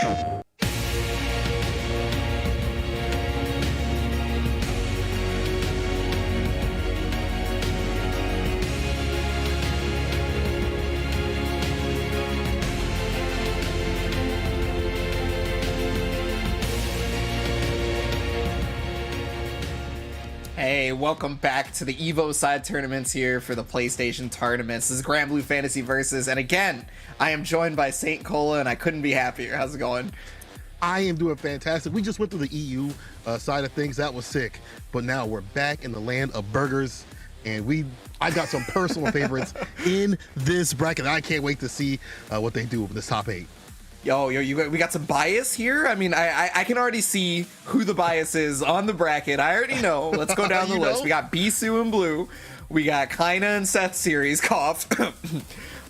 Hey, welcome back to the EVO side tournaments here for the PlayStation tournaments. This is Granblue Fantasy Versus, and again, I am joined by Saint Cola, and I couldn't be happier. How's it going? I am doing fantastic. We just went through the EU side of things. That was sick. But now we're back in the land of burgers, and I got some personal favorites in this bracket. I can't wait to see what they do with this top 8. Yo, we got some bias here. I mean, I can already see who the bias is on the bracket. I already know. Let's go down the list. We got Bisu and Blue. We got Kaina and Seth series, cough.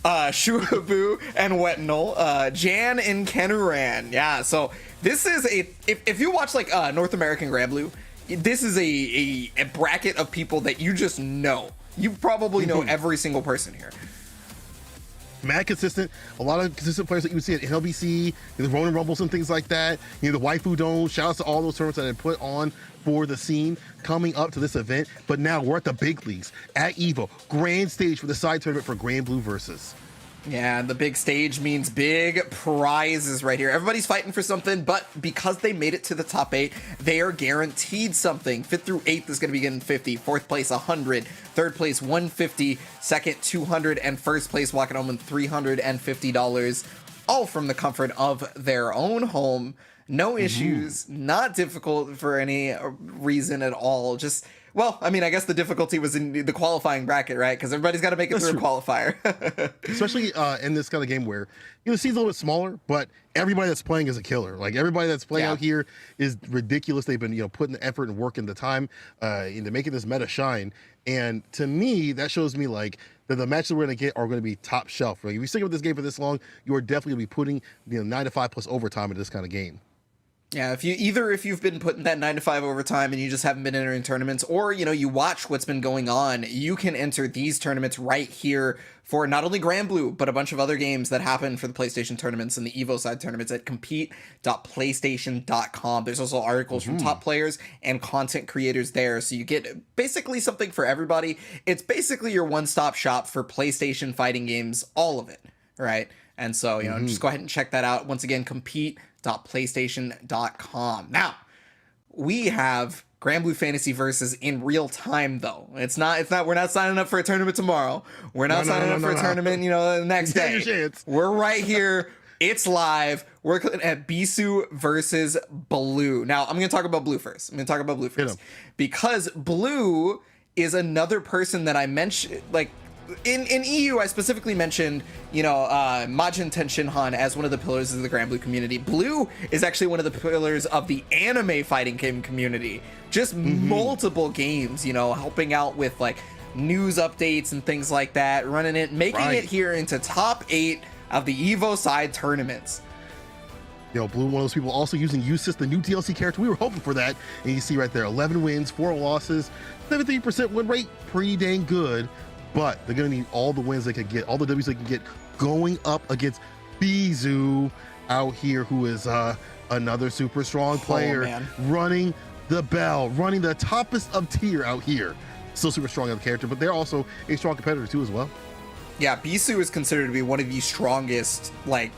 Shuabu and Wetinol. Jan and Kenuran. Yeah, so this is if you watch like North American Granblue, this is a bracket of people that you just know. You probably know every single person here. Mad consistent, a lot of consistent players that you would see at NLBC, the Ronin Rumbles and things like that. You know, the Waifu Dome. Shout out to all those tournaments that have put on for the scene coming up to this event. But now we're at the big leagues at EVO, grand stage for the side tournament for Granblue Versus. Yeah, the big stage means big prizes right here. Everybody's fighting for something, but because they made it to the top 8, they are guaranteed something. 5th through 8th is going to be getting 50, 4th place 100, 3rd place 150, 2nd 200, and 1st place walking home with $350, all from the comfort of their own home. No issues, not difficult for any reason at all. Just, well, I mean, I guess the difficulty was in the qualifying bracket, right? Because everybody's got to make it through a qualifier. Especially in this kind of game where, you know, the scene's a little bit smaller, but everybody that's playing is a killer. Like, everybody that's playing out here is ridiculous. They've been, you know, putting the effort and work and the time into making this meta shine. And to me, that shows me, like, that the matches we're going to get are going to be top shelf. Like, if you stick with this game for this long, you are definitely going to be putting, you know, 9 to 5 plus overtime into this kind of game. Yeah, if you've been putting that 9 to 5 overtime and you just haven't been entering tournaments, or, you know, you watch what's been going on, you can enter these tournaments right here for not only Granblue, but a bunch of other games that happen for the PlayStation tournaments and the EVO side tournaments at compete.playstation.com. There's also articles from top players and content creators there, so you get basically something for everybody. It's basically your one-stop shop for PlayStation fighting games, all of it, right? And so, you know, just go ahead and check that out. Once again, compete.playstation.com. Now, we have Granblue Fantasy Versus in real time, though. It's not, we're not signing up for a tournament tomorrow. We're not signing up for a tournament, you know, the next day. We're right here. It's live. We're at Bisu versus Blue. Now, I'm going to talk about Blue first. Because Blue is another person that I mentioned, like, in EU, I specifically mentioned, you know, Majin Tenshinhan as one of the pillars of the Granblue community. Blue is actually one of the pillars of the anime fighting game community. Just multiple games, you know, helping out with, like, news updates and things like that, running it, making it here into top 8 of the EVO side tournaments. You know, Blue, one of those people also using Usis, the new DLC character. We were hoping for that. And you see right there, 11 wins, 4 losses, 73% win rate, pretty dang good. But they're going to need all the wins they could get, all the W's they can get, going up against Bisu out here, who is another super strong player, running the bell, running the toppest of tier out here. Still super strong on the character, but they're also a strong competitor too as well. Yeah, Bisu is considered to be one of the strongest, like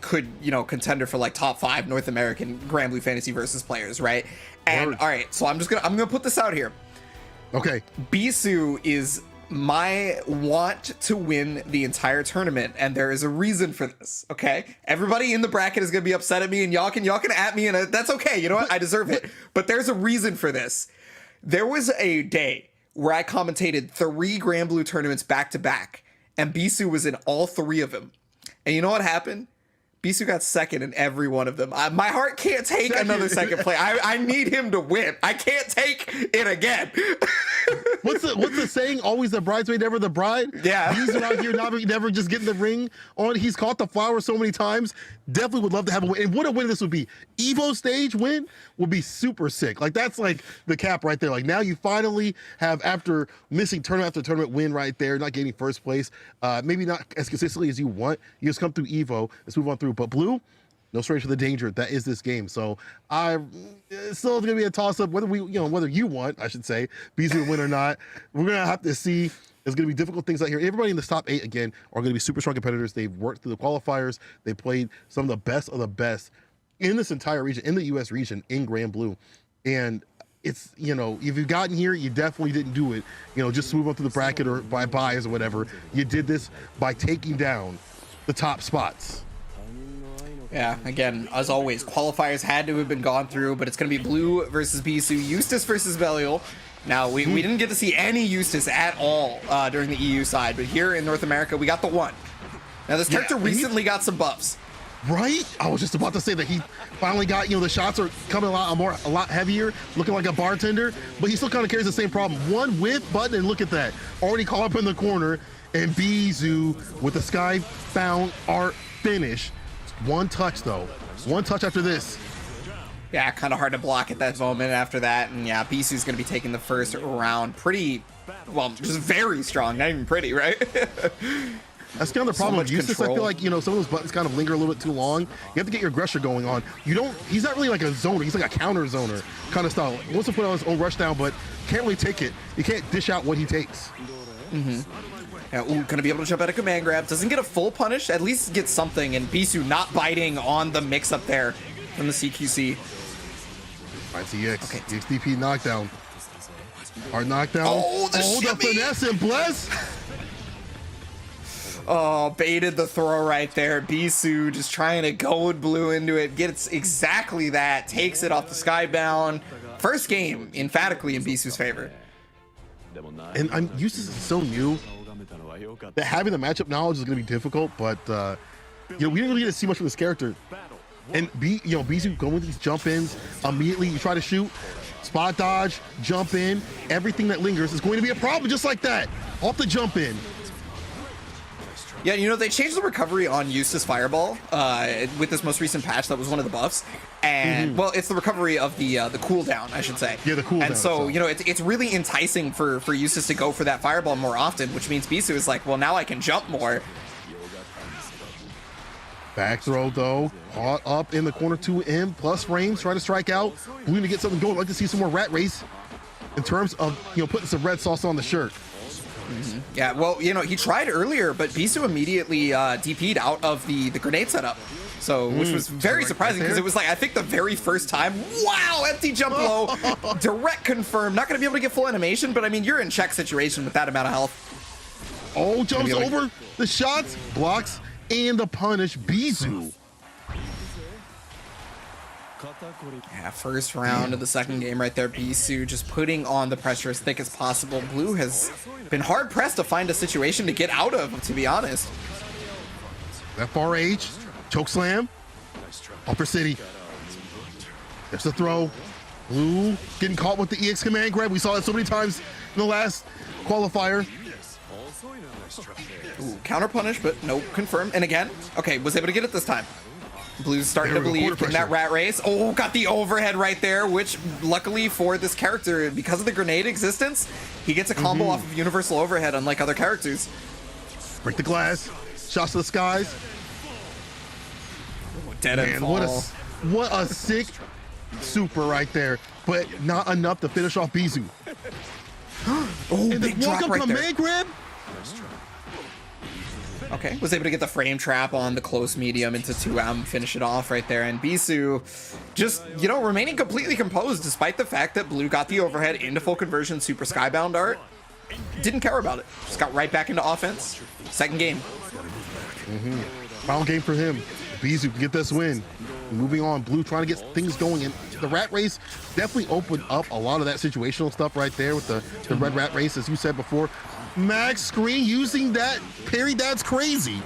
contender for like top 5 North American Granblue Fantasy Versus players, right? And all right, so I'm gonna put this out here. Okay. Bisu is my want to win the entire tournament, and there is a reason for this. Okay, everybody in the bracket is gonna be upset at me, and y'all can at me, and that's okay. You know what? I deserve it. But there's a reason for this. There was a day where I commentated 3 Granblue tournaments back to back, and Bisu was in all 3 of them. And you know what happened? Bisu got second in every one of them. My heart can't take another second play. I need him to win. I can't take it again. What's the saying? Always the bridesmaid, never the bride. Yeah. He's out here never just getting the ring on. He's caught the flower so many times. Definitely would love to have a win. And what a win this would be. EVO stage win would be super sick. Like, that's like the cap right there. Like, now you finally have, after missing tournament after tournament, win right there, not getting first place. Maybe not as consistently as you want. You just come through EVO. Let's move on through. But Blue, No strange for the danger that is this game. So it's still going to be a toss-up whether whether you want, I should say, Bisou to win or not. We're going to have to see. There's going to be difficult things out here. Everybody in the top 8 again are going to be super strong competitors. They've worked through the qualifiers. They played some of the best in this entire region, in the U.S. region, in Granblue. And it's, if you've gotten here, you definitely didn't do it, just move up to the bracket or by buys or whatever. You did this by taking down the top spots. Yeah, again, as always, qualifiers had to have been gone through, but it's going to be Blue versus Bisou, Eustace versus Belial. Now, we didn't get to see any Eustace at all during the EU side, but here in North America, we got the one. Now, this character recently got some buffs. Right? I was just about to say that he finally got, the shots are coming a lot heavier, looking like a bartender, but he still kind of carries the same problem. One whiff button, and look at that. Already caught up in the corner, and Bisou with the Skybound art finish. One touch, though. One touch after this. Yeah, kind of hard to block at that moment after that. And yeah, Bisou's going to be taking the first round pretty, well, just very strong. Not even pretty, right? That's kind of the problem with Eustace. I feel like, some of those buttons kind of linger a little bit too long. You have to get your aggression going on. He's not really like a zoner. He's like a counter zoner kind of style. He wants to put on his own rush down, but can't really take it. You can't dish out what he takes. Yeah, gonna be able to jump out of command grab. Doesn't get a full punish, at least get something. And Bisou not biting on the mix up there from the CQC. Right, CX. Okay. XDP knockdown. Hard knockdown. Oh, the finesse and bless. Oh, baited the throw right there. Bisou just trying to goad Blue into it. Gets exactly that. Takes it off the Skybound. First game, emphatically in Bisou's favor. And Eustace is so new that having the matchup knowledge is going to be difficult, but we didn't really get to see much of this character. And Bisou going with these jump ins immediately. You try to shoot, spot dodge, jump in. Everything that lingers is going to be a problem, just like that. Off the jump in. Yeah, they changed the recovery on Eustace Fireball with this most recent patch. That was one of the buffs. And, well, it's the recovery of the cooldown, I should say. Yeah, the cooldown. And so, it's really enticing for Eustace to go for that Fireball more often, which means Bisou is like, well, now I can jump more. Back throw, though. Caught up in the corner 2M, plus frames, try to strike out. We're going to get something going. I'd like to see some more rat race in terms of, putting some red sauce on the shirt. Yeah, well, he tried earlier, but Bisou immediately DP'd out of the grenade setup. So, which was very surprising because it was like, I think the very first time, wow, empty jump low, direct confirm. Not going to be able to get full animation, but I mean, you're in check situation with that amount of health. Oh, jumps over the shots, blocks, and the punish. Bisou. Yeah, first round of the second game right there. Bisou just putting on the pressure as thick as possible. Blue has been hard pressed to find a situation to get out of, to be honest. That far H, choke slam, upper city. There's the throw. Blue getting caught with the EX command grab. We saw it so many times in the last qualifier. Ooh, counter punish, but no, confirm. And again, okay, was able to get it this time. Blue's starting to believe in that rat race. Oh, got the overhead right there, which luckily for this character, because of the grenade existence, he gets a combo off of universal overhead, unlike other characters. Break the glass. Shots to the skies. Oh, dead end fall. What a sick super right there, but not enough to finish off Bisou. Oh, big drop right there. Command grab. Okay, was able to get the frame trap on the close medium into 2M, finish it off right there. And Bisou just, remaining completely composed despite the fact that Blue got the overhead into full conversion super Skybound art. Didn't care about it. Just got right back into offense. Second game. Final game for him. Bisou can get this win. Moving on, Blue trying to get things going. And the rat race definitely opened up a lot of that situational stuff right there with the red rat race, as you said before. Max screen using that parry, that's crazy.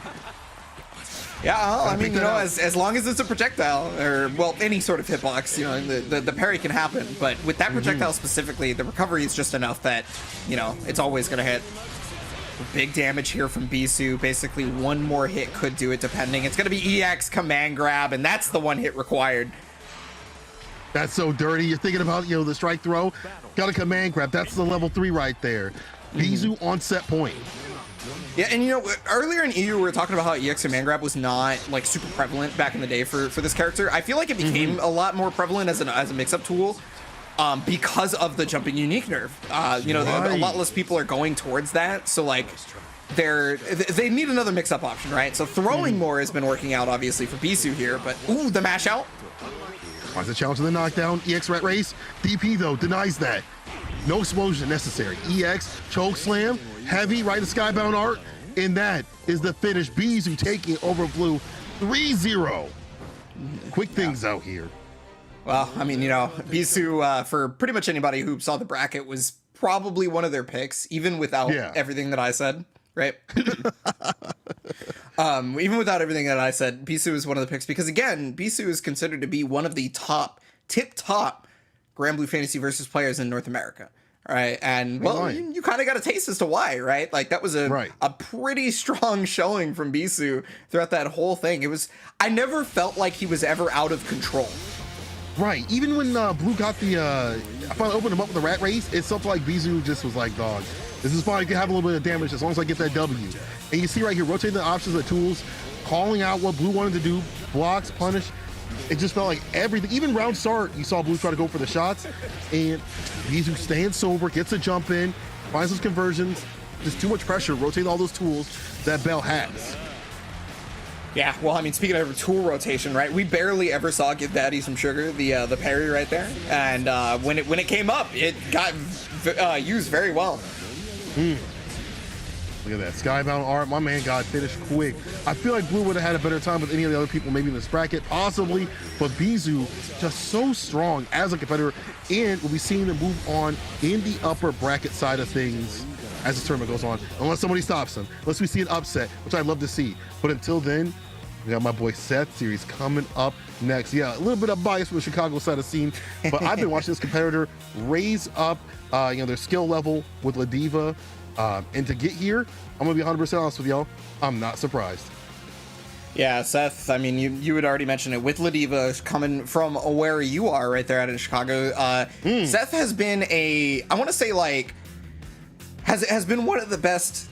Yeah, I mean, as long as it's a projectile, or, well, any sort of hitbox, the parry can happen. But with that projectile specifically, the recovery is just enough that, it's always going to hit. Big damage here from Bisou. Basically, one more hit could do it, depending. It's going to be EX command grab, and that's the one hit required. That's so dirty. You're thinking about, the strike throw. Got a command grab. That's the level 3 right there. Bisou on set point. Yeah, and you know, earlier in EU we were talking about how EX command grab was not like super prevalent back in the day for this character. I feel like it became a lot more prevalent as a mix-up tool because of the jumping unique nerf. You know, a lot less people are going towards that, so like they need another mix-up option, right? So throwing more has been working out obviously for Bisu here, but ooh, the mash out. Finds the challenge to the knockdown. EX rat race. DP though denies that. No explosion necessary. EX choke slam, heavy right to skybound art, and that is the finish. Bisu taking over Blue 3-0. Quick things out here. Well, I mean, you know, Bisu, for pretty much anybody who saw the bracket, was probably one of their picks, even without everything that I said, right? Even without everything that I said, Bisu is one of the picks because, again, Bisu is considered to be one of the tip-top Granblue Fantasy Versus players in North America, right? And, well, you kind of got a taste as to why, right? Like, that was a pretty strong showing from Bisu throughout that whole thing. I never felt like he was ever out of control. Right. Even when Blue got I finally opened him up with the rat race, it felt like Bisu just was like, dog, this is fine. I can have a little bit of damage as long as I get that W. And you see right here, rotating the options of the tools, calling out what Blue wanted to do, blocks, punish. It just felt like everything. Even round start, you saw Blue try to go for the shots, and Bisu staying sober, gets a jump in, finds those conversions. Just too much pressure, rotating all those tools that Bell has. Yeah, well, I mean, speaking of tool rotation, right? We barely ever saw Give Daddy Some Sugar, the parry right there, and when it came up, it got used very well. Look at that skybound art. My man got finished quick. I feel like Blue would have had a better time with any of the other people, maybe in this bracket, possibly. But Bisu just so strong as a competitor, and we'll be seeing him move on in the upper bracket side of things as the tournament goes on, unless somebody stops him, unless we see an upset, which I'd love to see. But until then, we got my boy Seth series coming up next. Yeah, a little bit of bias from the Chicago side of the scene, but I've been watching this competitor raise up their skill level with Ladiva. And to get here, I'm gonna be 100% honest with y'all, I'm not surprised. Yeah, Seth, I mean, you had already mentioned it. With Ladiva coming from where you are right there out in Chicago, Seth has been I want to say, like, has been one of the best,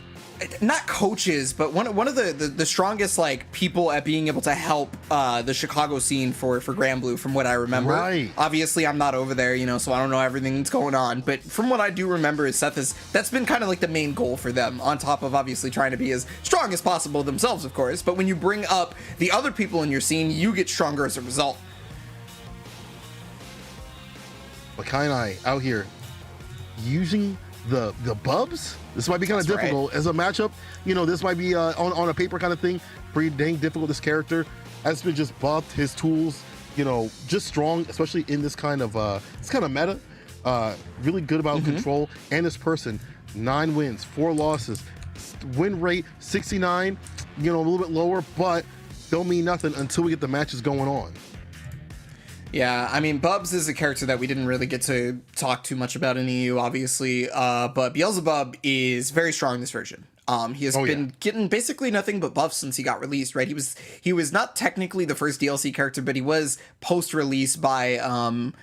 not coaches, but one of the strongest, like, people at being able to help the Chicago scene for Granblue, from what I remember. Right. Obviously, I'm not over there, you know, so I don't know everything that's going on. But from what I do remember, is that's been kind of like the main goal for them, on top of obviously trying to be as strong as possible themselves, of course. But when you bring up the other people in your scene, you get stronger as a result. Makai out here using the bubs. This might be kind of difficult as a matchup. You know, this might be on a paper kind of thing. Pretty dang difficult. This character has been just buffed. His tools, you know, just strong, especially in this kind of meta. Really good about control. And this person, 9 wins, 4 losses, win rate 69. You know, a little bit lower, but don't mean nothing until we get the matches going on. Yeah, I mean, Bubs is a character that we didn't really get to talk too much about in EU, obviously, but Beelzebub is very strong in this version. He has been getting basically nothing but buffs since he got released, right? He was not technically the first DLC character, but he was post-release by you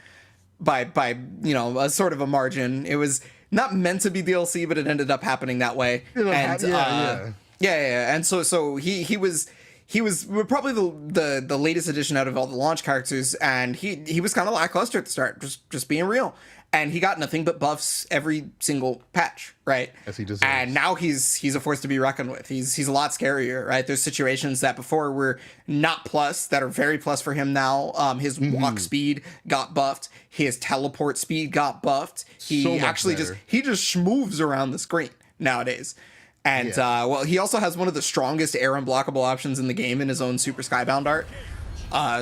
know, a sort of a margin. It was not meant to be DLC, but it ended up happening that way. You know, and and so he was probably the latest addition out of all the launch characters, and he was kind of lackluster at the start, just being real. And he got nothing but buffs every single patch, right? As he deserves. And now he's a force to be reckoned with. He's a lot scarier, right? There's situations that before were not plus that are very plus for him now. His walk speed got buffed. His teleport speed got buffed. He actually just moves around the screen nowadays. And, well, he also has one of the strongest air unblockable options in the game in his own Super Skybound art.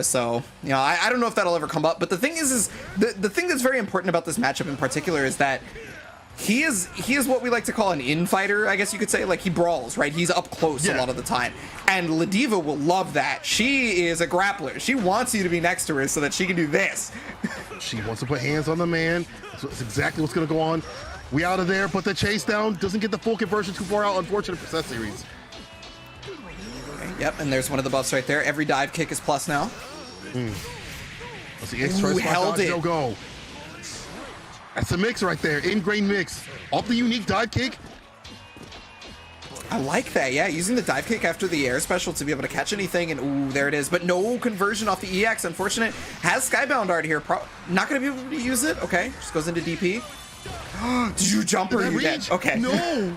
So, you know, I don't know if that'll ever come up. But the thing is the thing that's very important about this matchup in particular is that he is what we like to call an infighter, I guess you could say. Like, he brawls, right? He's up close a lot of the time. And Ladiva will love that. She is a grappler. She wants you to be next to her so that she can do this. She wants to put hands on the man. That's exactly what's going to go on. We out of there, but the chase down doesn't get the full conversion, too far out. Unfortunate for Seth series. Okay, yep, and there's one of the buffs right there. Every dive kick is plus now. Let's see, held it. No go. That's a mix right there. Ingrained mix. Off the unique dive kick. I like that, yeah, using the dive kick after the air special to be able to catch anything, and ooh, there it is, but no conversion off the EX, unfortunate. Has Skybound Art here, not gonna be able to use it, okay, just goes into DP. Did you jump or you dead? Okay. No!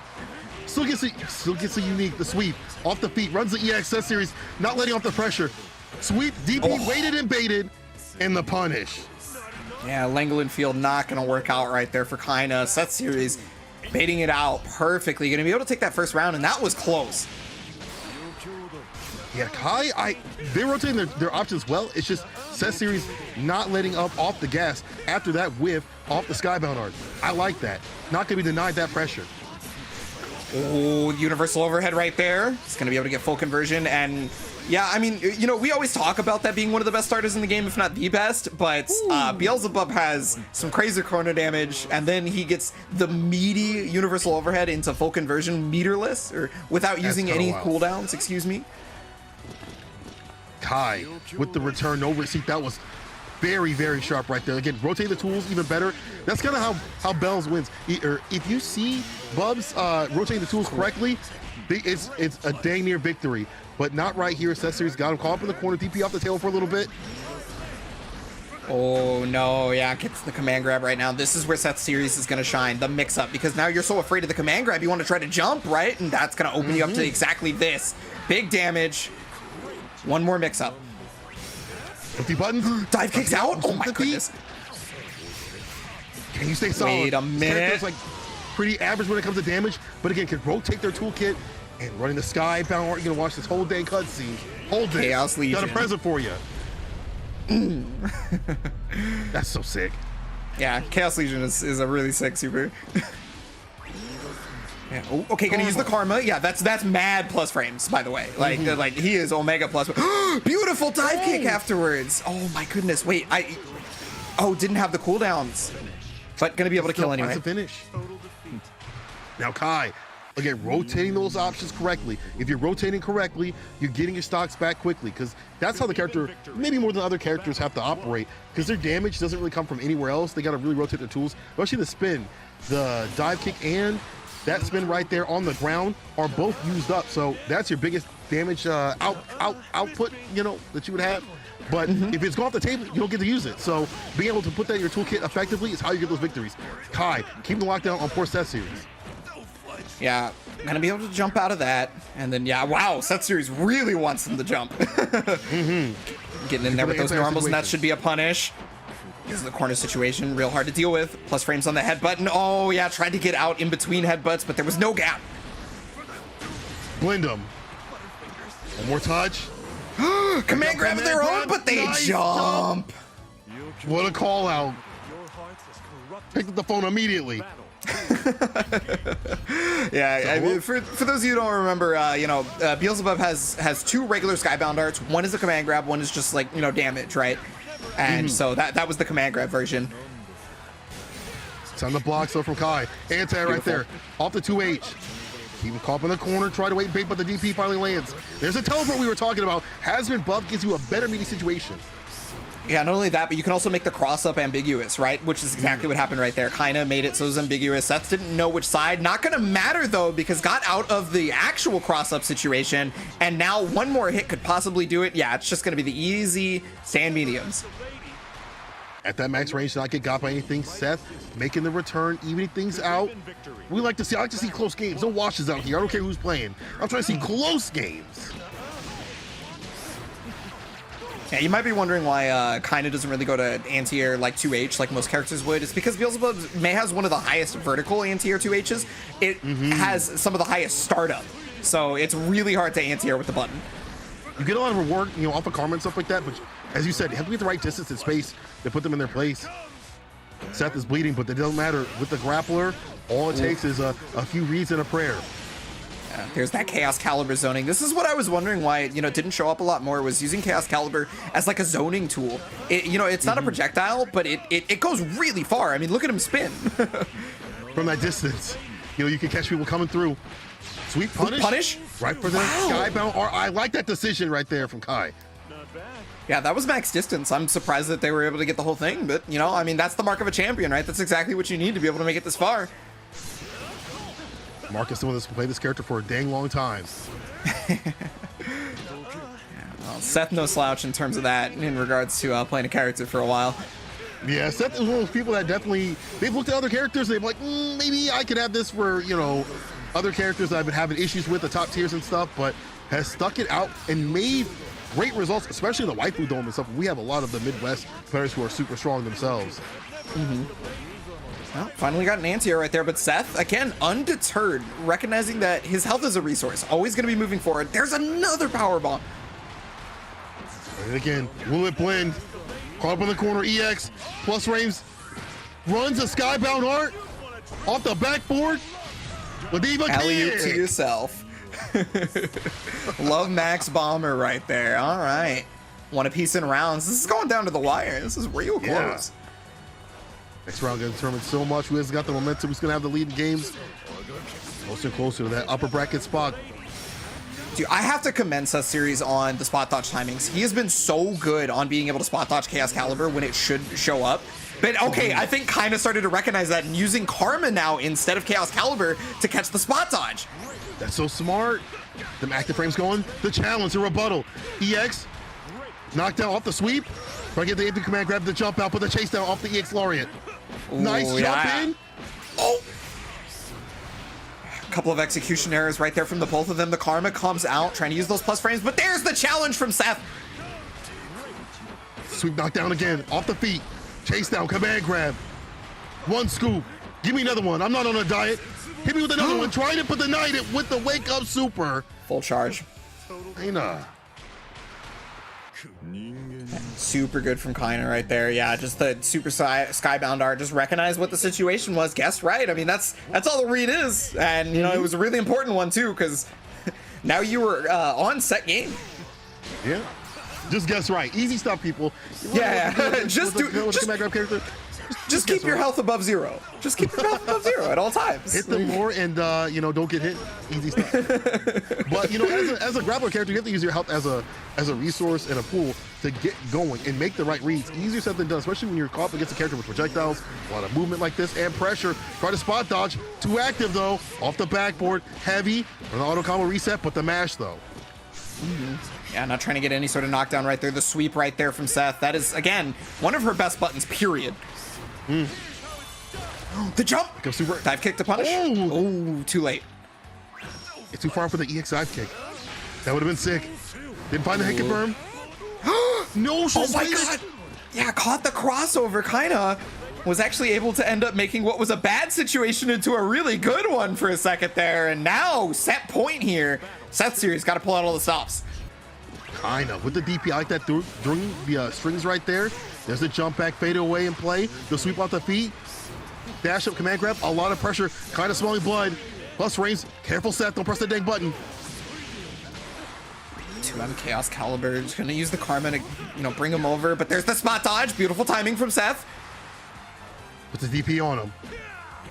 Still gets a unique, the sweep, off the feet, runs the EX Set Series, not letting off the pressure. Sweep, DP, waited and baited, and the punish. Yeah, Langland Field not gonna work out right there for Kaina. Set Series baiting it out perfectly. Gonna be able to take that first round, and that was close. Yeah, Kai, they're rotating their options well. It's just Set Series not letting up off the gas after that whiff off the Skybound Art. I like that. Not gonna be denied that pressure. Oh, universal overhead right there. It's gonna be able to get full conversion, and yeah, I mean, you know, we always talk about that being one of the best starters in the game, if not the best, but Beelzebub has some crazy corner damage, and then he gets the meaty universal overhead into full conversion meterless, or without using any cooldowns, excuse me. Kai with the return, no receipt. That was very, very sharp right there. Again, rotate the tools even better. That's kind of how Bells wins. If you see Bubs rotating the tools correctly, it's a dang near victory. But not right here. Set Series got him caught up in the corner. DP off the tail for a little bit. Oh no, yeah, gets the command grab right now. This is where Set Series is gonna shine, the mix-up, because now you're so afraid of the command grab, you want to try to jump, right? And that's gonna open you up to exactly this. Big damage. One more mix-up. 50 buttons. Dive kicks out. Oh my goodness. Can you stay solid? Wait a minute. Like pretty average when it comes to damage, but again, can rotate their toolkit and running the Skybound Art. You're gonna watch this whole dang cutscene. Hold it. Chaos Legion. Got a present for you. That's so sick. Yeah, Chaos Legion is a really sick super. Yeah. Oh, okay, gonna use the Karma. Yeah, that's mad plus frames, by the way. Like, like he is Omega plus. Beautiful dive kick afterwards. Oh my goodness. Wait, didn't have the cooldowns, but gonna be able to kill anyway. That's a finish. Now Kai, again, rotating those options correctly. If you're rotating correctly, you're getting your stocks back quickly, because that's how the character, maybe more than other characters, have to operate, because their damage doesn't really come from anywhere else. They got to really rotate their tools, especially the spin. The dive kick and that spin right there on the ground are both used up, so that's your biggest damage output, you know, that you would have. But if it's gone off the table, you don't get to use it. So being able to put that in your toolkit effectively is how you get those victories. Kai, keep the lockdown on poor Set Series. Yeah, gonna be able to jump out of that, and then yeah, wow, Set Series really wants them to jump. Getting in there with those normals, and that should be a punish. This is the corner situation, real hard to deal with. Plus frames on the head button. Oh yeah, tried to get out in between headbutts, but there was no gap. Blend them. One more touch. Command grab of their own, but they jump. What a call out. Picked up the phone immediately. Yeah, I mean, for those of you who don't remember, you know, Beelzebub has two regular Skybound arts. One is a command grab, one is just like, you know, damage, right? And so that was the command grab version. It's on the block, so from Kai. Anti right there, off the 2H. Keep him caught up in the corner, try to wait and bait, but the DP finally lands. There's a teleport we were talking about. Has been buffed, gives you a better meaty situation. Yeah, not only that, but you can also make the cross-up ambiguous, right? Which is exactly what happened right there. Kinda made it so it was ambiguous. Seth didn't know which side. Not gonna matter, though, because got out of the actual cross-up situation, and now one more hit could possibly do it. Yeah, it's just gonna be the easy sand mediums. At that max range, not get got by anything. Seth making the return, evening things out. I like to see close games. No washes out here. I don't care who's playing. I'm trying to see close games. Yeah, you might be wondering why Kinda doesn't really go to anti-air like 2H like most characters would. It's because Beelzebub has one of the highest vertical anti-air 2Hs. It has some of the highest startup. So it's really hard to anti-air with the button. You get a lot of reward, you know, off of karma and stuff like that, but as you said, you have to get the right distance and space to put them in their place. Seth is bleeding, but it doesn't matter. With the grappler, all it takes is a few reads and a prayer. There's that Chaos Caliber zoning. This is what I was wondering why it, you know, didn't show up a lot more, was using Chaos Caliber as like a zoning tool. It, you know, it's not a projectile, but it goes really far. I mean, look at him spin. From that distance, you know, you can catch people coming through. Sweet punish. Punish? Right for the Skybound. I like that decision right there from Kai. Yeah, that was max distance. I'm surprised that they were able to get the whole thing, but, you know, I mean, that's the mark of a champion, right? That's exactly what you need to be able to make it this far. Marcus someone that's played this character for a dang long time. Well, Seth no slouch in terms of that in regards to playing a character for a while. Yeah, Seth is one of those people that definitely, they've looked at other characters and they've like, maybe I could have this for, you know, other characters that I've been having issues with, the top tiers and stuff, but has stuck it out and made great results, especially in the waifu dome and stuff. We have a lot of the Midwest players who are super strong themselves. Well, finally got an anti-air right there, but Seth, again, undeterred, recognizing that his health is a resource, always going to be moving forward. There's another power bomb. And again, will it blend? Caught up in the corner, EX, plus frames, runs a skybound art off the backboard. Ladiva Alley-oop to yourself. Love Max Bomber right there. All right. Want a piece in rounds. This is going down to the wire. This is real close. Next round going to determine so much. Who has got the momentum? Who's going to have the lead in games? Closer and closer to that upper bracket spot. Dude, I have to commend Seth Series on the spot dodge timings. He has been so good on being able to spot dodge Chaos Caliber when it should show up. But okay, I think kind of started to recognize that and using Karma now instead of Chaos Caliber to catch the spot dodge. That's so smart. The active frames going. The challenge, the rebuttal. EX, knockdown off the sweep. Try to get the AP command, grab the jump out, put the chase down off the EX Laureate. Nice jump in. Oh! Couple of execution errors right there from the both of them. The Karma comes out, trying to use those plus frames, but there's the challenge from Seth. Sweep knockdown again, off the feet. Chase down, command grab. One scoop. Give me another one. I'm not on a diet. Hit me with another one. Try to deny it with the wake up super. Full charge. Kaina. Super good from Kaina right there. Yeah, just the super skybound art. Just recognize what the situation was. Guess right. I mean, that's all the read is. And, you know, it was a really important one, too, because now you were on set game. Yeah. Just guess right. Easy stuff, people. Yeah. Just keep your health above zero. Just keep your health above zero at all times. Hit them more and, you know, don't get hit. Easy stuff. But, you know, as a grappler character, you have to use your health as a resource and a pool to get going and make the right reads. Easier said than done, especially when you're caught up against a character with projectiles, a lot of movement like this, and pressure. Try to spot dodge. Too active, though. Off the backboard. Heavy. An auto combo reset, but the mash, though. Yeah, not trying to get any sort of knockdown right there. The sweep right there from Seth. That is, again, one of her best buttons, period. The jump! Super. Dive kick to punish. Oh, too late. It's too far for the EX dive kick. That would have been sick. Didn't find the hit confirm. No, oh my god! Yeah, caught the crossover, kinda. Was actually able to end up making what was a bad situation into a really good one for a second there. And now, set point here. Seth Series got to pull out all the stops. Kinda. With the DP, I like that during the strings right there. There's the jump back, fade away and play. The sweep off the feet. Dash up, command grab. A lot of pressure. Kind of smelling blood. Plus range. Careful, Seth. Don't press the dang button. 2M Chaos Caliber. Just going to use the Karma to, you know, bring him over. But there's the spot dodge. Beautiful timing from Seth. Put the DP on him.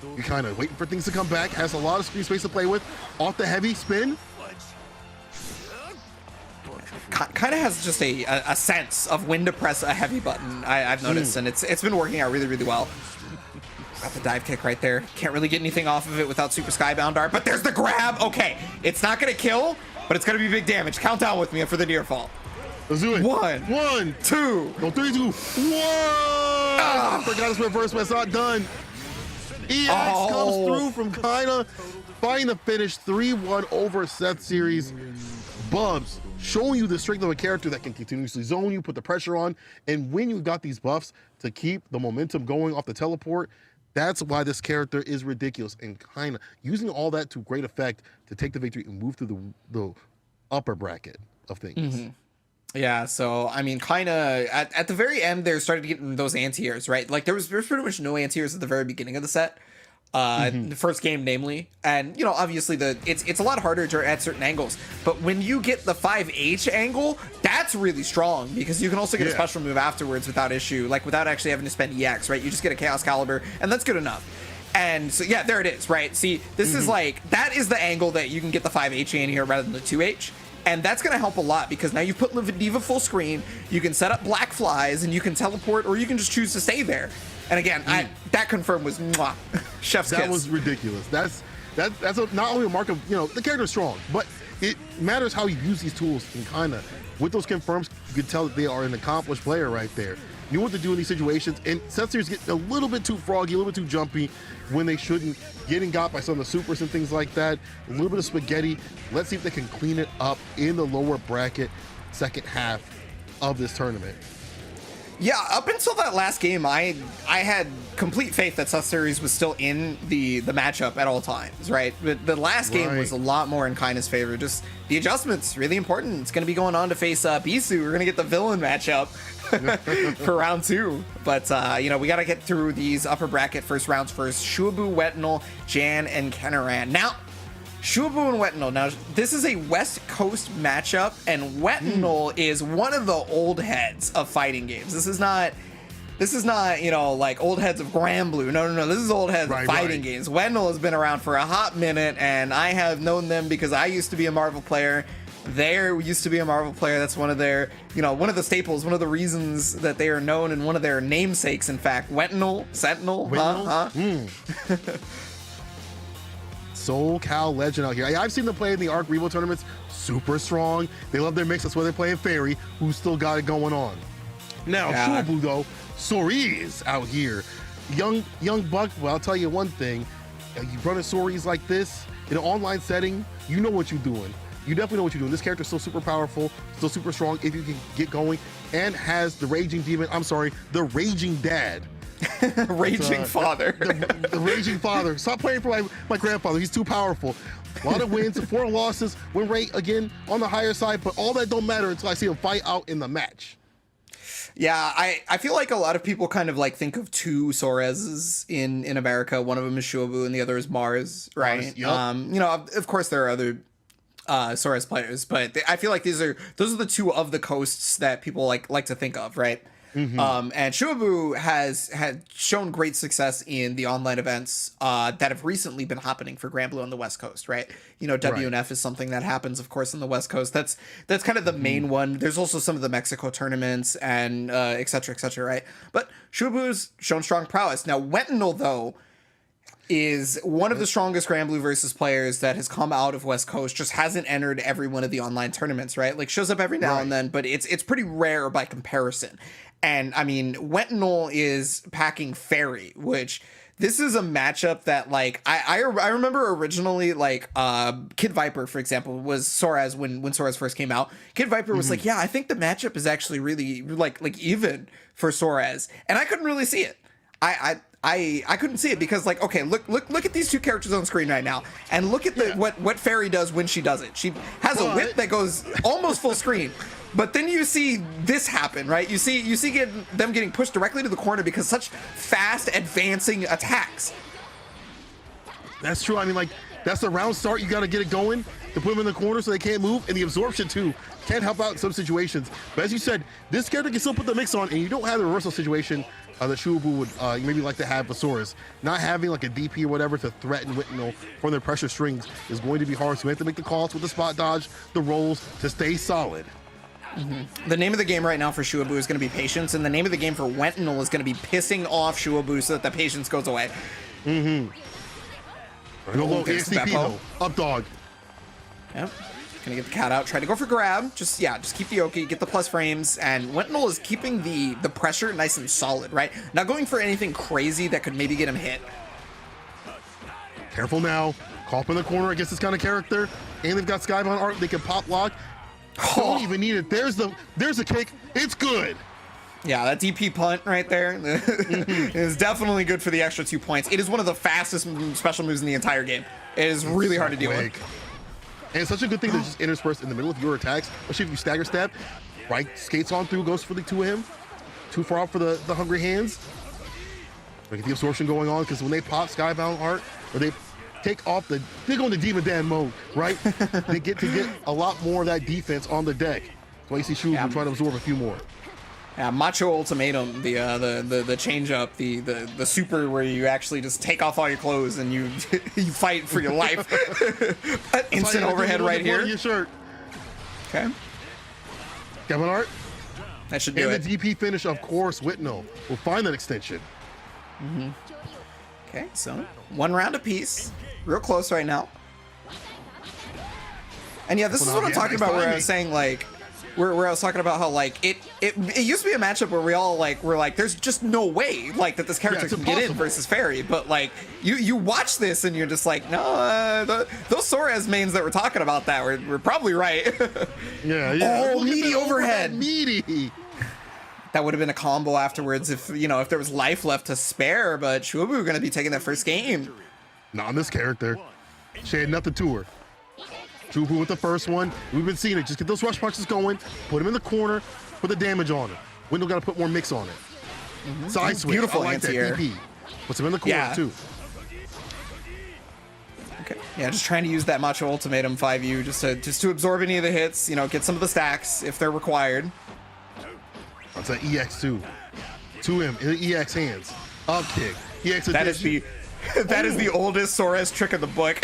You're kind of waiting for things to come back. Has a lot of screen space to play with. Off the heavy spin. Kind of has just a sense of when to press a heavy button, I've noticed, and it's been working out really, really well. Got the dive kick right there. Can't really get anything off of it without super skybound art, but there's the grab. Okay, it's not going to kill, but it's going to be big damage. Count down with me for the near fall. Let's do it. One, two. No, 3, 2, 1. I forgot his reverse, but it's not done. EX comes through from Kaina. Finding the finish 3-1 over Seth Series. Bubs showing you the strength of a character that can continuously zone you, put the pressure on, and when you've got these buffs to keep the momentum going off the teleport, that's why this character is ridiculous, and kind of using all that to great effect to take the victory and move through the upper bracket of things. Yeah, so I mean, kind of at the very end, there started getting those anti-airs, right? Like there was pretty much no anti-airs at the very beginning of the set. The first game, namely, and you know, obviously it's a lot harder to at certain angles, but when you get the 5H angle, that's really strong because you can also get a special move afterwards without issue, like without actually having to spend EX, right? You just get a Chaos Caliber, and that's good enough. And so yeah, there it is, right? See, this is like that is the angle that you can get the 5H in here rather than the 2H. And that's going to help a lot because now you put Diva full screen, you can set up black flies, and you can teleport, or you can just choose to stay there. And again, that confirmed was chef's kiss. That was ridiculous. That's not only a mark of, the character's strong, but it matters how you use these tools. And kind of with those confirms, you can tell that they are an accomplished player right there. Knew what to do in these situations, and Sensors get a little bit too froggy, a little bit too jumpy when they shouldn't, getting got by some of the supers and things like that. A little bit of spaghetti. Let's see if they can clean it up in the lower bracket second half of this tournament. Yeah, up until that last game, I had complete faith that Seth Series was still in the matchup at all times, right? But the last game was a lot more in Kindness' favor. Just the adjustments, really important. It's going to be going on to face Bisu. We're going to get the villain matchup for round 2. But, we got to get through these upper bracket first rounds first. Shuabu, Wetinol, Jan, and Kenaran. Now, Shuabu and Wetinol. Now, this is a West Coast matchup, and Wetinol is one of the old heads of fighting games. This is not, like old heads of Granblue. No. This is old heads of fighting games. Wetinol has been around for a hot minute, and I have known them because I used to be a Marvel player. They used to be a Marvel player. That's one of their, one of the staples, one of the reasons that they are known, and one of their namesakes, in fact. Wetinol, Sentinel, SoCal legend out here. I've seen them play in the Arc Revo tournaments. Super strong. They love their mix. That's why they're playing Fairy, who's still got it going on. Now, Shuabu, though, Soris out here. Young buck. Well, I'll tell you one thing. You run a Soris like this in an online setting, you know what you're doing. You definitely know what you're doing. This character's still super powerful, still super strong if you can get going, and has the Raging Demon. I'm sorry, the Raging Dad. Raging father. The Raging Father. Stop playing for my grandfather. He's too powerful. A lot of wins, 4 losses, win rate again on the higher side, but all that don't matter until I see him fight out in the match. Yeah, I feel like a lot of people kind of like think of 2 Soreses in America. One of them is Shuabu and the other is Mars, right? Yep. Of course there are other Sores players, but I feel like those are the 2 of the coasts that people like to think of, right? Mm-hmm. And Shuabu had shown great success in the online events that have recently been happening for Granblue on the West Coast, right? WNF is something that happens, of course, on the West Coast. That's kind of the main one. There's also some of the Mexico tournaments and et cetera, right? But Shuabu's shown strong prowess. Now, Wetinol, though, is one of the strongest Granblue versus players that has come out of West Coast, just hasn't entered every one of the online tournaments, right? Like, shows up every now and then, but it's pretty rare by comparison. And I mean, Wetinol is packing Fairy, which this is a matchup that, like, I remember originally, like, Kid Viper, for example, was Soras when Soras first came out. Kid Viper was like, yeah, I think the matchup is actually really like even for Soras, and I couldn't really see it. I couldn't see it because, like, okay, look at these 2 characters on screen right now, and look at what Fairy does when she does it. She has a whip that goes almost full screen. But then you see this happen, right? You see them getting pushed directly to the corner because such fast advancing attacks. That's true. I mean, like, that's the round start. You got to get it going to put them in the corner so they can't move. And the absorption, too, can help out in some situations. But as you said, this character can still put the mix on, and you don't have the reversal situation that Shuabu would maybe like to have with Soras. Not having, like, a DP or whatever to threaten Wetinol from their pressure strings is going to be hard. So we have to make the calls with the spot dodge, the rolls, to stay solid. Mm-hmm. The name of the game right now for Shuabu is going to be patience, and the name of the game for Wetinol is going to be pissing off Shuabu so that the patience goes away. Mm-hmm. Go low, ASCP though. Up dog. Yep. Gonna get the cat out. Try to go for grab. Just keep the Oki, get the plus frames, and Wetinol is keeping the pressure nice and solid, right? Not going for anything crazy that could maybe get him hit. Careful now. Call up in the corner against this kind of character, and they've got Skybound art. They can pop lock. Don't even need it. There's a kick. It's good. Yeah, that DP punt right there is definitely good for the extra 2 points. It is one of the fastest special moves in the entire game. It is really hard to deal with. And it's such a good thing to just intersperse in the middle of your attacks, especially if you stagger stab. Right, skates on through, goes for the 2 of him. Too far out for the hungry hands. They get the absorption going on because when they pop Skybound art, or they take off they go into Demon Dan mode, right? They get a lot more of that defense on the deck. That's why you see Shuabu trying to absorb a few more. Yeah, Macho Ultimatum, the change up, the super where you actually just take off all your clothes and you you fight for your life. Instant overhead right here. Your shirt. Okay. Kevin Art. That should do it. And the DP finish, of course, Wetinol will find that extension. Mm-hmm. Okay, so 1 round apiece. real close right now. And yeah, this is what I'm talking about, where I was saying, like, where I was talking about how, like, it used to be a matchup where we all, like, were like, there's just no way, like, that this character can get in versus Fairy. But, like, you watch this and you're just like, no, those Soares mains that were talking about that were probably right. Yeah. Oh, meaty overhead. Meaty. That would have been a combo afterwards if, you know, if there was life left to spare, but Shuabu going to be taking that first game. Not on this character. She had nothing to her. Shuabu with the first one. We've been seeing it. Just get those rush punches going. Put him in the corner. Put the damage on him. Window got to put more mix on it. Side switch. Beautiful I like that. DP. Puts him in the corner too. Okay. Yeah, just trying to use that Macho Ultimatum 5U just to absorb any of the hits. You know, get some of the stacks if they're required. That's an EX too. To him in the EX hands. Up kick. EX that is the that is the oldest Soares trick in the book.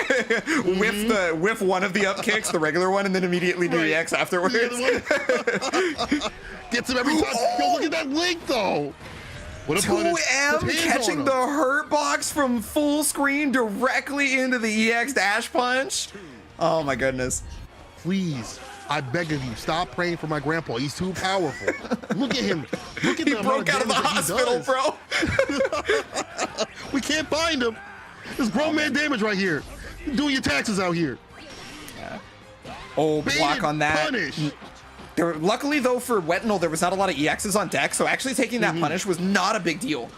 Whiff one of the up kicks, the regular one, and then immediately do EX afterwards. Gets him every time. Yo, look at that link though. What a 2M catching the hurt box from full screen directly into the EX dash punch. Oh my goodness. Please, I beg of you, stop praying for my grandpa. He's too powerful. Look at him. Look at he broke out of the hospital, bro. We can't find him. There's grown man damage right here. You're doing your taxes out here. Yeah. Oh, block on that. Punish. Luckily, though, for Wetinol, there was not a lot of EXs on deck, so actually taking that punish was not a big deal.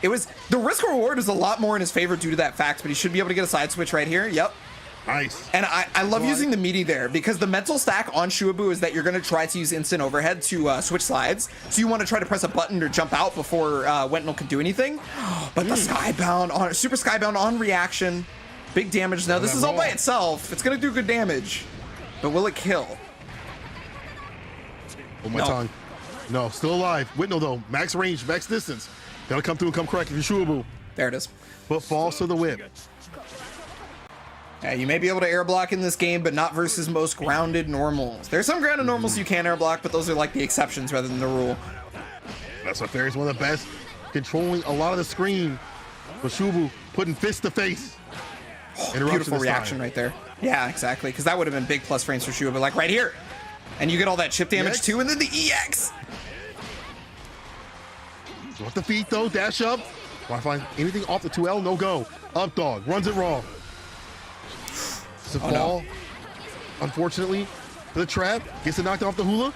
It was the risk reward is a lot more in his favor due to that fact, but he should be able to get a side switch right here. Yep. Nice. And I love using the meaty there because the mental stack on Shuabu is that you're going to try to use instant overhead to switch slides. So you want to try to press a button or jump out before Wetinol can do anything. But the Skybound on Super Skybound on reaction, big damage. Now this is all by itself. It's going to do good damage, but will it kill? Oh my tongue. No, still alive. Wetinol though, max range, max distance. Gotta come through and come correct if you're Shuabu. There it is. But falls to the whip. Yeah, you may be able to air block in this game, but not versus most grounded normals. There's some grounded normals you can air block, but those are like the exceptions rather than the rule. That's why Fairy's one of the best, controlling a lot of the screen. But Shuabu putting fist to face. Beautiful reaction right there. Yeah, exactly, because that would have been big plus frames for Shuabu, like right here. And you get all that chip damage too, and then the EX. Off the feet though, dash up. Want to find anything off the 2L? No go. Up dog, runs it raw. It's a fall, unfortunately, to the trap. Gets it knocked off the hula.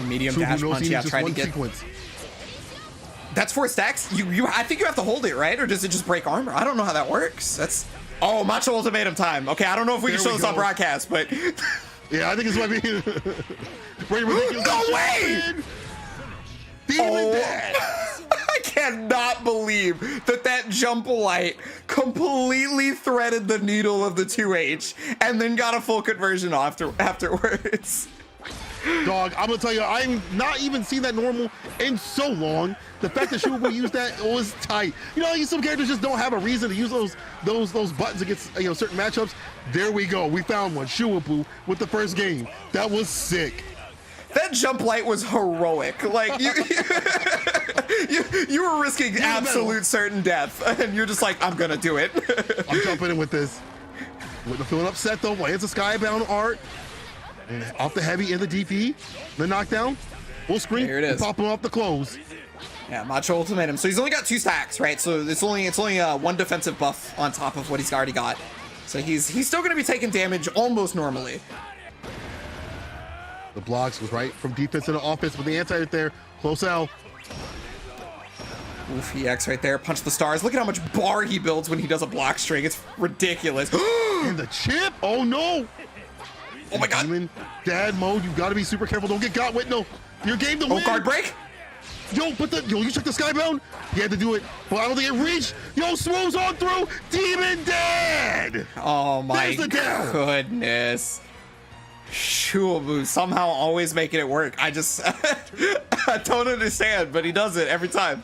Medium dash punch, yeah, trying to get. Sequence. That's 4 stacks? I think you have to hold it, right? Or does it just break armor? I don't know how that works. That's... Oh, Macho Ultimatum time. Okay, I don't know if we can show this on broadcast, but... Yeah, I think this might be... No way! Dead. I cannot believe that jump light completely threaded the needle of the 2H and then got a full conversion afterwards. Dog, I'm gonna tell you, I'm not even seen that normal in so long. The fact that Shuabu used that was tight. You know, some characters just don't have a reason to use those buttons against certain matchups. There we go. We found one. Shuabu with the first game. That was sick. That jump light was heroic. Like you were risking absolute certain death, and you're just like, I'm gonna do it. I'm jumping in with this. Feeling upset though. Lands a Skybound art. And off the heavy in the DP, the knockdown, full screen, here it is. Pop him off the close. Yeah, Macho Ultimatum. So he's only got 2 stacks, right? So it's only 1 defensive buff on top of what he's already got. So he's still going to be taking damage almost normally. The blocks was right from defense into offense with the anti right there. Close L. Oof, EX right there. Punch the stars. Look at how much bar he builds when he does a block string. It's ridiculous. And the chip. Oh no. Oh my god. Demon dad mode. You got to be super careful. Don't get got with no. Your game to win. Oh, guard break. Yo, you check the Skybound? He had to do it, but I don't think it reached. Yo, Swoops on through. Demon dead. Oh my goodness. Shuabu somehow always making it work. I don't understand, but he does it every time.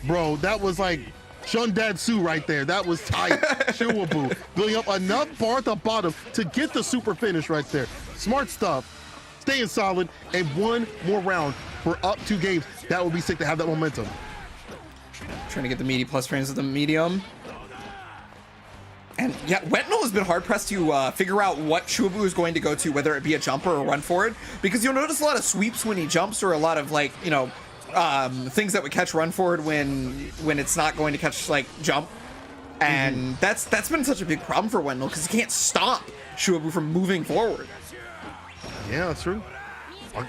Bro, that was like Shundatsu right there. That was tight. Shuabu building up enough bar at the bottom to get the super finish right there. Smart stuff. Staying solid, and 1 more round for up 2 games. That would be sick to have that momentum. Trying to get the meaty plus frames with the medium. And yeah, Wetnell has been hard pressed to figure out what Shuabu is going to go to, whether it be a jump or a run forward, because you'll notice a lot of sweeps when he jumps, or a lot of like, you know, things that would catch run forward when it's not going to catch like jump. And that's been such a big problem for Wendell, because he can't stop Shuabu from moving forward. Yeah, that's true.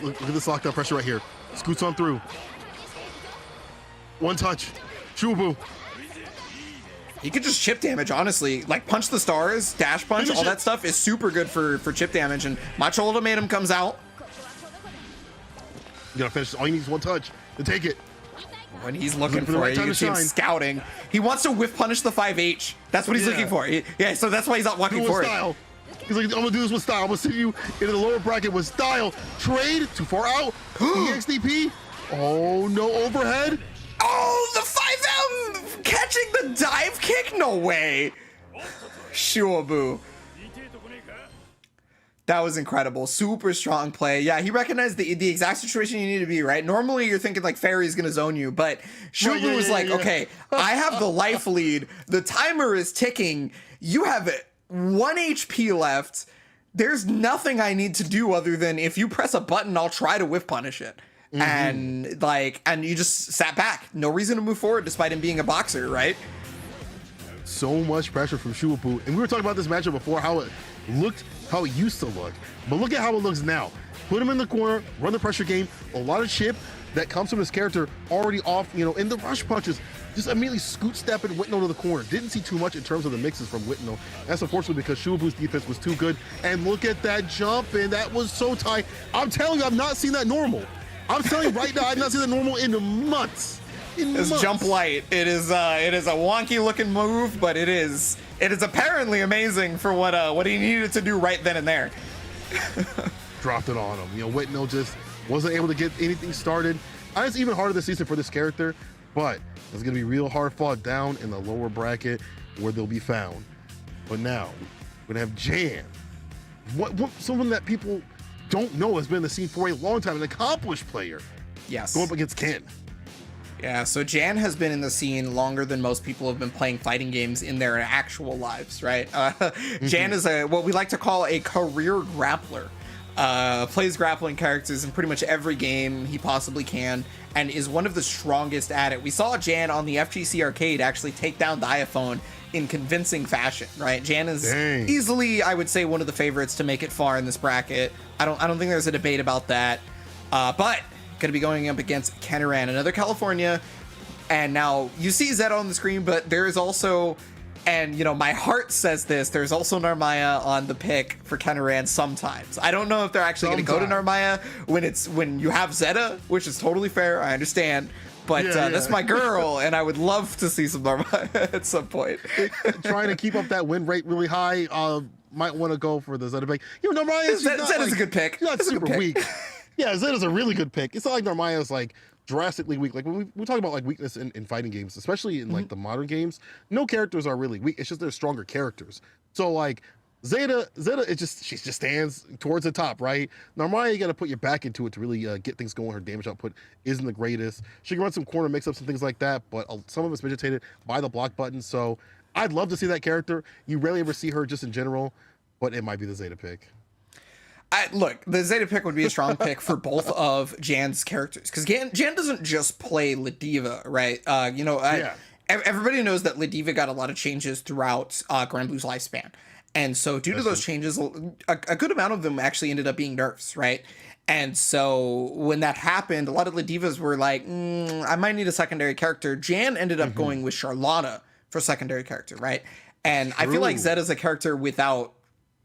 Look at this lockdown pressure right here. Scoots on through. One touch. Shuabu. He could just chip damage, honestly. Like, punch the stars, dash punch, all that stuff is super good for chip damage. And Macho Ultimatum comes out. You gotta finish. All you need is one touch to take it. When he's looking for it, you can see him scouting. He wants to whiff punish the 5H. That's what he's looking for. Yeah, so that's why he's not walking for it. He's like, I'm gonna do this with style. I'm gonna send you into the lower bracket with style. Trade, too far out. EXDP. Oh, no overhead. Oh, the 5M catching the dive kick? No way. Shuabu. That was incredible. Super strong play. Yeah, he recognized the exact situation you need to be, right? Normally, you're thinking like Fairy's going to zone you, but Shuabu was like, okay, I have the life lead. The timer is ticking. You have 1 HP left. There's nothing I need to do other than if you press a button, I'll try to whiff punish it. And you just sat back. No reason to move forward despite him being a boxer, right? So much pressure from Shuabu. And we were talking about this matchup before, how it looked, how it used to look. But look at how it looks now. Put him in the corner, run the pressure game, a lot of chip that comes from his character already off, you know, in the rush punches. Just immediately scoot stepping Whitnell to the corner. Didn't see too much in terms of the mixes from Whitnell. That's unfortunately because Shuabu's defense was too good. And look at that jump, and that was so tight. I'm telling you, I've not seen that normal. I'm telling you right now, I've not seen that normal in months. It's jump light. It is a wonky looking move, but it is apparently amazing for what he needed to do right then and there. Dropped it on him. You know, Whitnell just wasn't able to get anything started. It's even harder this season for this character, but it's gonna be real hard fought down in the lower bracket where they'll be found. But now we're gonna have Jan, someone that people don't know has been in the scene for a long time, an accomplished player. Yes. Going up against Ken. Yeah, so Jan has been in the scene longer than most people have been playing fighting games in their actual lives, right? Jan is what we like to call a career grappler. Plays grappling characters in pretty much every game he possibly can, and is one of the strongest at it. We saw Jan on the FGC arcade actually take down the iPhone in convincing fashion, right? Jan is easily, I would say, one of the favorites to make it far in this bracket. I don't think there's a debate about that. But going to be going up against Kenaran, another California. And now you see Zeta on the screen, but there is also, and you know, my heart says this, there's also Narmaya on the pick for Kenaran sometimes. I don't know if they're actually going to go to Narmaya when you have Zeta, which is totally fair. I understand. But that's my girl, and I would love to see some Narmaya at some point. Trying to keep up that win rate really high. Might want to go for the Zeta pick. You know, Narmaya, Zeta's a good pick. She's not super weak. Yeah, Zeta's a really good pick. It's not like Narmaya's like drastically weak. Like when we talk about like weakness in fighting games, especially in like the modern games, no characters are really weak. It's just they're stronger characters. So like Zeta, it just she just stands towards the top, right? Narmaya, you got to put your back into it to really get things going. Her damage output isn't the greatest. She can run some corner mix-ups and things like that, but some of it's vegetated by the block button. So I'd love to see that character. You rarely ever see her just in general, but it might be the Zeta pick. Look, the Zeta pick would be a strong pick for both of Jan's characters, because Jan doesn't just play Ladiva, right? Everybody knows that Ladiva got a lot of changes throughout Granblue's lifespan. And so due to those changes, a good amount of them actually ended up being nerfs, right? And so when that happened, a lot of Ladivas were like, I might need a secondary character. Jan ended up going with Charlotta for secondary character, right? And I feel like Zeta's a character without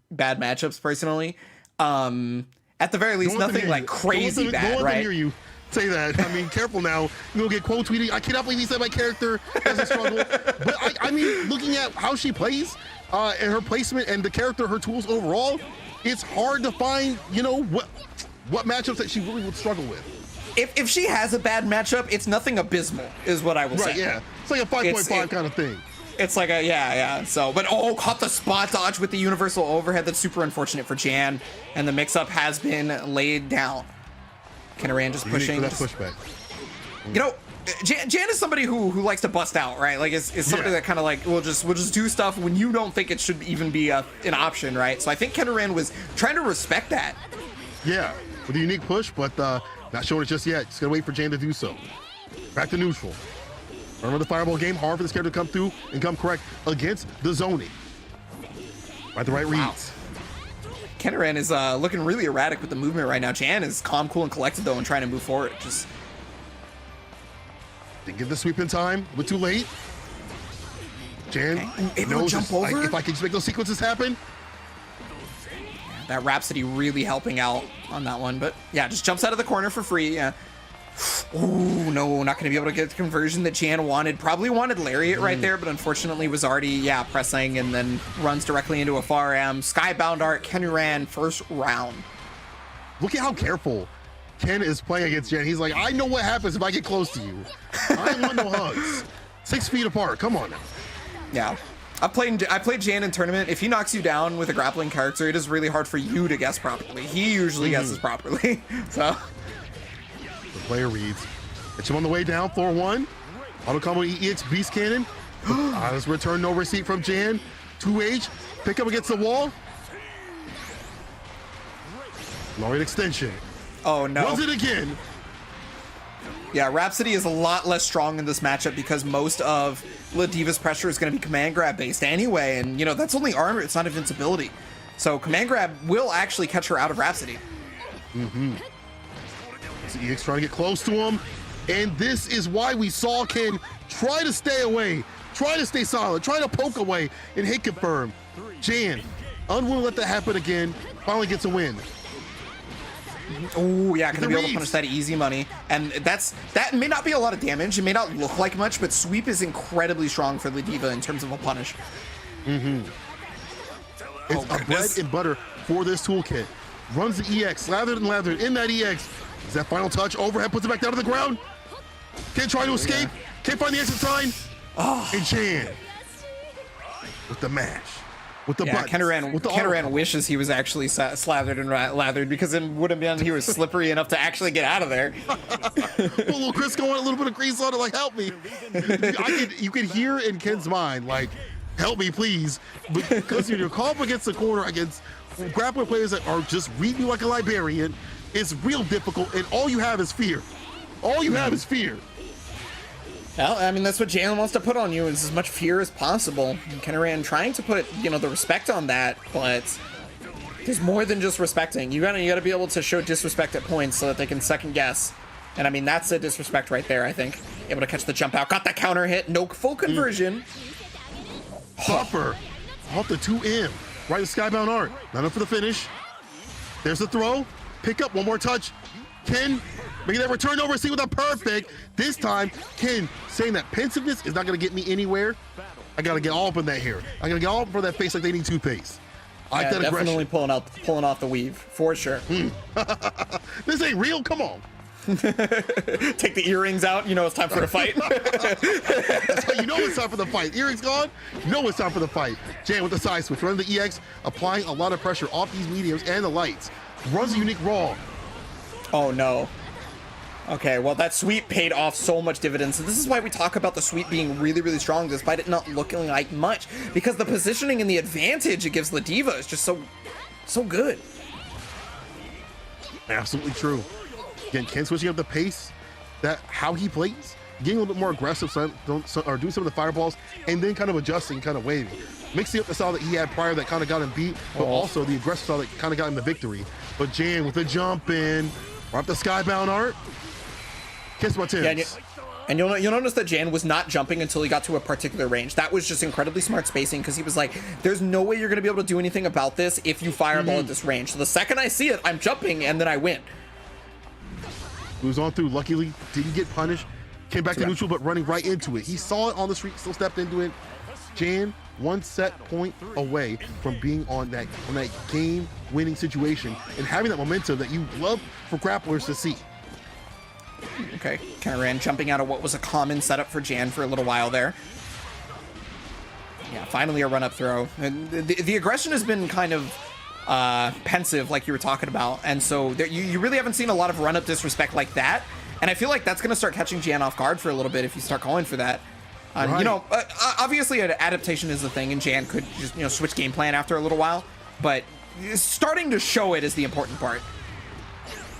bad matchups, personally. At the very least, nothing like crazy bad, right? Don't let them hear you say that. I mean, careful now. You'll get quote tweeting. I cannot believe he said my character has a struggle. But I mean, looking at how she plays, and her placement and the character, her tools overall, it's hard to find, you know, what matchups that she really would struggle with. If she has a bad matchup, it's nothing abysmal, is what I will say. Right, yeah. It's like a 5.5 kind of thing. It's like so, but caught the spot dodge with the universal overhead. That's super unfortunate for Jan, and the mix-up has been laid down. Kenaran just pushing. That pushback. You know, Jan is somebody who likes to bust out, right? Like, is somebody that kind of like will just do stuff when you don't think it should even be an option, right? So I think Kenaran was trying to respect that. Yeah, with a unique push, but not showing it just yet. Just gotta wait for Jan to do so. Back to neutral. Remember the fireball game, hard for this character to come through and come correct against the zoning. Right, the right reads. Kenaran is looking really erratic with the movement right now. Jan is calm, cool, and collected though, and trying to move forward. Just didn't get the sweep in time, but too late. Jan knows jump over? if I can just make those sequences happen. That Rhapsody really helping out on that one, but yeah, just jumps out of the corner for free. Yeah. Oh no, not gonna be able to get the conversion that Jan wanted. Probably wanted Lariat right there, but unfortunately was already pressing, and then runs directly into a far M. Skybound Art, Kenaran, first round. Look at how careful Ken is playing against Jan. He's like, I know what happens if I get close to you. I don't want no hugs. 6 feet apart. Come on now. Yeah. I played Jan in tournament. If he knocks you down with a grappling character, it is really hard for you to guess properly. He usually guesses properly. So the player reads. It's him on the way down, floor 1. Auto combo EX Beast Cannon. Honest return, no receipt from Jan. 2H. Pick up against the wall. Laureate extension. Oh no. Was it again? Yeah, Rhapsody is a lot less strong in this matchup because most of La Diva's pressure is going to be command grab based anyway, and that's only armor, it's not invincibility. So command grab will actually catch her out of Rhapsody. EX trying to get close to him, and this is why we saw Ken try to stay away, try to stay solid, try to poke away and hit confirm. Jan, unwilling to let that happen again, finally gets a win. Oh yeah, gonna be able to punish that easy money, and that may not be a lot of damage. It may not look like much, but sweep is incredibly strong for La Diva in terms of a punish. It's a bread and butter for this toolkit. Runs the EX, slathered and lathered in that EX. Is that final touch? Overhead, puts it back down to the ground. Can't try to escape. Can't find the exit sign. And Jan with the mash. With the buttons, Kenaran wishes he was actually slathered and lathered, because it would have been he was slippery enough to actually get out of there. Put a little Crisco on, a little bit of grease on it, like, help me. You could hear in Ken's mind, like, help me, please. Because you're caught up against the corner against grappling players that are just reading you like a librarian. It's real difficult, and all you have is fear. All you have is fear. Well, I mean, that's what Jalen wants to put on you, is as much fear as possible. And Kenaran trying to put, the respect on that, but there's more than just respecting. You gotta be able to show disrespect at points so that they can second guess. And I mean, that's a disrespect right there, I think. Able to catch the jump out, got that counter hit, no full conversion. Buffer off the 2M, right to Skybound Art. Not enough for the finish. There's the throw, pick up, one more touch. Ken making that return over, see with a perfect. This time, Ken saying that pensiveness is not going to get me anywhere. I got to get all up in that hair. I got to get all up for that face like they need toothpaste. I like that aggression. Definitely pulling off the weave, for sure. This ain't real, come on. Take the earrings out, it's time for the fight. That's how you know it's time for the fight. Earrings gone, you know it's time for the fight. Jan with the side switch, running the EX, applying a lot of pressure off these mediums and the lights. Runs a unique raw. Oh no. Okay, well, that sweep paid off so much dividends. And this is why we talk about the sweep being really, really strong, despite it not looking like much. Because the positioning and the advantage it gives La Diva is just so good. Absolutely true. Again, Ken switching up the pace, how he plays, getting a little bit more aggressive, or doing some of the fireballs, and then kind of adjusting, kind of waving. Mixing up the style that he had prior that kind of got him beat, but also the aggressive style that kind of got him the victory. But Jan with the jump in, right up the Skybound Art. Kiss my tits. Yeah, and you'll notice that Jan was not jumping until he got to a particular range. That was just incredibly smart spacing, because he was like, there's no way you're going to be able to do anything about this if you fireball at this range. So the second I see it, I'm jumping, and then I win. Moves on through, luckily didn't get punished. Came back to neutral, but running right into it. He saw it on the street, still stepped into it. Jan, one set point away from being on that game-winning situation and having that momentum that you love for grapplers to see. Okay, Kenaran jumping out of what was a common setup for Jan for a little while there. Yeah, finally a run-up throw. And the aggression has been kind of pensive, like you were talking about, and so you really haven't seen a lot of run-up disrespect like that. And I feel like that's going to start catching Jan off guard for a little bit if you start calling for that. Right. You know, obviously an adaptation is the thing, and Jan could just, you know, switch game plan after a little while, but starting to show it is the important part.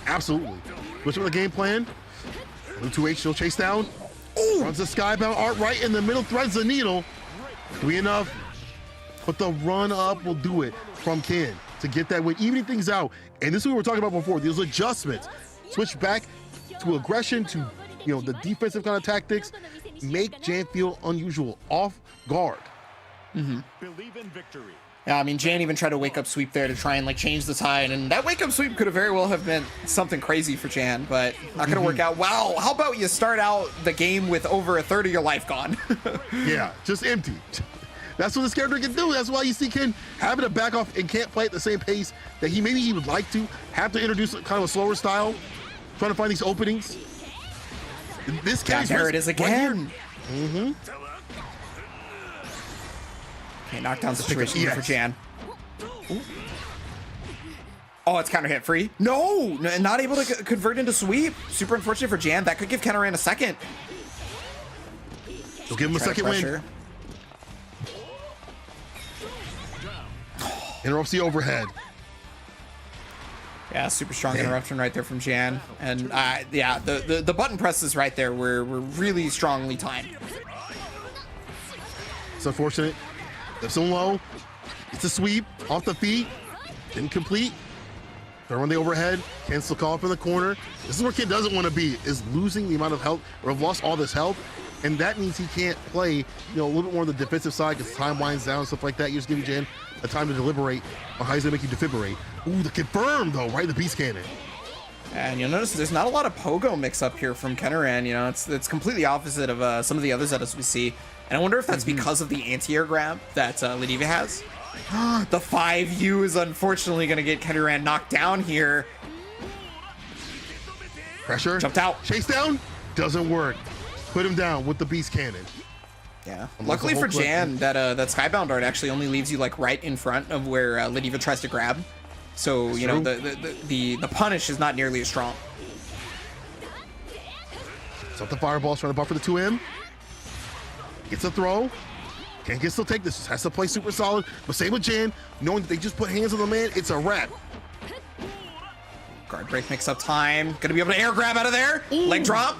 Absolutely. Switch with the game plan. 2H still chase down. Ooh. Runs the skybound art right in the middle, threads the needle. Do enough, but the run up will do it from Ken to get that win, evening things out. And this is what we were talking about before, these adjustments. Switch back to aggression, to, you know, the defensive kind of tactics, make Jan feel unusual, off guard. Believe in victory. Yeah, I mean, Jan even tried to wake up sweep there to try and like change the tide, and that wake up sweep could have very well have been something crazy for Jan, but not gonna work out. Wow, how about you start out the game with over a third of your life gone? Yeah, just empty. That's what this character can do. That's why you see Ken having to back off and can't play at the same pace that he would like to, have to introduce kind of a slower style, trying to find these openings. This Yeah, there it is again. Right. Okay, knockdown situation here for Jan. Ooh. Oh, it's counter hit free. No, not able to convert into sweep. Super unfortunate for Jan. That could give Kenaran a second. We'll give him a second win. Interrupts the overhead. Yeah, super strong interruption right there from Jan. And yeah, the button presses right there were really strongly timed. It's unfortunate. Lifts him low. It's a sweep off the feet. Didn't complete. Throw on the overhead. Ken still call up in the corner. This is where Ken doesn't want to be, is losing the amount of health, or have lost all this health. And that means he can't play, you know, a little bit more on the defensive side because time winds down and stuff like that. You're just giving Jan a time to deliberate on how he's gonna make you defibrillate. Ooh, the confirm though, right? The beast cannon. And you'll notice there's not a lot of pogo mix up here from Kenaran. You know, it's completely opposite of some of the other Zetas we see. And I wonder if that's because of the anti-air grab that Ladiva has. The 5U is unfortunately going to get Kenaran knocked down here. Pressure. Jumped out. Chase down. Doesn't work. Put him down with the beast cannon. Yeah. Luckily for Jan, that Skybound art actually only leaves you like right in front of where Ladiva tries to grab. So, that's, you know, the punish is not nearly as strong. So the fireball's trying to buffer the 2M. Gets a throw. Can't still take this. Has to play super solid. But same with Jan, knowing that they just put hands on the man, it's a wrap. Guard break makes up time. Gonna be able to air grab out of there. Ooh. Leg drop.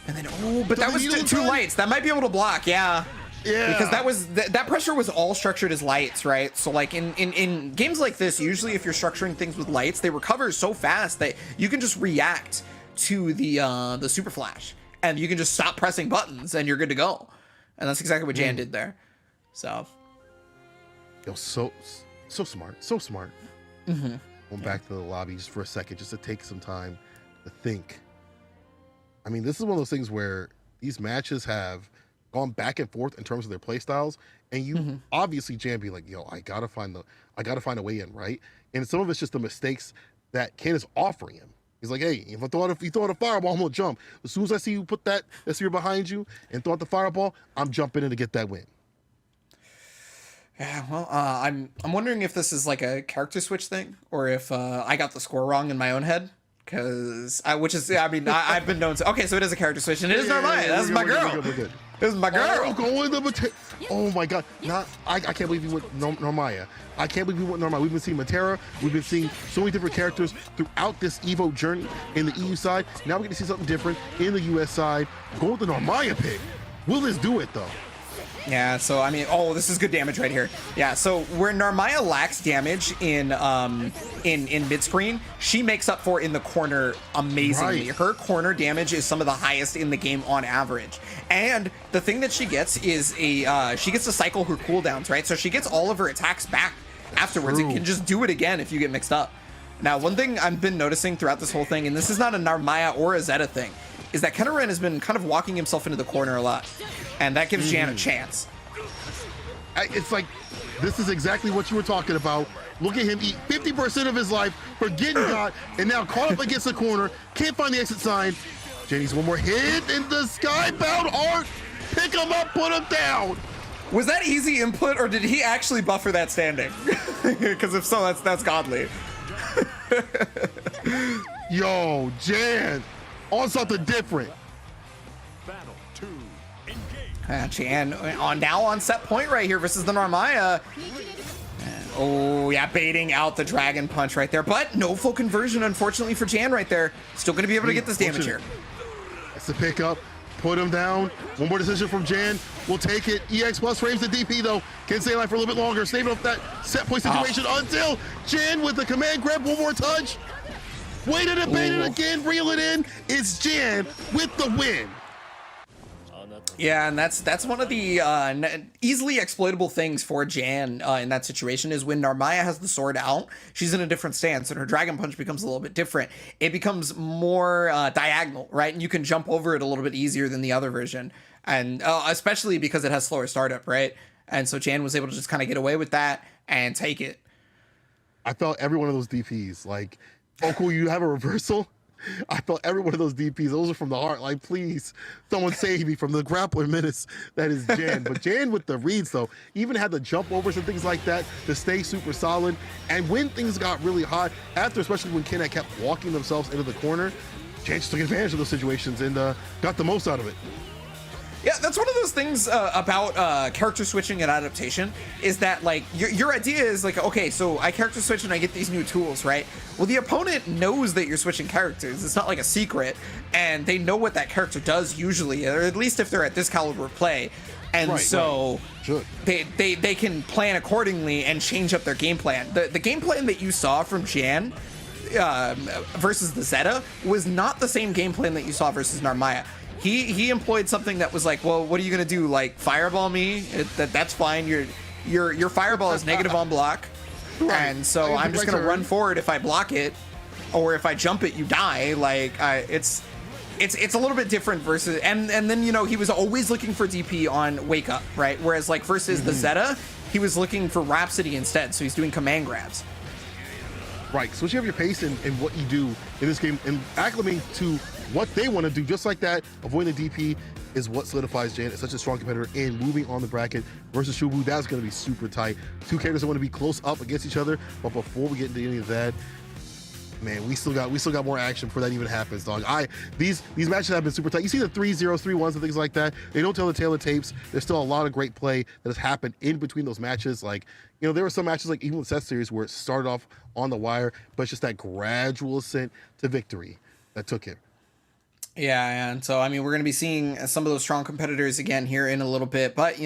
And then, oh, but that was two lights. That might be able to block, yeah. Yeah. Because that was that pressure was all structured as lights, right? So like in games like this, usually if you're structuring things with lights, they recover so fast that you can just react to the super flash. And you can just stop pressing buttons and you're good to go. And that's exactly what Jan did there. So. Yo, so smart. So smart. Going back to the lobby just for a second, just to take some time to think. I mean, this is one of those things where these matches have gone back and forth in terms of their play styles. And you obviously, Jan, be like, yo, I gotta find a way in, right? And some of it's just the mistakes that Ken is offering him. He's like, hey, if you throw out a fireball, I'm gonna jump. As soon as I see you put that spear behind you and throw out the fireball, I'm jumping in to get that win. Yeah, well, I'm wondering if this is like a character switch thing, or if I got the score wrong in my own head. Because I've been known to. Okay, so it is a character switch, and it is Normaya. That's my girl. This is my girl. Oh my god! I can't believe you went Normaya. I can't believe you went Normaya. We've been seeing Matera. We've been seeing so many different characters throughout this EVO journey in the EU side. Now we're going to see something different in the US side. Go with the Normaya pick. Will this do it though? Yeah, so I mean, oh, this is good damage right here. Yeah, so where Normaya lacks damage in mid screen, she makes up for in the corner amazingly. Right. Her corner damage is some of the highest in the game on average. And the thing that she gets is she gets to cycle her cooldowns, right? So she gets all of her attacks back afterwards. True. It can just do it again if you get mixed up. Now, one thing I've been noticing throughout this whole thing, and this is not a Normaya or a Zeta thing, is that Kenaran has been kind of walking himself into the corner a lot. And that gives Jan a chance. It's like, this is exactly what you were talking about. Look at him eat 50% of his life for getting got, and now caught up against the corner, can't find the exit sign. Jenny's one more hit in the skybound art. Pick him up, put him down. Was that easy input, or did he actually buffer that standing? Because if so, that's godly. Yo, Jan, on something different. Battle 2. Engage. Jan now on set point right here versus the Narmaya. Oh, yeah, baiting out the Dragon Punch right there. But no full conversion, unfortunately, for Jan right there. Still going to be able to get this damage here. It's the pickup. Put him down. One more decision from Jan. We'll take it. EX plus frames the DP, though. Can stay alive for a little bit longer. Saving up that set point situation until Jan with the command grab. One more touch. Waited and baited again. Reel it in. It's Jan with the win. Yeah, and that's one of the easily exploitable things for Jan in that situation is when Narmaya has the sword out, she's in a different stance, and her Dragon Punch becomes a little bit different. It becomes more diagonal, right? And you can jump over it a little bit easier than the other version, and especially because it has slower startup, right? And so Jan was able to just kind of get away with that and take it. I felt every one of those DPs, like, oh, cool, you have a reversal? I felt every one of those DPs, those are from the heart. Like, please, someone save me from the grappler menace that is Jan. But Jan with the reads, though, even had the jump overs and things like that to stay super solid. And when things got really hot, after especially when Kinet kept walking themselves into the corner, Jan just took advantage of those situations and got the most out of it. Yeah, that's one of those things about character switching and adaptation is that, like, your idea is like, okay, so I character switch and I get these new tools, right? Well, the opponent knows that you're switching characters. It's not like a secret, and they know what that character does usually, or at least if they're at this caliber of play. And they can plan accordingly and change up their game plan. The game plan that you saw from Jan versus the Zeta was not the same game plan that you saw versus Narmaya. He employed something that was like, well, what are you gonna do? Like fireball me? That's fine. Your fireball is negative on block, and so I'm just gonna run forward if I block it, or if I jump it, you die. Like it's a little bit different versus and then he was always looking for DP on Wake Up, right? Whereas like versus the Zeta, he was looking for Rhapsody instead, so he's doing command grabs. Right, so you have your pace and what you do in this game and acclimate to what they want to do, just like that. Avoiding the DP is what solidifies Jan as such a strong competitor and moving on the bracket versus Shubu. That's going to be super tight. Two characters that want to be close up against each other, but before we get into any of that, man, we still got more action before that even happens, dog. These matches have been super tight. You see the 3-0s, 3-1s, and things like that. They don't tell the tale of tapes. There's still a lot of great play that has happened in between those matches. Like, there were some matches, like even with Seth Series, where it started off on the wire, but it's just that gradual ascent to victory that took him. Yeah, and so, I mean, we're going to be seeing some of those strong competitors again here in a little bit, but,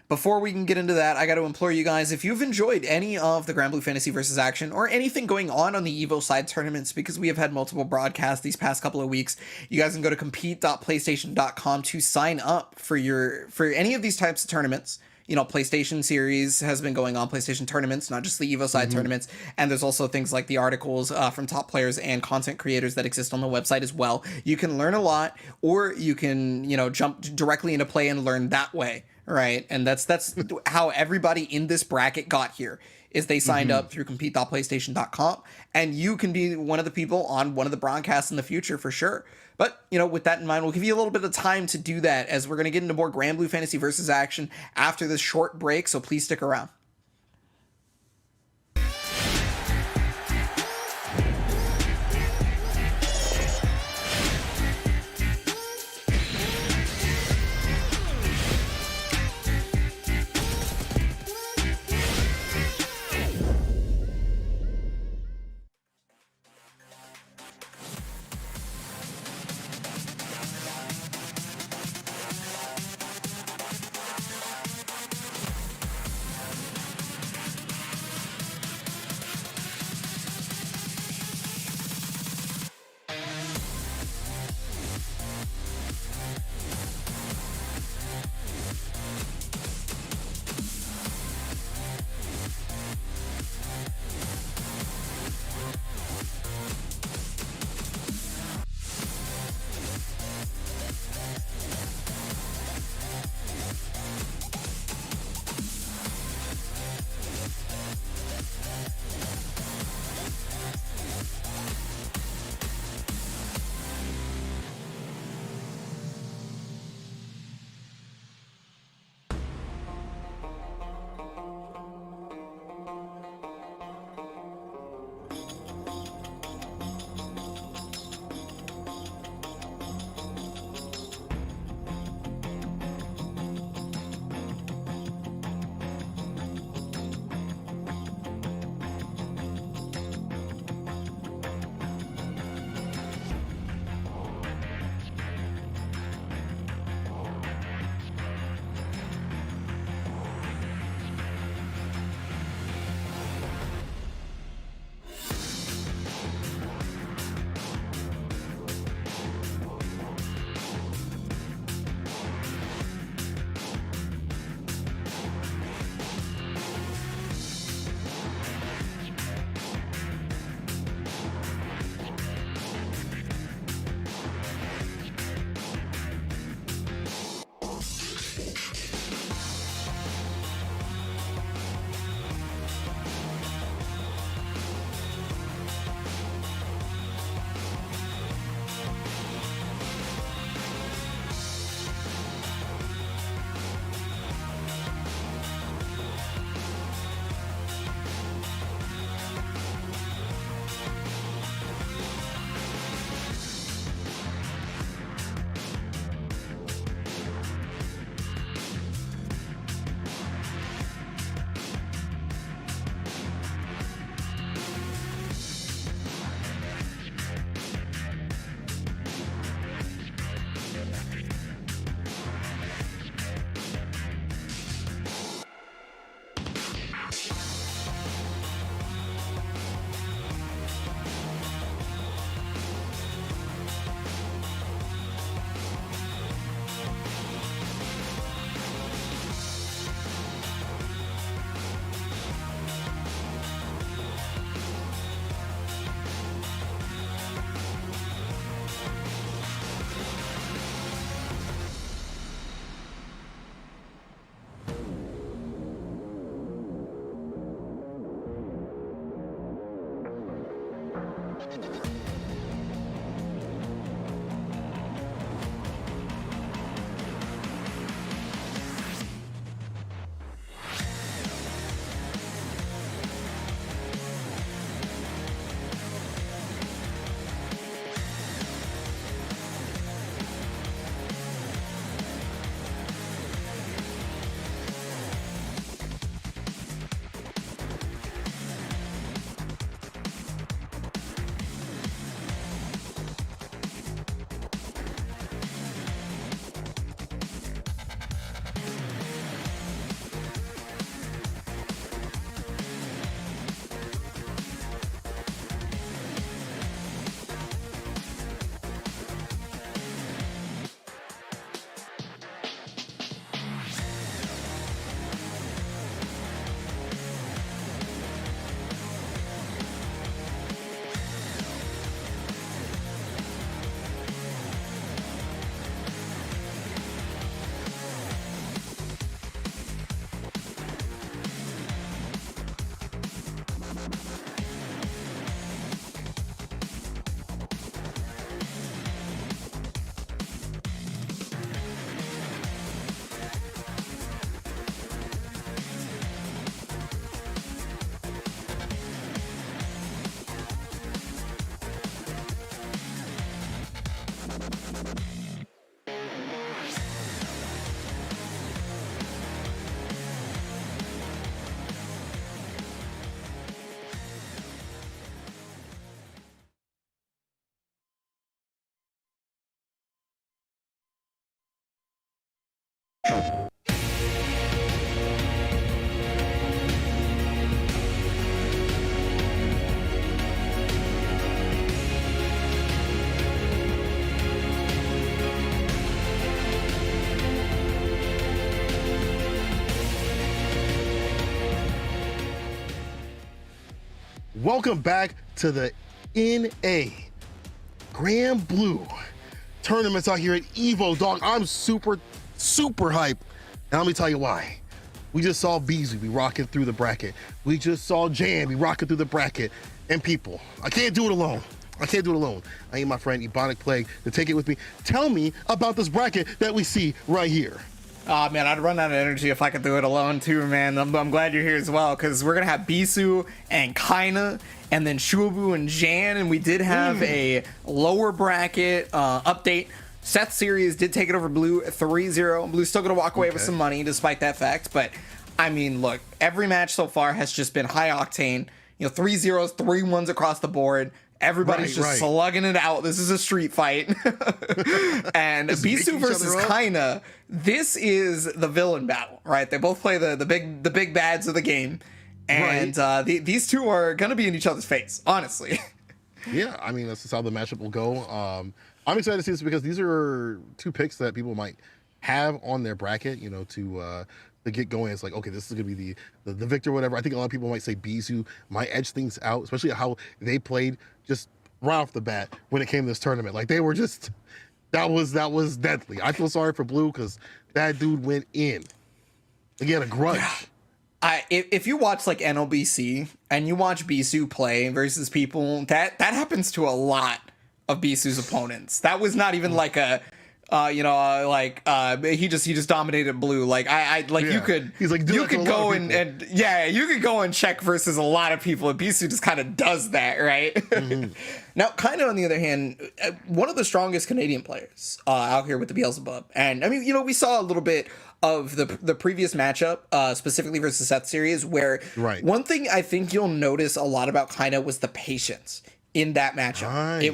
before we can get into that, I got to implore you guys, if you've enjoyed any of the Granblue Fantasy versus Action or anything going on the EVO side tournaments, because we have had multiple broadcasts these past couple of weeks, you guys can go to compete.playstation.com to sign up for any of these types of tournaments. PlayStation series has been going on, PlayStation tournaments, not just the EVO side tournaments. And there's also things like the articles from top players and content creators that exist on the website as well. You can learn a lot, or you can, jump directly into play and learn that way. Right. And that's how everybody in this bracket got here, is they signed up through compete.playstation.com, and you can be one of the people on one of the broadcasts in the future for sure. But, with that in mind, we'll give you a little bit of time to do that, as we're going to get into more Granblue Fantasy versus Action after this short break. So please stick around. Welcome back to the NA Granblue tournaments out here at EVO, dog. I'm super hyped. And let me tell you why. We just saw Beezy be rocking through the bracket. We just saw Jan be rocking through the bracket. And people, I can't do it alone. I need my friend Ebonic Plague to take it with me. Tell me about this bracket that we see right here. Oh man, I'd run out of energy if I could do it alone too, man. I'm glad you're here as well, because we're gonna have Bisu and Kaina, and then Shuobu and Jan, and we did have a lower bracket update. Seth Series did take it over Blue 3-0. Blue's still gonna walk away with some money despite that fact, but I mean, look, every match so far has just been high octane. You know, 3-0s, 3-1s across the board. Everybody's slugging it out. This is a street fight. And Bisu versus Kaina, this is the villain battle, right? They both play the big bads of the game. And these two are going to be in each other's face, honestly. Yeah, I mean, that's just how the matchup will go. I'm excited to see this because these are two picks that people might have on their bracket, you know, to get going. It's like, okay, this is gonna be the victor, whatever. I think a lot of people might say Bisu might edge things out, especially how they played just right off the bat when it came to this tournament. Like, they were just, that was deadly. I feel sorry for Blue because that dude went in. Like, he had a grudge. If you watch like NLBC and you watch Bisu play versus people, that happens to a lot of Bisu's opponents. That was not even like a he just dominated Blue. Like you could go and you could go and check versus a lot of people, and Bisu just kind of does that, right? Now, kind of on the other hand, one of the strongest Canadian players out here with the Beelzebub, and I mean, you know, we saw a little bit of the previous matchup, specifically versus Seth Series, where one thing I think you'll notice a lot about Kaina was the patience in that matchup.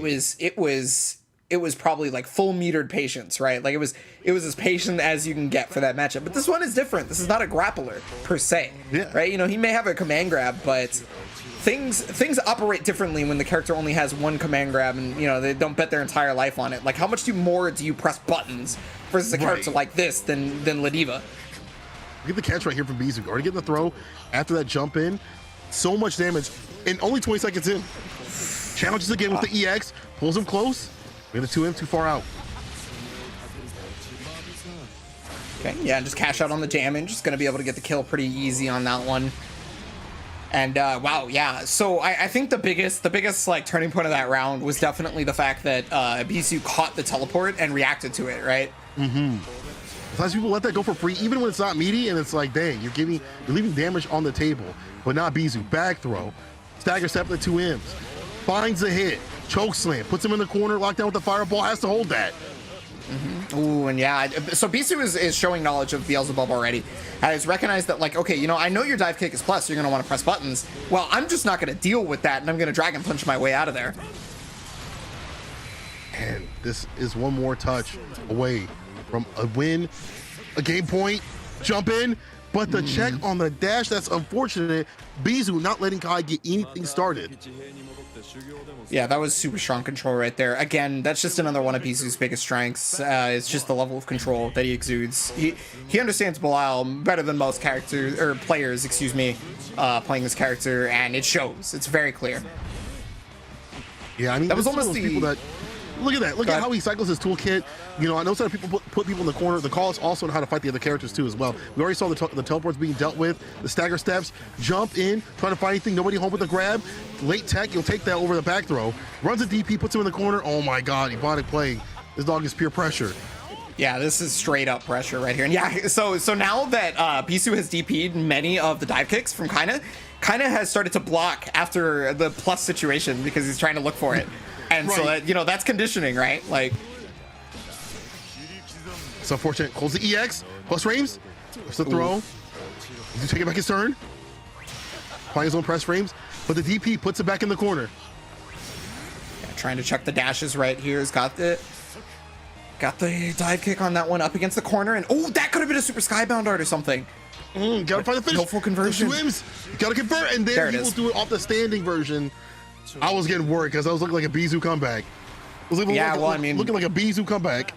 It was probably like full metered patience, right? Like it was as patient as you can get for that matchup. But this one is different. This is not a grappler per se, right? You know, he may have a command grab, but things operate differently when the character only has one command grab, and you know they don't bet their entire life on it. Like, how much more do you press buttons versus a character like this than Ladiva? Get the catch right here from Bizu. Already getting the throw after that jump in. So much damage, and only 20 seconds in. Challenges again with the EX, pulls him close. We have the 2M too far out. Okay, yeah, just cash out on the damage. Just gonna be able to get the kill pretty easy on that one. And wow, yeah. So I think the biggest like turning point of that round was definitely the fact that Bisu caught the teleport and reacted to it, right? Sometimes people let that go for free, even when it's not meaty, and it's like, dang, you're leaving damage on the table. But not Bisu. Back throw, stagger step the 2 M's, finds a hit, choke slam, puts him in the corner, locked down with the fireball, has to hold that. Ooh, and yeah, so Bisu is showing knowledge of Beelzebub already. Has recognized that, like, okay, you know, I know your dive kick is plus, so you're going to want to press buttons. Well, I'm just not going to deal with that, and I'm going to Dragon Punch my way out of there. And this is one more touch away from a win, a game point, jump in, but the check on the dash, that's unfortunate. Bisu not letting Kai get anything started. Yeah, that was super strong control right there. Again, that's just another one of Bisu's biggest strengths. It's just the level of control that he exudes. He understands Belial better than most characters or players, excuse me, playing this character, and it shows. It's very clear. Yeah, I mean, that was almost the people that. Look at that. Look at how he cycles his toolkit. You know, I know some people put people in the corner. The call is also on how to fight the other characters too as well. We already saw the teleports being dealt with, the stagger steps, jump in, trying to find anything, nobody home with the grab. Late tech, you'll take that over the back throw. Runs a DP, puts him in the corner. Oh my God, Ebonic playing. This dog is pure pressure. Yeah, this is straight up pressure right here. And yeah, so now that Bisu has DP'd many of the dive kicks from Kaina has started to block after the plus situation because he's trying to look for it. And right. So that, you know, that's conditioning, right? Like, it's unfortunate. Holds the EX, plus frames, it's the throw. He's taking back his turn. Finds his own press frames, but the DP puts it back in the corner. Yeah, trying to check the dashes right here. He's got the dive kick on that one up against the corner, and oh, that could have been a super skybound art or something. Gotta find the finish. No full conversion. Gotta convert, and then he will do it off the standing version. I was getting worried because I was looking like a Bisu comeback. Looking like a Bisu comeback.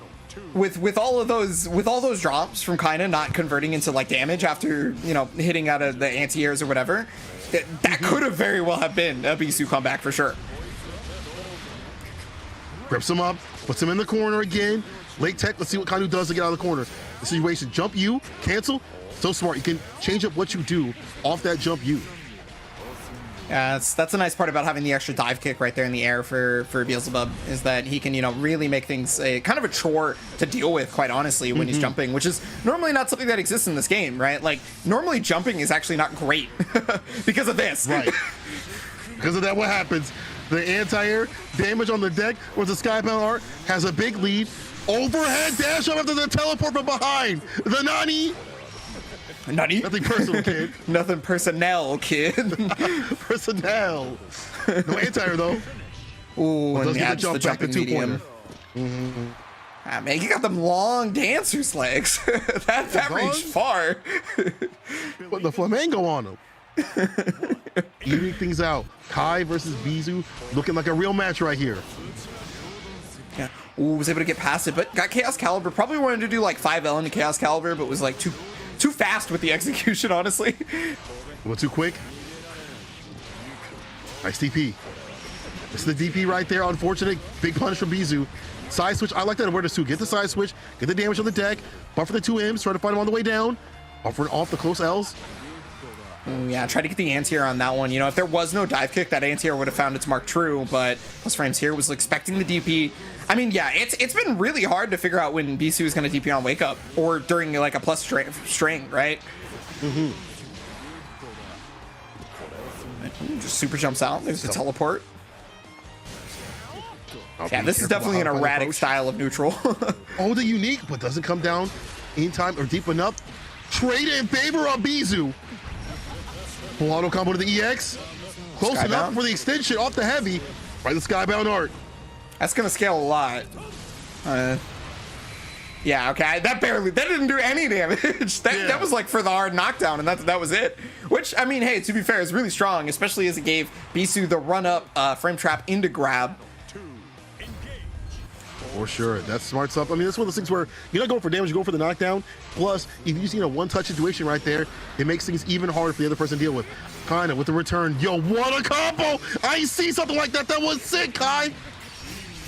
With all those drops from Kaina not converting into like damage after, you know, hitting out of the anti-airs or whatever, that could have very well have been a Bisu comeback for sure. Grips him up, puts him in the corner again. Late tech, let's see what Kainu does to get out of the corner. The situation, jump U, cancel. So smart, you can change up what you do off that jump U. Yeah, that's a nice part about having the extra dive kick right there in the air for Beelzebub, is that he can, you know, really make things kind of a chore to deal with, quite honestly, when he's jumping, which is normally not something that exists in this game, right? Like, normally jumping is actually not great because of this. Right. Because of that, what happens? The anti-air damage on the deck, where the Skybound art has a big lead. Overhead dash up after the teleport from behind. The Nani. Nutty. Nothing personal, kid. Nothing personnel, kid. Personnel. No anti-air, though. Ooh, and yeah, just the jumping medium. Ah, man, you got them long dancer's legs. that reached far. Put the flamenco on them. Evening things out. Kai versus Bisu, looking like a real match right here. Yeah. Ooh, was able to get past it, but got Chaos Caliber. Probably wanted to do like 5L into Chaos Caliber, but was like too fast with the execution, honestly. A little too quick. Nice DP. This is the DP right there. Unfortunate. Big punish from Bisu. Side switch. I like that awareness too. Get the side switch. Get the damage on the deck. Buffer the 2 M's. Try to find him on the way down. Buffering off the close L's. Yeah, try to get the anti-air on that one. You know, if there was no dive kick, that anti-air would have found its mark true, but plus frames here was expecting the DP. I mean, yeah, it's been really hard to figure out when Bisu is going to DP on wake up or during like a plus string, right? Just super jumps out. There's the teleport. Yeah, this is definitely an erratic style of neutral. Oh, the unique, but doesn't come down in time or deep enough. Trade in favor of Bisu. Full auto combo to the EX. Close Skybound enough for the extension off the heavy. Right, the Skybound art. That's going to scale a lot. Yeah, okay. That didn't do any damage. That was like for the hard knockdown, and that was it. Which, I mean, hey, to be fair, is really strong, especially as it gave Bisu the run-up frame trap into grab. For sure. That's smart stuff. I mean, that's one of those things where you're not going for damage, you go for the knockdown. Plus, if you see a one-touch situation right there, it makes things even harder for the other person to deal with. Kinda with the return. Yo, what a combo! I see something like that. That was sick, Kai.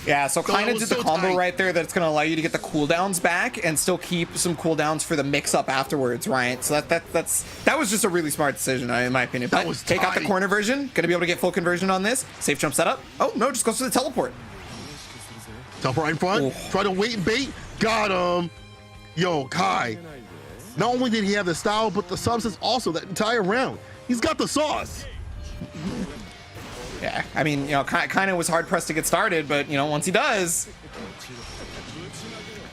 Yeah, so kind of was did the so combo tight. right there that's going to allow you to get the cooldowns back and still keep some cooldowns for the mix-up afterwards, right? So that was just a really smart decision, in my opinion. But was take out the tight. corner version, going to be able to get full conversion on this. Safe jump setup. Oh, no, just goes to the teleport. Teleport right in front. Oh. Try to wait and bait. Got him. Yo, Kai. Not only did he have the style, but the substance also that entire round. He's got the sauce. Yeah, I mean, you know, kind of was hard pressed to get started, but you know, once he does,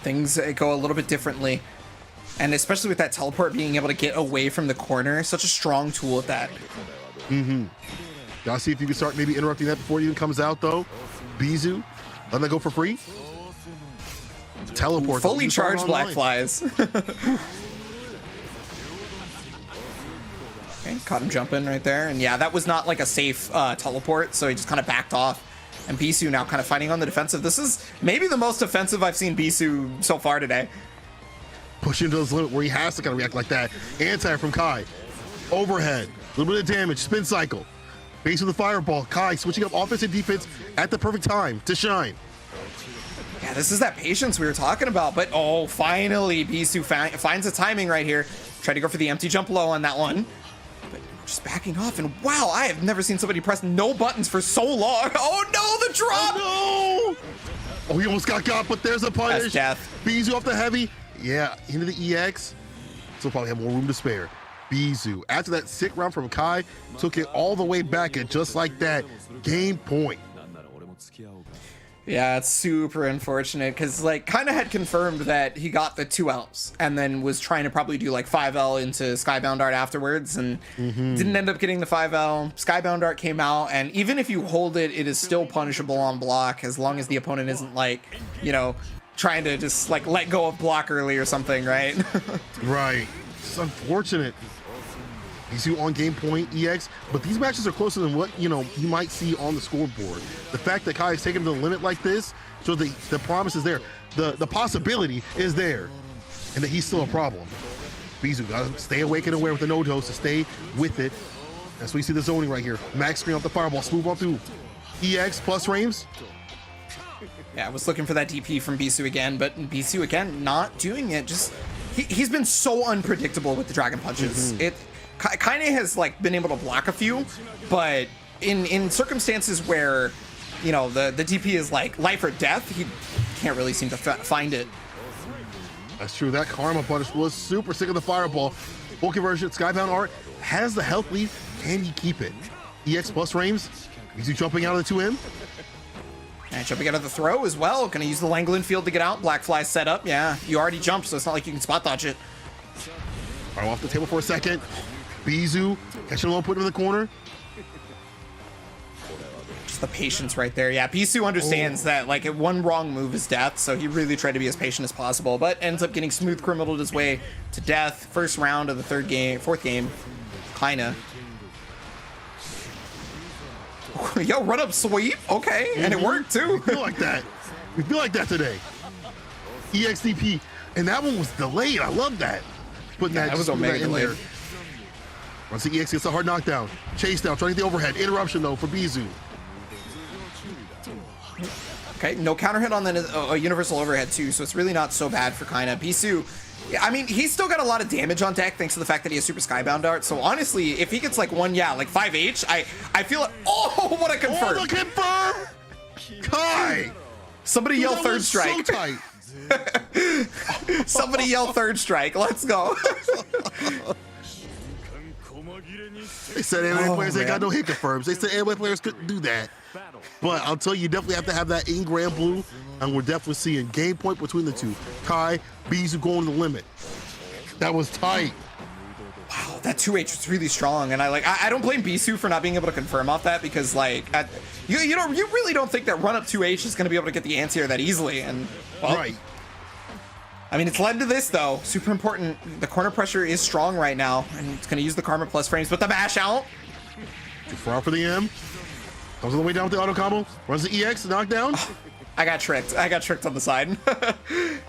things go a little bit differently. And especially with that teleport being able to get away from the corner, such a strong tool at that. Gotta see if you can start maybe interrupting that before it even comes out, though. Bizu, let that go for free. Teleport. Fully You start charged Black online. Flies. Okay, caught him jumping right there. And yeah, that was not like a safe teleport, so he just kind of backed off. And Bisu now kind of fighting on the defensive. This is maybe the most offensive I've seen Bisu so far today. Push him to his limit where he has to kind of react like that. Anti from Kai. Overhead. A little bit of damage. Spin cycle. Base with the fireball. Kai switching up offense and defense at the perfect time to shine. Yeah, this is that patience we were talking about. But oh, finally, Bisu finds the timing right here. Tried to go for the empty jump low on that one. But just backing off. And wow, I have never seen somebody press no buttons for so long. Oh no, the drop! Oh, no! Oh, he almost got, but there's a punish. That's death. Bizu off the heavy. Yeah, into the EX. So probably have more room to spare. Bizu, after that sick round from Kai, took it all the way back, and just like that, game point. Yeah, it's super unfortunate because like kind of had confirmed that he got the 2Ls and then was trying to probably do like 5L into Skybound Art afterwards and didn't end up getting the 5L. Skybound Art came out, and even if you hold it, it is still punishable on block as long as the opponent isn't like, you know, trying to just like let go of block early or something, right? Right. It's unfortunate. Bizu on game point, EX, but these matches are closer than what, you know, you might see on the scoreboard. The fact that Kai is taking him to the limit like this, so the promise is there. The possibility is there, and that he's still a problem. Bizu gotta stay awake and aware with the no-dose to stay with it. That's why you see the zoning right here. Max screen off the fireball, smooth on through. EX plus frames. Yeah, I was looking for that DP from Bisu again, but Bisu again not doing it. Just he's been so unpredictable with the dragon punches. It kind of has like been able to block a few, but in circumstances where, you know, the DP is like life or death, he can't really seem to find it. That's true. That Karma punish was super sick of the fireball. Full conversion. Skybound Art has the health lead. Can he keep it? EX plus frames. Is he jumping out of the 2M? And jumping out of the throw as well. Gonna use the Langland field to get out. Black Fly set up. Yeah, you already jumped, so it's not like you can spot dodge it. All right, off the table for a second. Bizu catching a low, putting him in the corner. Just the patience right there. Yeah, Bisu understands that like one wrong move is death, so he really tried to be as patient as possible, but ends up getting smooth criminaled his way to death. First round of the fourth game, kinda. Yo, run up sweep, okay, and it worked too. We feel like that. We feel like that today. EXDP, and that one was delayed. I love that. Putting that, that was just putting Omega that in delayed. there. Once the EX gets a hard knockdown. Chase down, trying to get the overhead. Interruption though for Bizu. Okay, no counter hit on the universal overhead too, so it's really not so bad for kinda. Bisu, yeah, I mean, he's still got a lot of damage on deck thanks to the fact that he has super Skybound Art. So honestly, if he gets like one, yeah, like 5H, I feel it. Oh, what a confirm! Oh, the confirm! Kai! Somebody yell That third was strike. So tight. Somebody yell third strike. Let's go. They said anime players ain't got man. no hit confirms. They said anime players couldn't do that. But I'll tell you, you definitely have to have that in Granblue, and we're definitely seeing game point between the two. Kai, Bizu going to the limit. That was tight. Wow, that 2H was really strong, and I don't blame Bisu for not being able to confirm off that because like you really don't think that run up 2H is going to be able to get the anti-air that easily, and well, Right. I mean, it's led to this though. Super important. The corner pressure is strong right now, and it's going to use the Karma plus frames, but the mash out. Too far for the M. Comes all the way down with the auto combo. Runs the EX, knockdown. I got tricked. I got tricked on the side. Definitely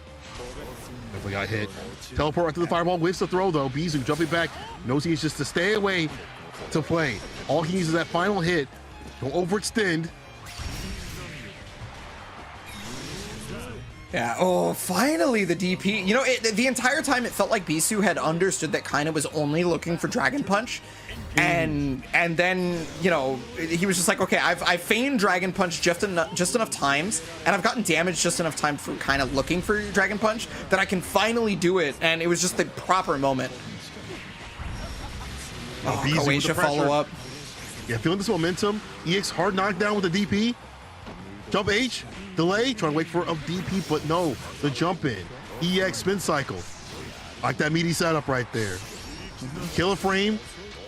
got hit. Teleport right to the fireball. Whiffs the throw though. Bizu jumping back. Knows he needs just to stay away to play. All he needs is that final hit. Don't overextend. Yeah. Oh, finally the DP. You know, the entire time it felt like Bisu had understood that Kaina was only looking for Dragon Punch. And then, you know, he was just like, okay, I feigned Dragon Punch just enough times, and I've gotten damaged just enough time for kind of looking for Dragon Punch that I can finally do it. And it was just the proper moment. Oh, Croatia follow-up. Yeah, feeling this momentum. EX hard knockdown with the DP. Jump H, delay, trying to wait for a DP, but no, the jump in. EX spin cycle. Like that meaty setup right there. Kill a frame,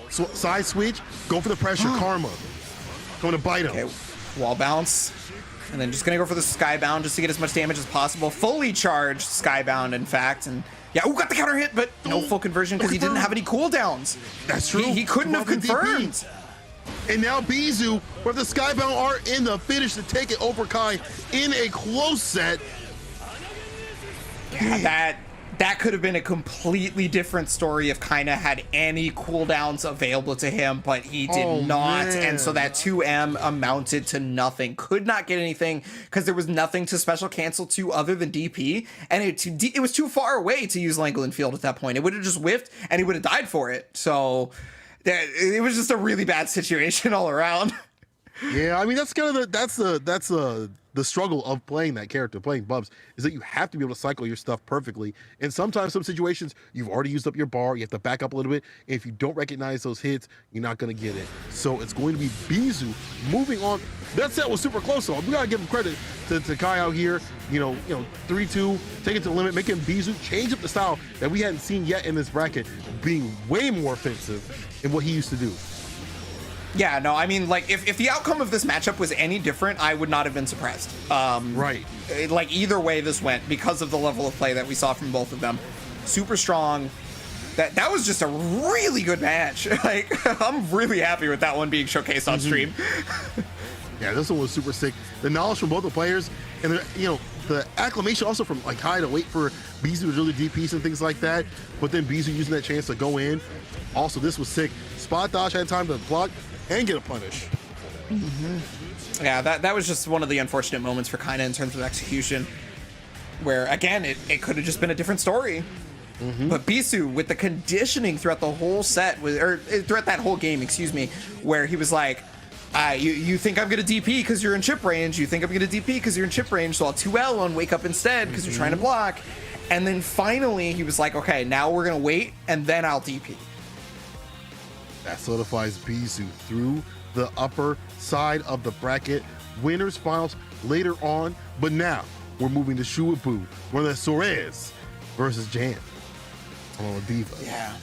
side switch, go for the pressure, Karma. Going to bite him. Okay, wall bounce. And then just going to go for the Skybound just to get as much damage as possible. Fully charged Skybound, in fact. And yeah, got the counter hit, but no full conversion because he didn't have any cooldowns. That's true. He couldn't have confirmed. And now Bisu, with the Skybound art in the finish to take it over Kai in a close set. Yeah, that could have been a completely different story if Kaina had any cooldowns available to him, but he did not. Man. And so that 2M amounted to nothing. Could not get anything because there was nothing to special cancel to other than DP. And it was too far away to use Langland Field at that point. It would have just whiffed and he would have died for it. So it was just a really bad situation all around. Yeah, I mean, that's kind of the struggle of playing that character, playing Bubs, is that you have to be able to cycle your stuff perfectly. And sometimes, some situations, you've already used up your bar, you have to back up a little bit. And if you don't recognize those hits, you're not going to get it. So it's going to be Bisu moving on. That set was super close, though. We got to give him credit to Kai out here. You know, 3-2, take it to the limit, making Bisu change up the style that we hadn't seen yet in this bracket, being way more offensive in what he used to do. Yeah, no, I mean, like, if the outcome of this matchup was any different, I would not have been surprised. Right. Like, either way this went, because of the level of play that we saw from both of them. Super strong. That was just a really good match. Like, I'm really happy with that one being showcased on stream. Yeah, this one was super sick. The knowledge from both the players, and the acclamation also from like Kai to wait for Bisu to do the DPs and things like that, but then Bisu using that chance to go in. Also, this was sick. Spot dodge had time to block and get a punish. Yeah, that was just one of the unfortunate moments for Kaina in terms of execution, where again it could have just been a different story. But Bisu, with the conditioning throughout the whole set, or throughout that whole game, excuse me, where he was like, you think I'm gonna DP because you're in chip range, you think I'm gonna DP because you're in chip range, so I'll 2L on wake up instead because you're trying to block. And then finally he was like, okay, now we're gonna wait and then I'll DP. That solidifies Bisu through the upper side of the bracket. Winners finals later on, but now we're moving to Shuabu, where the Suarez versus Jan on Diva. Yeah.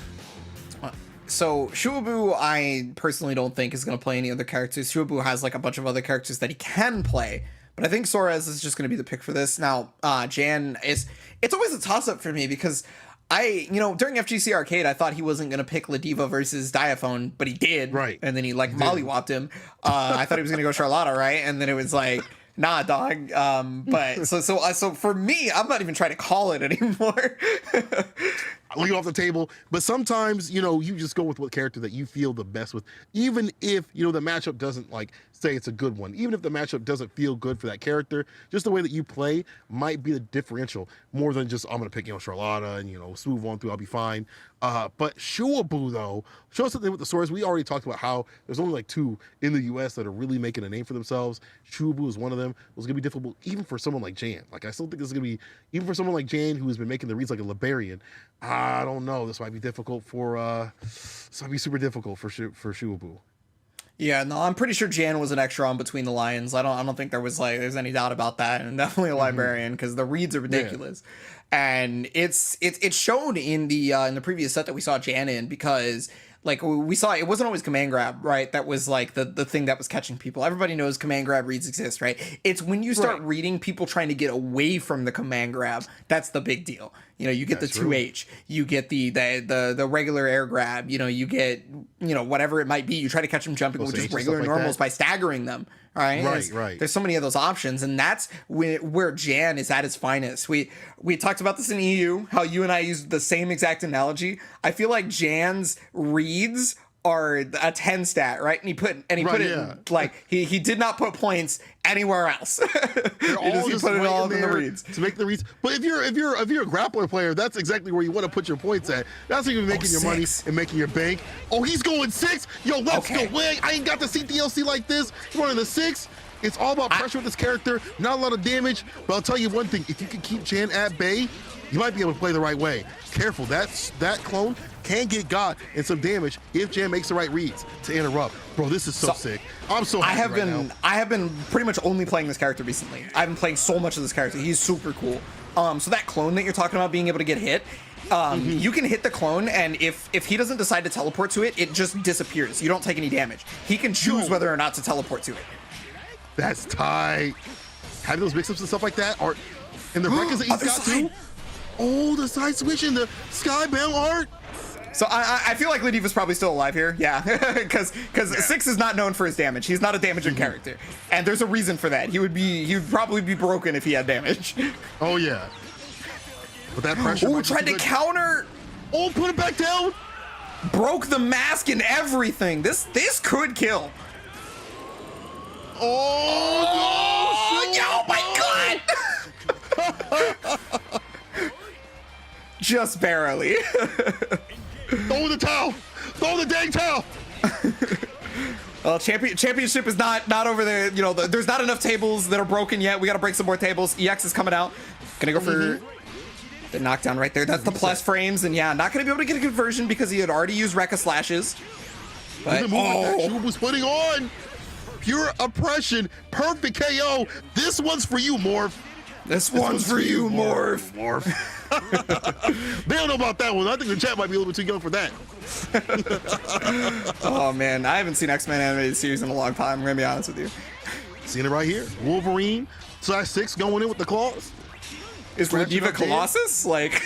So Shuabu, I personally don't think is going to play any other characters. Shuabu has like a bunch of other characters that he can play, but I think Suarez is just going to be the pick for this. Now, Jan it's always a toss-up for me because during FGC Arcade, I thought he wasn't going to pick Ladiva versus Diaphone, but he did. Right. And then he mollywopped him. I thought he was going to go Charlotta, right? And then it was like, nah, dog. But so for me, I'm not even trying to call it anymore. Leave off the table. But sometimes, you just go with what character that you feel the best with, even if, the matchup doesn't say it's a good one. Even if the matchup doesn't feel good for that character, just the way that you play might be the differential more than just, I'm going to pick, Charlotta and, smooth on through, I'll be fine. But Shuabu, though, show us something with the swords. We already talked about how there's only 2 in the US that are really making a name for themselves. Shuabu is one of them. It was going to be difficult even for someone like Jan. I still think this is going to be, even for someone like Jan who has been making the reads like a Liberian, I don't know. This might be difficult this might be super difficult for Shuabu. Yeah, no, I'm pretty sure Jan was an extra on Between the Lions. I don't think there's any doubt about that, and definitely a librarian because the reads are ridiculous, and it's shown in the previous set that we saw Jan in because we saw it wasn't always command grab, right? That was the thing that was catching people. Everybody knows command grab reads exist, right? It's when you start reading people trying to get away from the command grab, that's the big deal. You get that's the 2H, you get the regular air grab, you get, whatever it might be. You try to catch them jumping with just regular normals by staggering them. All right. Right. There's so many of those options. And that's where Jan is at its finest. We talked about this in EU, how you and I used the same exact analogy. I feel like Jan's reads are a 10 stat, right? And he put it like he did not put points anywhere else. They're all just put it all in the reads to make the reads. But if you're a grappler player, that's exactly where you want to put your points at. That's where you're making your money and making your bank. Oh, he's going 6. Yo, let's go. Wait, I ain't got to see DLC like this. He's running the 6. It's all about pressure with this character. Not a lot of damage, but I'll tell you one thing: if you can keep Jan at bay, you might be able to play the right way. Careful, that clone can get got and some damage if Jan makes the right reads to interrupt. Bro, this is so sick. I'm so happy now. I have been pretty much only playing this character recently. I've been playing so much of this character. He's super cool. So that clone that you're talking about being able to get hit, you can hit the clone, and if he doesn't decide to teleport to it, it just disappears. You don't take any damage. He can choose whether or not to teleport to it. That's tight. Having those mix-ups and stuff like that are in the records that he's got too. Oh, the side switch and the skybound art. So I feel like Ladiva's probably still alive here. Yeah, because 6 is not known for his damage. He's not a damaging character, and there's a reason for that. He would probably be broken if he had damage. Oh yeah. But that pressure. Oh, tried to counter. Oh, put it back down. Broke the mask and everything. This could kill. Oh my god! Just barely. Throw the towel! Throw the dang towel! Well, championship is not over there. You know, there's not enough tables that are broken yet. We got to break some more tables. EX is coming out. Gonna go for the knockdown right there. That's the plus frames, and yeah, not gonna be able to get a conversion because he had already used Rekka slashes. But the move that was putting on. Pure oppression, perfect KO. This one's for you, Morph. This one's for you, Morph. They don't know about that one. I think the chat might be a little bit too young for that. Oh man, I haven't seen X-Men animated series in a long time. I'm gonna be honest with you. Seeing it right here. Wolverine /6 going in with the claws. Is Ladiva Colossus? Like.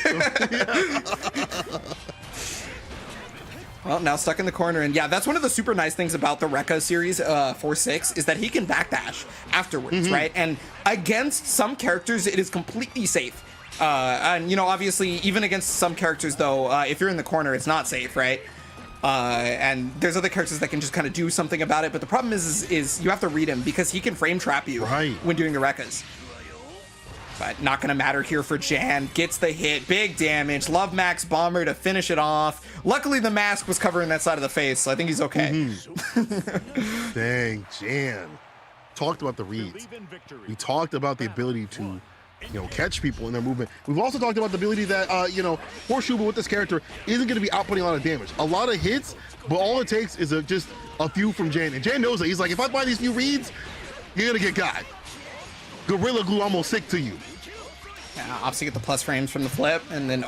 Well, now stuck in the corner, and yeah, that's one of the super nice things about the Rekka series 4-6 is that he can backdash afterwards, right? And against some characters, it is completely safe. And you know, obviously, even against some characters, though, if you're in the corner, it's not safe, right? And there's other characters that can just kind of do something about it, but the problem is you have to read him because he can frame trap you when doing the Rekkas. But not gonna matter here for Jan. Gets the hit, big damage. Love Max Bomber to finish it off. Luckily, the mask was covering that side of the face, so I think he's okay. Dang, Jan. Talked about the reads. We talked about the ability to, catch people in their movement. We've also talked about the ability that, Horseshoe with this character isn't gonna be outputting a lot of damage. A lot of hits, but all it takes is just a few from Jan. And Jan knows that. He's like, if I buy these few reads, you're gonna get got. Gorilla Glue almost sick to you. Yeah, obviously get the plus frames from the flip, and then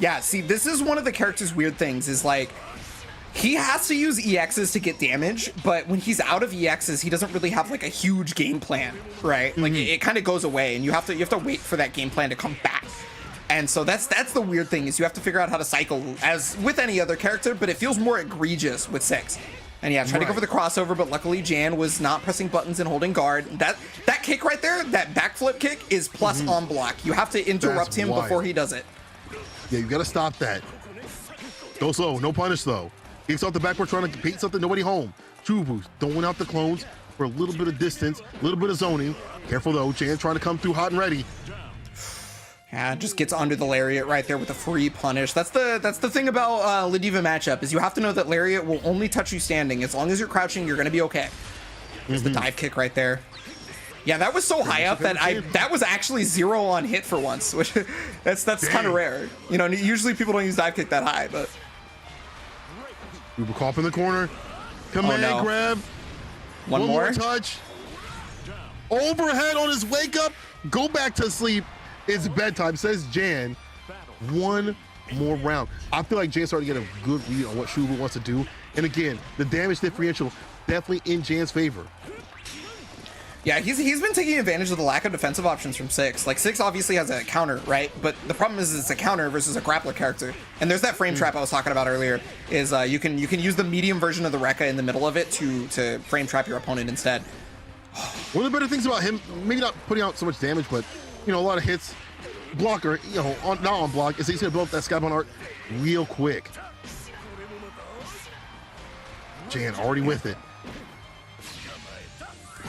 yeah, see, this is one of the character's weird things is like he has to use EXs to get damage, but when he's out of EXs, he doesn't really have like a huge game plan, right? Like it kind of goes away, and you have to wait for that game plan to come back. And so that's the weird thing is you have to figure out how to cycle as with any other character, but it feels more egregious with 6. And yeah, trying to go for the crossover, but luckily Jan was not pressing buttons and holding guard. That kick right there, that backflip kick, is plus on block. You have to interrupt him before he does it. Yeah, you gotta stop that. Go slow, no punish though. Kicks off the backboard trying to beat something, nobody home. Chubu throwing out the clones for a little bit of distance, a little bit of zoning. Careful though, Jan trying to come through hot and ready. Yeah, just gets under the lariat right there with a free punish. That's the thing about Ladiva matchup is you have to know that lariat will only touch you standing. As long as you're crouching, you're gonna be okay. There's the dive kick right there. Yeah, that was so high up that that was actually 0 on hit for once, which that's kind of rare. You know, usually people don't use dive kick that high, but. We were caught in the corner. Command grab. One more touch. Overhead on his wake up. Go back to sleep. It's bedtime, says Jan. One more round. I feel like Jan's starting to get a good read on what Shubu wants to do. And again, the damage differential definitely in Jan's favor. Yeah, he's been taking advantage of the lack of defensive options from 6. Like 6 obviously has a counter, right? But the problem is it's a counter versus a grappler character. And there's that frame trap I was talking about earlier. Is you can use the medium version of the Rekka in the middle of it to frame trap your opponent instead. One of the better things about him, maybe not putting out so much damage, but a lot of hits, blocker, not on block, is he's gonna blow up that skybound art real quick. Jan already with it.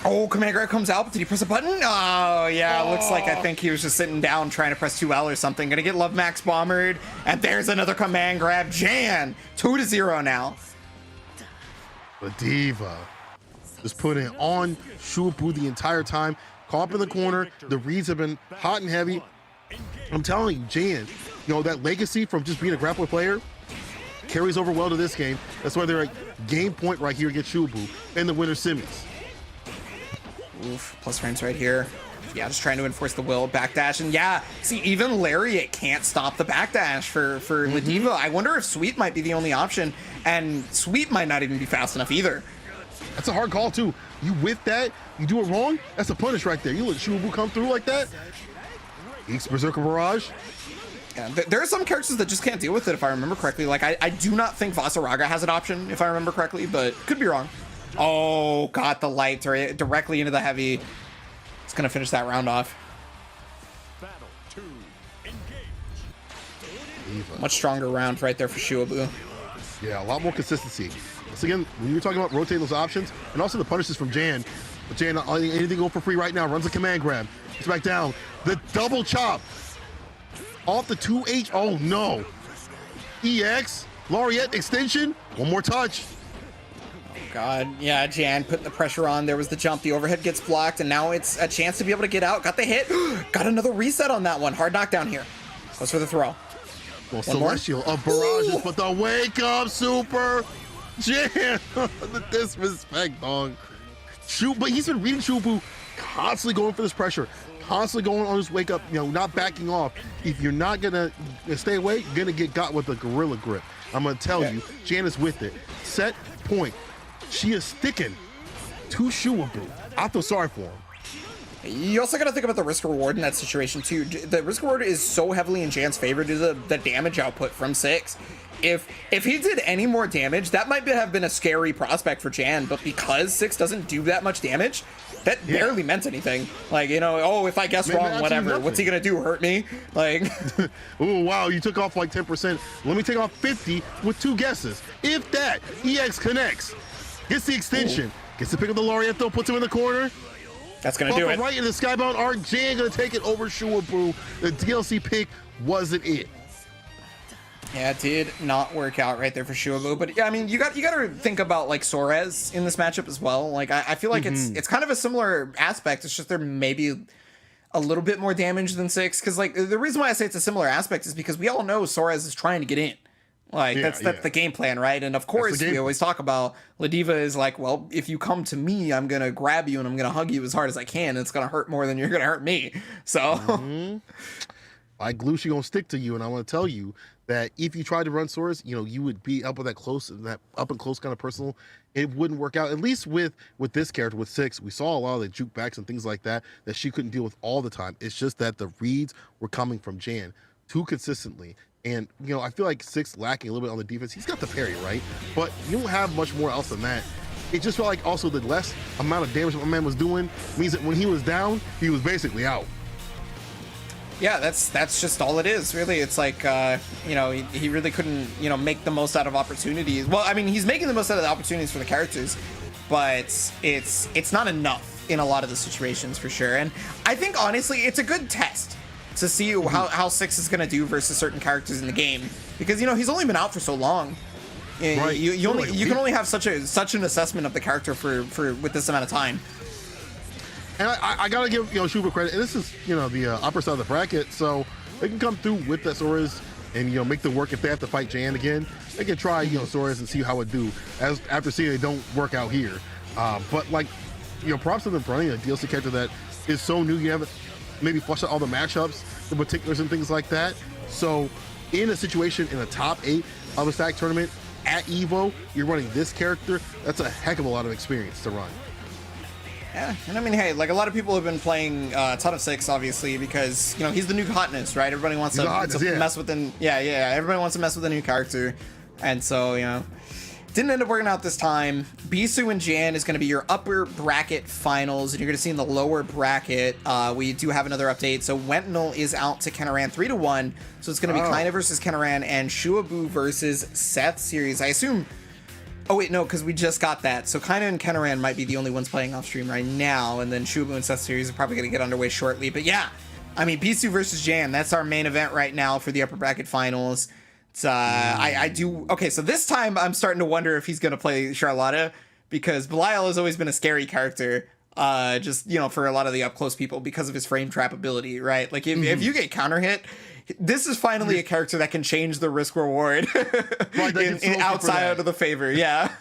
Oh, command grab comes out, but did he press a button? Oh, yeah, looks like I think he was just sitting down trying to press 2L or something. Gonna get Love Max bombered, and there's another command grab. Jan, 2-0 now. The Diva just putting on Shuabu the entire time. Caught up in the corner. The reads have been hot and heavy. I'm telling you, Jan, that legacy from just being a grappler player carries over well to this game. That's why they're like game point right here against Shuabu in the winner semis. Oof, plus frames right here. Yeah, just trying to enforce the will backdash. And yeah, see, even Lariat can't stop the backdash for the Diva. I wonder if Sweep might be the only option, and Sweep might not even be fast enough either. That's a hard call too. You with that, you do it wrong, that's a punish right there. You let Shuabu come through like that. Eats Berserker Barrage. Yeah, there are some characters that just can't deal with it, if I remember correctly. Like, I do not think Vasaraga has an option, if I remember correctly, but could be wrong. Oh, got the light directly into the heavy. It's going to finish that round off. Battle 2, engage. Much stronger round right there for Shuabu. Yeah, a lot more consistency. Once again, when you're talking about rotating those options, and also the punishes from Jan, but Jan, anything going for free right now, runs a command grab. It's back down. The double chop. Off the 2H. Oh, no. EX. Laureate extension. One more touch. God, yeah, Jan putting the pressure on. There was the jump. The overhead gets blocked, and now it's a chance to be able to get out. Got the hit. Got another reset on that one. Hard knockdown here. Goes for the throw. Well, Celestial of barrages, but the wake up super. Jan, the disrespect, dog. But he's been reading Shuabu, constantly going for this pressure, constantly going on his wake up, not backing off. If you're not gonna stay away, you're gonna get got with a gorilla grip. I'm gonna tell you, Jan is with it. Set point. She is sticking to Shuabu. I feel sorry for him. You also got to think about the risk reward in that situation too. The risk reward is so heavily in Jan's favor due to the damage output from 6. If he did any more damage, that might have been a scary prospect for Jan, but because 6 doesn't do that much damage, that barely meant anything. Like, oh, if I guess wrong, whatever. Nothing. What's he gonna do? Hurt me? Like, oh wow, you took off like 10%. Let me take off 50 with 2 guesses. If that, EX connects, gets the extension, gets to pick up the Laureate though, puts him in the corner. That's gonna do it. Right in the Skybound arc, Jan gonna take it over Shuabu. The DLC pick wasn't it. Yeah, it did not work out right there for Shuabu. But yeah, I mean, you got to think about like Soares in this matchup as well. Like I feel like it's kind of a similar aspect. It's just there maybe a little bit more damage than 6. Because like the reason why I say it's a similar aspect is because we all know Soares is trying to get in. Like that's the game plan, right? And of course we always talk about Ladiva is like, well, if you come to me, I'm gonna grab you and I'm gonna hug you as hard as I can. It's gonna hurt more than you're gonna hurt me. So like glue, she gonna stick to you. And I want to tell you that if you tried to run Soares, you would be up with that up and close kind of personal. It wouldn't work out. At least with this character, with 6, we saw a lot of the jukebacks and things like that she couldn't deal with all the time. It's just that the reads were coming from Jan too consistently. And, I feel like 6 lacking a little bit on the defense. He's got the parry, right? But you don't have much more else than that. It just felt like also the less amount of damage my man was doing means that when he was down, he was basically out. Yeah, that's just all it is, really. It's like, he really couldn't, make the most out of opportunities. Well, I mean, he's making the most out of the opportunities for the characters, but it's not enough in a lot of the situations for sure. And I think, honestly, it's a good test to see how 6 is going to do versus certain characters in the game. Because, he's only been out for so long. Right. You can only have such an assessment of the character for with this amount of time. And I gotta give Shuba credit. And this is the upper side of the bracket, so they can come through with that Soares and make the work. If they have to fight Jan again, they can try Soares and see how it do. As after seeing it don't work out here, but like props to them for running a DLC character that is so new. You haven't maybe flushed out all the matchups, the particulars and things like that. So in a situation in a top 8 of a stack tournament at EVO, you're running this character. That's a heck of a lot of experience to run. Yeah, and I mean, hey, like a lot of people have been playing a ton of 6, obviously, because he's the new hotness, right? Everybody wants to mess with the everybody wants to mess with a new character, and so didn't end up working out this time. Bisu and Jan is going to be your upper bracket finals, and you're going to see in the lower bracket, we do have another update. So Wentinel is out to Kenaran 3-1, so it's going to be Kaina versus Kenaran and Shuabu versus Seth series. I assume Oh wait, no, because we just got that. So Kaina and Kenaran might be the only ones playing off stream right now, and then Shubu and Seth Series are probably going to get underway shortly. But yeah, I mean, Bisu versus Jan, that's our main event right now for the upper bracket finals. It's, I do, okay, so this time I'm starting to wonder if he's going to play Charlotta, because Belial has always been a scary character, just, you know, for a lot of the up close people because of his frame trap ability, right? Like if you get counter hit, this is finally a character that can change the risk reward in outside of the favor. Yeah.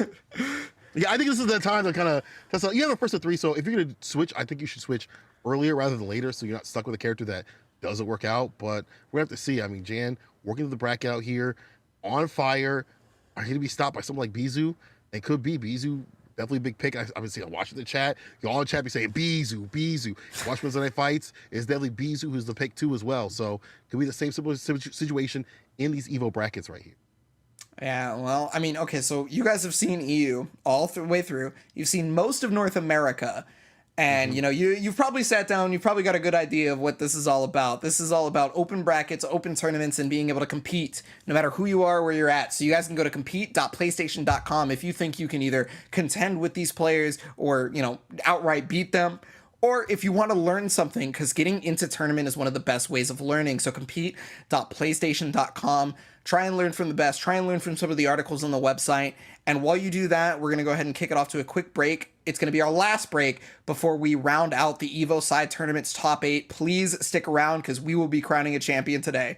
Yeah, I think this is the time to kind of test out. You have a first to 3, so if you're going to switch, I think you should switch earlier rather than later, so you're not stuck with a character that doesn't work out. But we have to see. I mean, Jan working the bracket out here, on fire. Are he going to be stopped by someone like Bizu? It could be Bizu. Definitely a big pick. I've been seeing, watching the chat. Y'all in the chat be saying Bizu, Bizu. Watch Wednesday Night Fights. It's definitely Bizu who's the pick too as well. So could be the same situation in these EVO brackets right here. Yeah, well, I mean, okay, so you guys have seen EU all the way through. You've seen most of North America. And, you know, you've probably sat down, you've probably got a good idea of what this is all about. This is all about open brackets, open tournaments, and being able to compete no matter who you are, where you're at. So you guys can go to compete.playstation.com if you think you can either contend with these players or, you know, outright beat them. Or if you want to learn something, because getting into tournament is one of the best ways of learning. So compete.playstation.com. Try and learn from the best. Try and learn from some of the articles on the website. And while you do that, we're going to go ahead and kick it off to a quick break. It's going to be our last break before we round out the EVO side tournament's top 8. Please stick around because we will be crowning a champion today.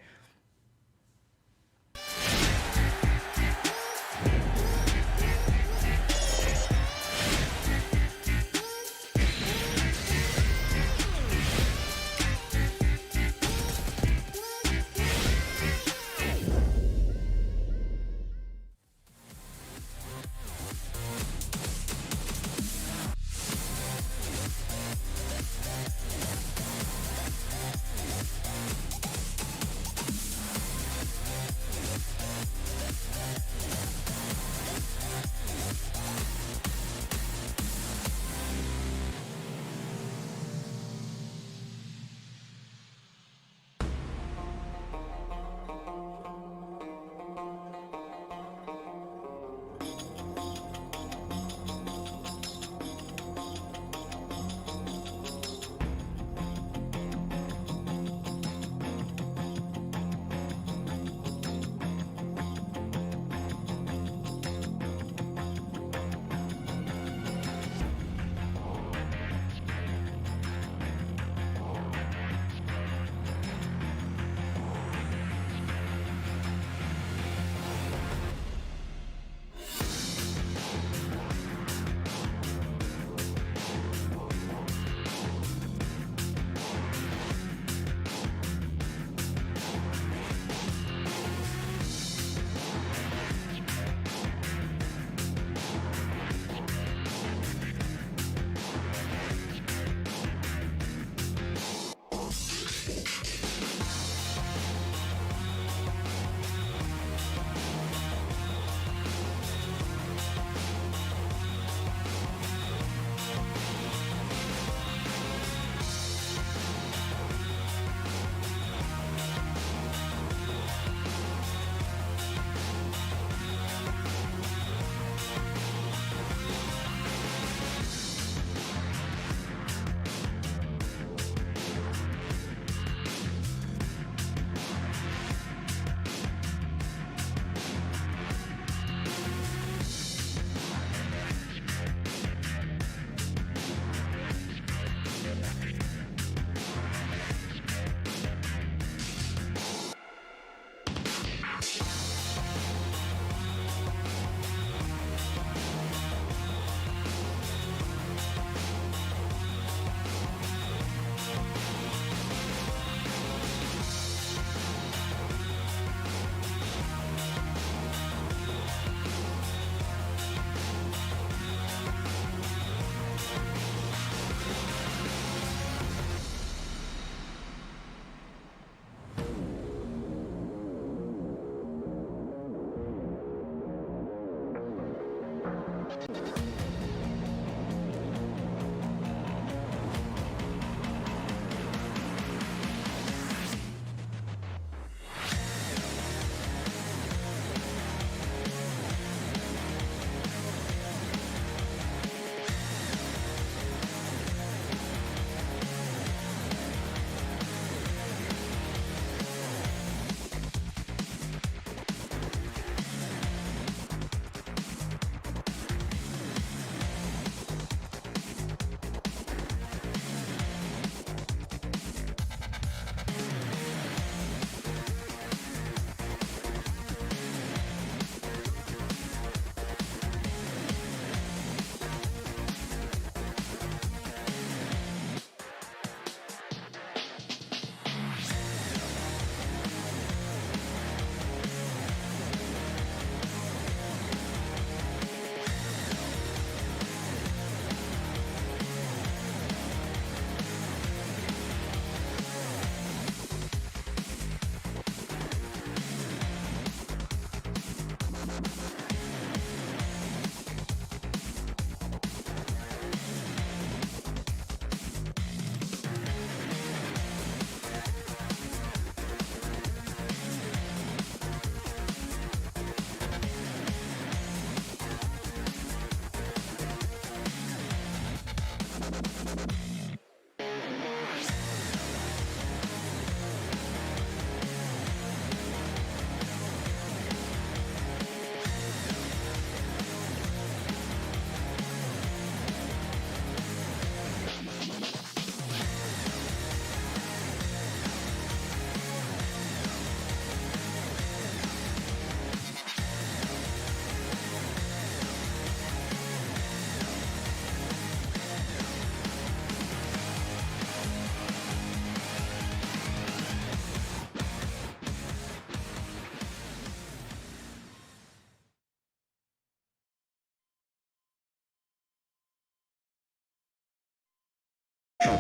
And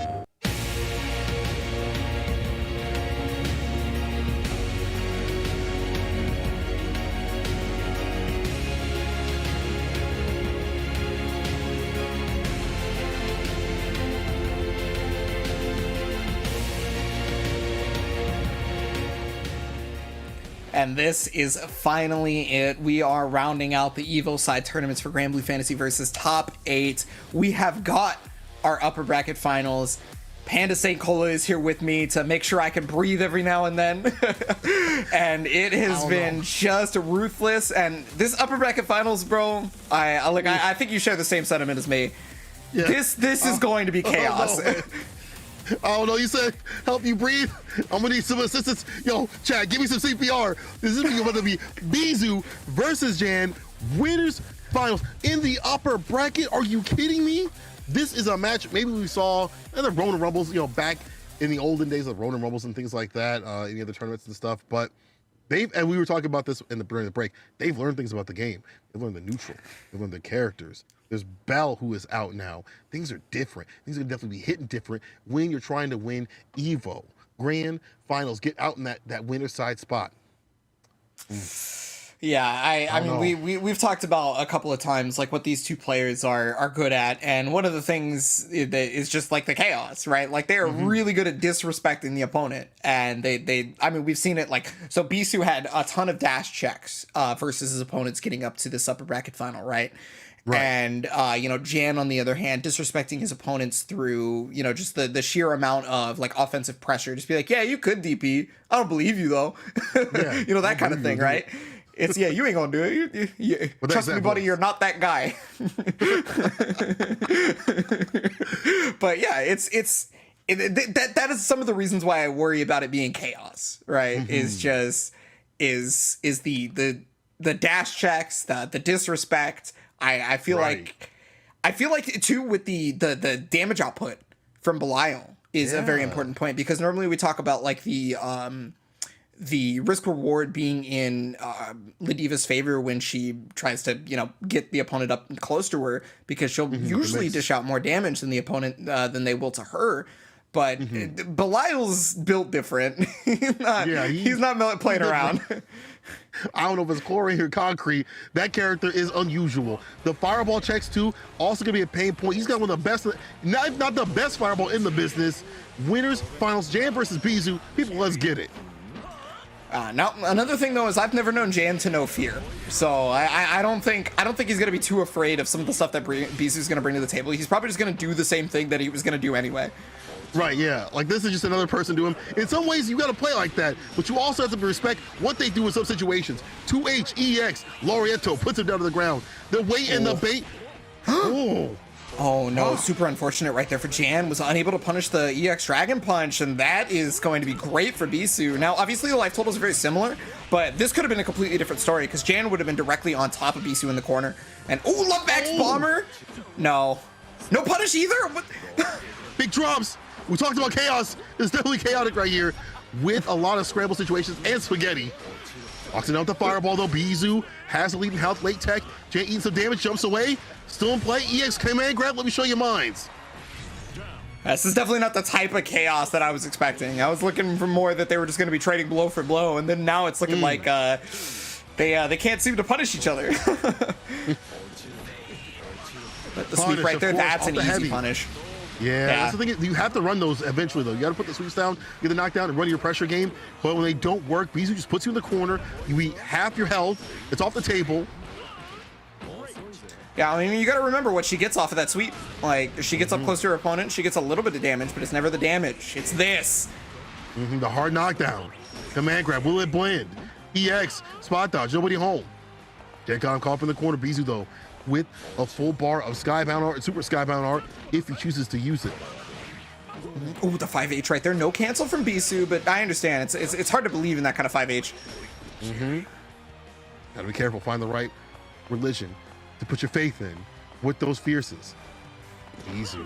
this is finally it. We are rounding out the EVO side tournaments for Granblue Fantasy versus Top 8. We have got our upper bracket finals. Panda St. Cola is here with me to make sure I can breathe every now and then. And it has been just ruthless. And this upper bracket finals, bro, I think you share the same sentiment as me. Yeah. This is going to be chaos. Oh no, you said help you breathe. I'm gonna need some assistance. Yo, chat, give me some CPR. This is going to be Bizu versus Jan, winners finals in the upper bracket. Are you kidding me? This is a match maybe we saw in the Ronin Rumbles, back in the olden days of Ronin Rumbles and things like that, any other tournaments and stuff. But and we were talking about this during the break, they've learned things about the game. They've learned the neutral, they've learned the characters. There's Bell, who is out now. Things are different. Things are definitely be hitting different when you're trying to win EVO. Grand finals, get out in that winner side spot. Yeah, I mean, we've talked about a couple of times like what these two players are good at, and one of the things is just like the chaos, right? Like they are really good at disrespecting the opponent, and I mean, we've seen it like, so Bisu had a ton of dash checks versus his opponents getting up to this upper bracket final, right? Right. And, Jan, on the other hand, disrespecting his opponents through, just the sheer amount of, like, offensive pressure. Just be like, yeah, you could DP. I don't believe you, though. Yeah, that kind of thing, right? It's, yeah, you ain't gonna do it. You trust me, buddy, you're not that guy. But, yeah, that is some of the reasons why I worry about it being chaos, right? Is the dash checks, the disrespect. I feel like too with the damage output from Belial is a very important point, because normally we talk about like the risk reward being in Ladiva's favor when she tries to get the opponent up close to her, because she'll usually dish out more damage than the opponent than they will to her. But Belial's built different. He's not playing around. I don't know if it's chlorine or concrete. That character is unusual. The fireball checks too, also gonna be a pain point. He's got one of the best, not the best fireball in the business. Winners finals, Jan versus Bizu. People, let's get it. Now another thing though is I've never known Jan to know fear, so I don't think he's gonna be too afraid of some of the stuff that Bizu's gonna bring to the table. He's probably just gonna do the same thing that he was gonna do anyway. Right, yeah. Like, this is just another person to him. In some ways, you got to play like that, but you also have to respect what they do in some situations. 2H, EX, Laureato puts him down to the ground. The weight and the bait. Oh, no. Super unfortunate right there for Jan. Was unable to punish the EX Dragon Punch, and that is going to be great for Bisu. Now, obviously, the life totals are very similar, but this could have been a completely different story, because Jan would have been directly on top of Bisu in the corner. And, Love Max Bomber? No. No punish either? What? Big drops. We talked about chaos. It's definitely chaotic right here with a lot of scramble situations and spaghetti. Boxing out the fireball though. Bizu has the lead in health, late tech. Jan eating some damage, jumps away. Still in play. EX command grab. Let me show you mines. This is definitely not the type of chaos that I was expecting. I was looking for more that they were just going to be trading blow for blow, and then now it's looking like they can't seem to punish each other. But the sweep right there, that's an easy punish. Yeah, that's the thing. You have to run those eventually, though. You got to put the sweeps down, get the knockdown, and run your pressure game. But when they don't work, Bizu just puts you in the corner. You eat half your health. It's off the table. Yeah, I mean, you got to remember what she gets off of that sweep. Like, she gets up close to her opponent, she gets a little bit of damage, but it's never the damage. It's this. The hard knockdown. Command grab. Will it blend? EX. Spot dodge. Nobody home. Gencon caught in the corner. Bizu, though, with a full bar of Skybound art and Super Skybound art if he chooses to use it. Ooh, the 5H right there. No cancel from Bisu, but I understand. It's hard to believe in that kind of 5H. Gotta be careful. Find the right religion to put your faith in with those fierces. Easy.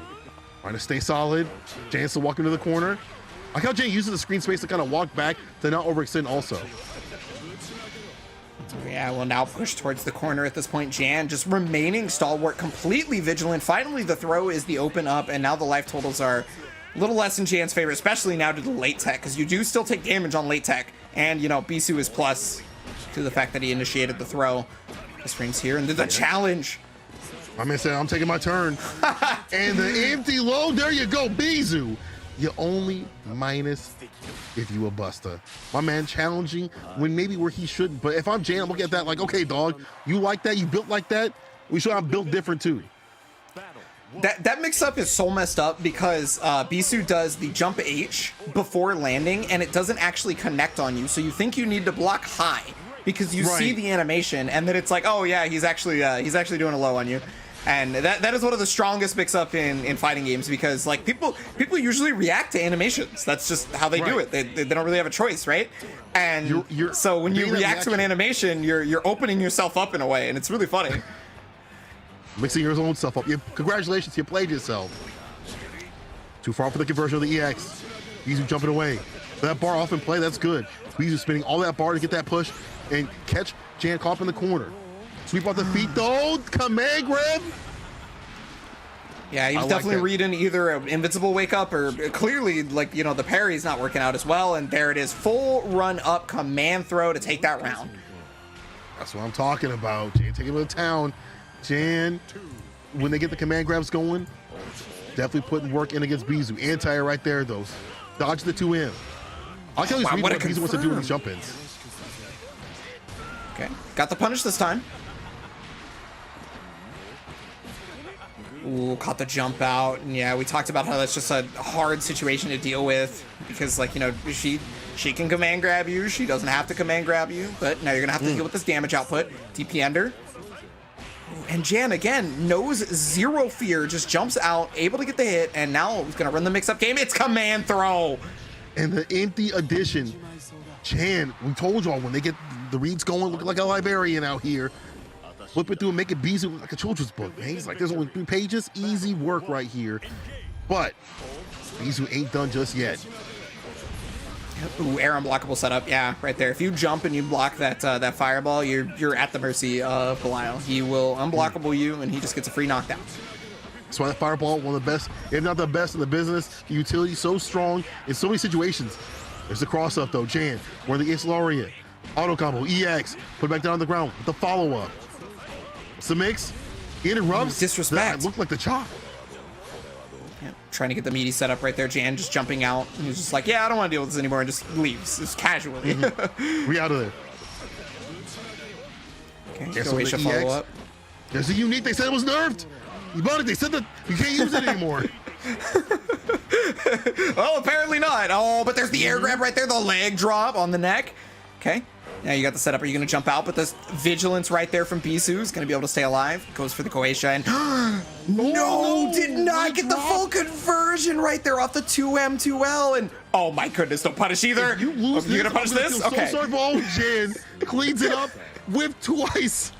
Trying to stay solid. Jan still walking to the corner. I like how Jan uses the screen space to kind of walk back to not overextend also. Yeah, we'll now push towards the corner at this point. Jan just remaining stalwart, completely vigilant. Finally, the throw is the open up, and now the life totals are a little less in Jan's favor, especially now to the late tech, because you do still take damage on late tech. And, you know, Bisu is plus to the fact that he initiated the throw. This rings here, and there's a challenge. My man said, I'm taking my turn. And the empty load, there you go, Bisu. You only minus if you a buster. My man challenging when maybe where he shouldn't. But if I'm Jan, I'm looking at that like, okay, dog, you like that? You built like that? We should have built different too. That mix-up is so messed up because Bisu does the jump H before landing, and it doesn't actually connect on you. So you think you need to block high because you see the animation, and then it's like, oh yeah, he's actually doing a low on you. And that is one of the strongest mix-up in fighting games, because like people usually react to animations. That's just how they do it. They don't really have a choice, right? And so when you react to an animation, you're opening yourself up in a way, and it's really funny. Mixing your own stuff up. Congratulations, you played yourself. Too far for the conversion of the EX. Bisu jumping away. That bar off in play, that's good. Bisu spinning all that bar to get that push and catch Jan caught up in the corner. Sweep off the feet though, command grab. Yeah, he's definitely reading either an invincible wake up or clearly, like, you know, the parry's not working out as well. And there it is, full run up command throw to take that round. That's what I'm talking about. Jan taking him to town. Jan, when they get the command grabs going, definitely putting work in against Bisu. Anti-air right there though. Dodge the 2M. I like how he's reading what Bisu wants to do with these jump-ins. Okay, got the punish this time. Ooh, caught the jump out. And yeah, we talked about how that's just a hard situation to deal with because, like, you know, she can command grab you. She doesn't have to command grab you, but now you're gonna have to deal with this damage output. DP ender. And Jan, again, knows zero fear, just jumps out, able to get the hit, and now he's gonna run the mix-up game. It's command throw. And the empty addition. Jan, we told y'all when they get the reads going, looking like a librarian out here. Flip it through and make it Bisu look like a children's book, man. He's like, there's only 3 pages, easy work right here. But Bisu ain't done just yet. Ooh, air unblockable setup, yeah, right there. If you jump and you block that that fireball, you're at the mercy of Belial. He will unblockable you, and he just gets a free knockdown. That's why that fireball, one of the best, if not the best in the business. The utility so strong in so many situations. There's the cross up though, Jan, where the Lariat, auto combo, EX, put it back down on the ground with the follow up. What's the mix? He interrupts. Disrespect. That looked like the chop. Yeah, trying to get the meaty setup right there. Jan just jumping out. And he's just like, yeah, I don't want to deal with this anymore, and just leaves, just casually. We out of there. Okay, Croatia follow up. There's a unique. They said it was nerfed. You bought it. They said that you can't use it anymore. Well, apparently not. Oh, but there's the air grab right there. The leg drop on the neck. Okay. Now you got the setup. Are you going to jump out? But this vigilance right there from Bisu is going to be able to stay alive. Goes for the Croatia and no, did not get the full conversion right there off the 2M 2L. And oh my goodness, don't punish either. If you lose You're going to punish this? Okay. So sorry for all Jan. Cleans it up. Whipped twice.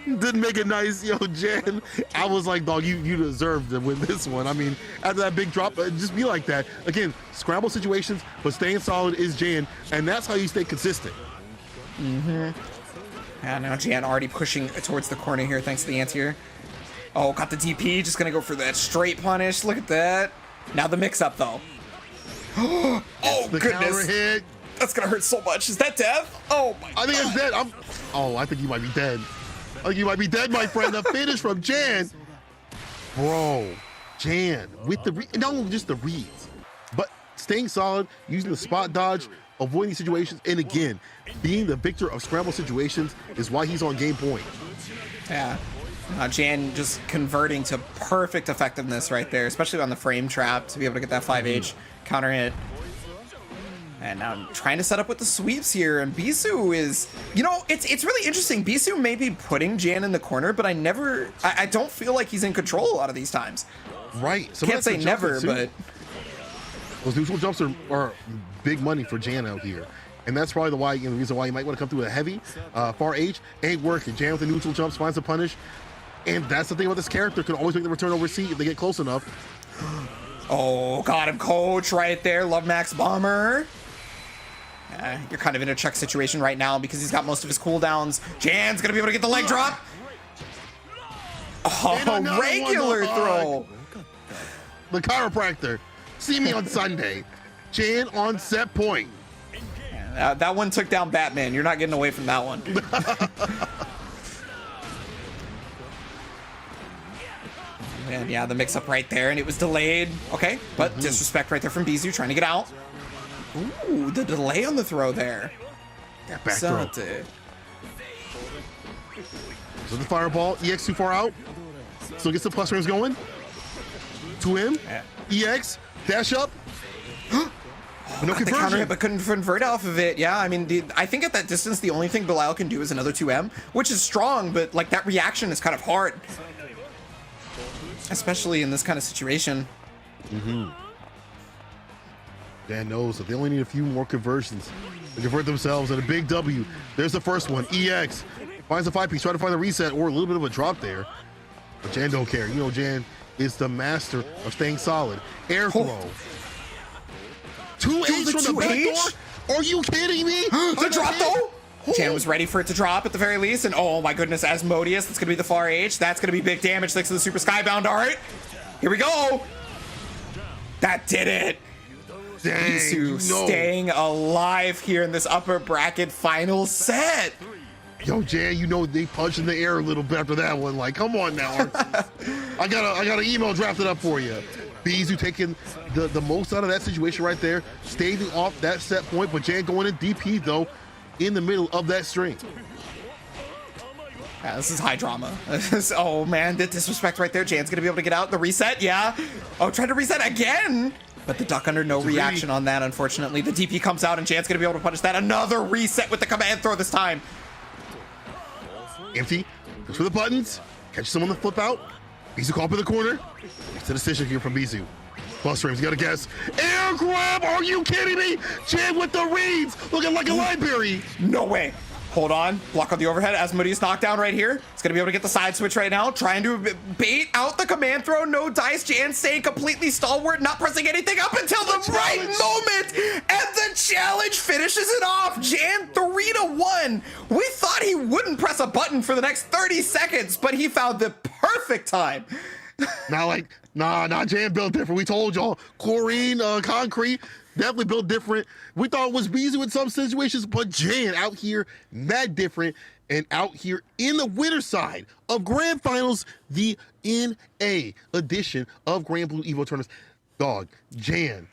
Didn't make it nice, yo, Jan. I was like, dog, you deserve to win this one. I mean, after that big drop, just be like that. Again, scramble situations, but staying solid is Jan, and that's how you stay consistent. Yeah, now Jan already pushing towards the corner here, thanks to the anti-air. Oh, got the DP, just gonna go for that straight punish. Look at that. Now the mix-up, though. Oh, the goodness. Counter hit. That's gonna hurt so much. Is that death? Oh, my God. I think it's dead. I think you might be dead. I think you might be dead, my friend. The finish from Jan. Bro, Jan with not only just the reads, but staying solid, using the spot dodge, avoiding these situations, and again, being the victor of scramble situations is why he's on game point. Yeah. Jan just converting to perfect effectiveness right there, especially on the frame trap to be able to get that 5H counter hit. And now I'm trying to set up with the sweeps here, and Bisu is, you know, it's really interesting. Bisu may be putting Jan in the corner, but I don't feel like he's in control a lot of these times. Right. Can't say never, but those neutral jumps are big money for Jan out here. And that's probably the reason why you might want to come through with a heavy. Far H ain't working. Jan with the neutral jumps finds a punish. And that's the thing about this character, can always make the return over C if they get close enough. Oh, got him, coach, right there. Love Max Bomber. You're kind of in a check situation right now because he's got most of his cooldowns. Jan's gonna be able to get the leg drop. Oh, regular throw. The chiropractor. See me on Sunday. Jan on set point. That one took down Batman. You're not getting away from that one. And yeah, the mix-up right there, and it was delayed. Okay, but disrespect right there from Bizu trying to get out. Ooh, the delay on the throw there. That back throw. So the fireball, EX too far out. Still gets the plus frames going. To him. EX, dash up. No conversion. Counter hit, but couldn't convert off of it. Yeah, I mean, I think at that distance, the only thing Belial can do is another 2M, which is strong, but like that reaction is kind of hard. Especially in this kind of situation. Dan knows that they only need a few more conversions to convert themselves at a big W. There's the first one. EX finds a 5-piece, trying to find a reset or a little bit of a drop there. But Jan don't care. You know, Jan is the master of staying solid. Air throw. 2H from the back door? Are you kidding me? The drop though? Jan was ready for it to drop at the very least, and oh my goodness, Asmodeus, that's gonna be the far H. That's gonna be big damage thanks to the Super Skybound art. Here we go. That did it. Bisu staying alive here in this upper bracket final set. Yo, Jan, you know they punched in the air a little bit after that one. Like, come on now. I got an email drafted up for you. Bisu taking the most out of that situation right there, staving off that set point, but Jan going in DP though, in the middle of that string. Yeah, this is high drama. Oh man, the disrespect right there. Jan's gonna be able to get out the reset. Yeah. Oh, trying to reset again. But the duck under, no reaction on that, unfortunately. The DP comes out and Jan's gonna be able to punish that. Another reset with the command throw this time. Empty, goes for the buttons, catches someone to flip out. Bisu caught up in the corner. It's a decision here from Bisu. Plus frames, you gotta guess. Air grab, are you kidding me? Jan with the reads, looking like a library. No way. Hold on, block on the overhead. Asmodeus knockdown right here. It's gonna be able to get the side switch right now. Trying to bait out the command throw, no dice. Jan staying completely stalwart, not pressing anything up until the right moment. And the challenge finishes it off. Jan 3-1. We thought he wouldn't press a button for the next 30 seconds, but he found the perfect time. Nah, Jan built different. We told y'all, chlorine, concrete, definitely built different. We thought it was Bisu in some situations, but Jan out here, mad different, and out here in the winner side of Grand Finals, the NA edition of Granblue EVO tournaments. Dog, Jan,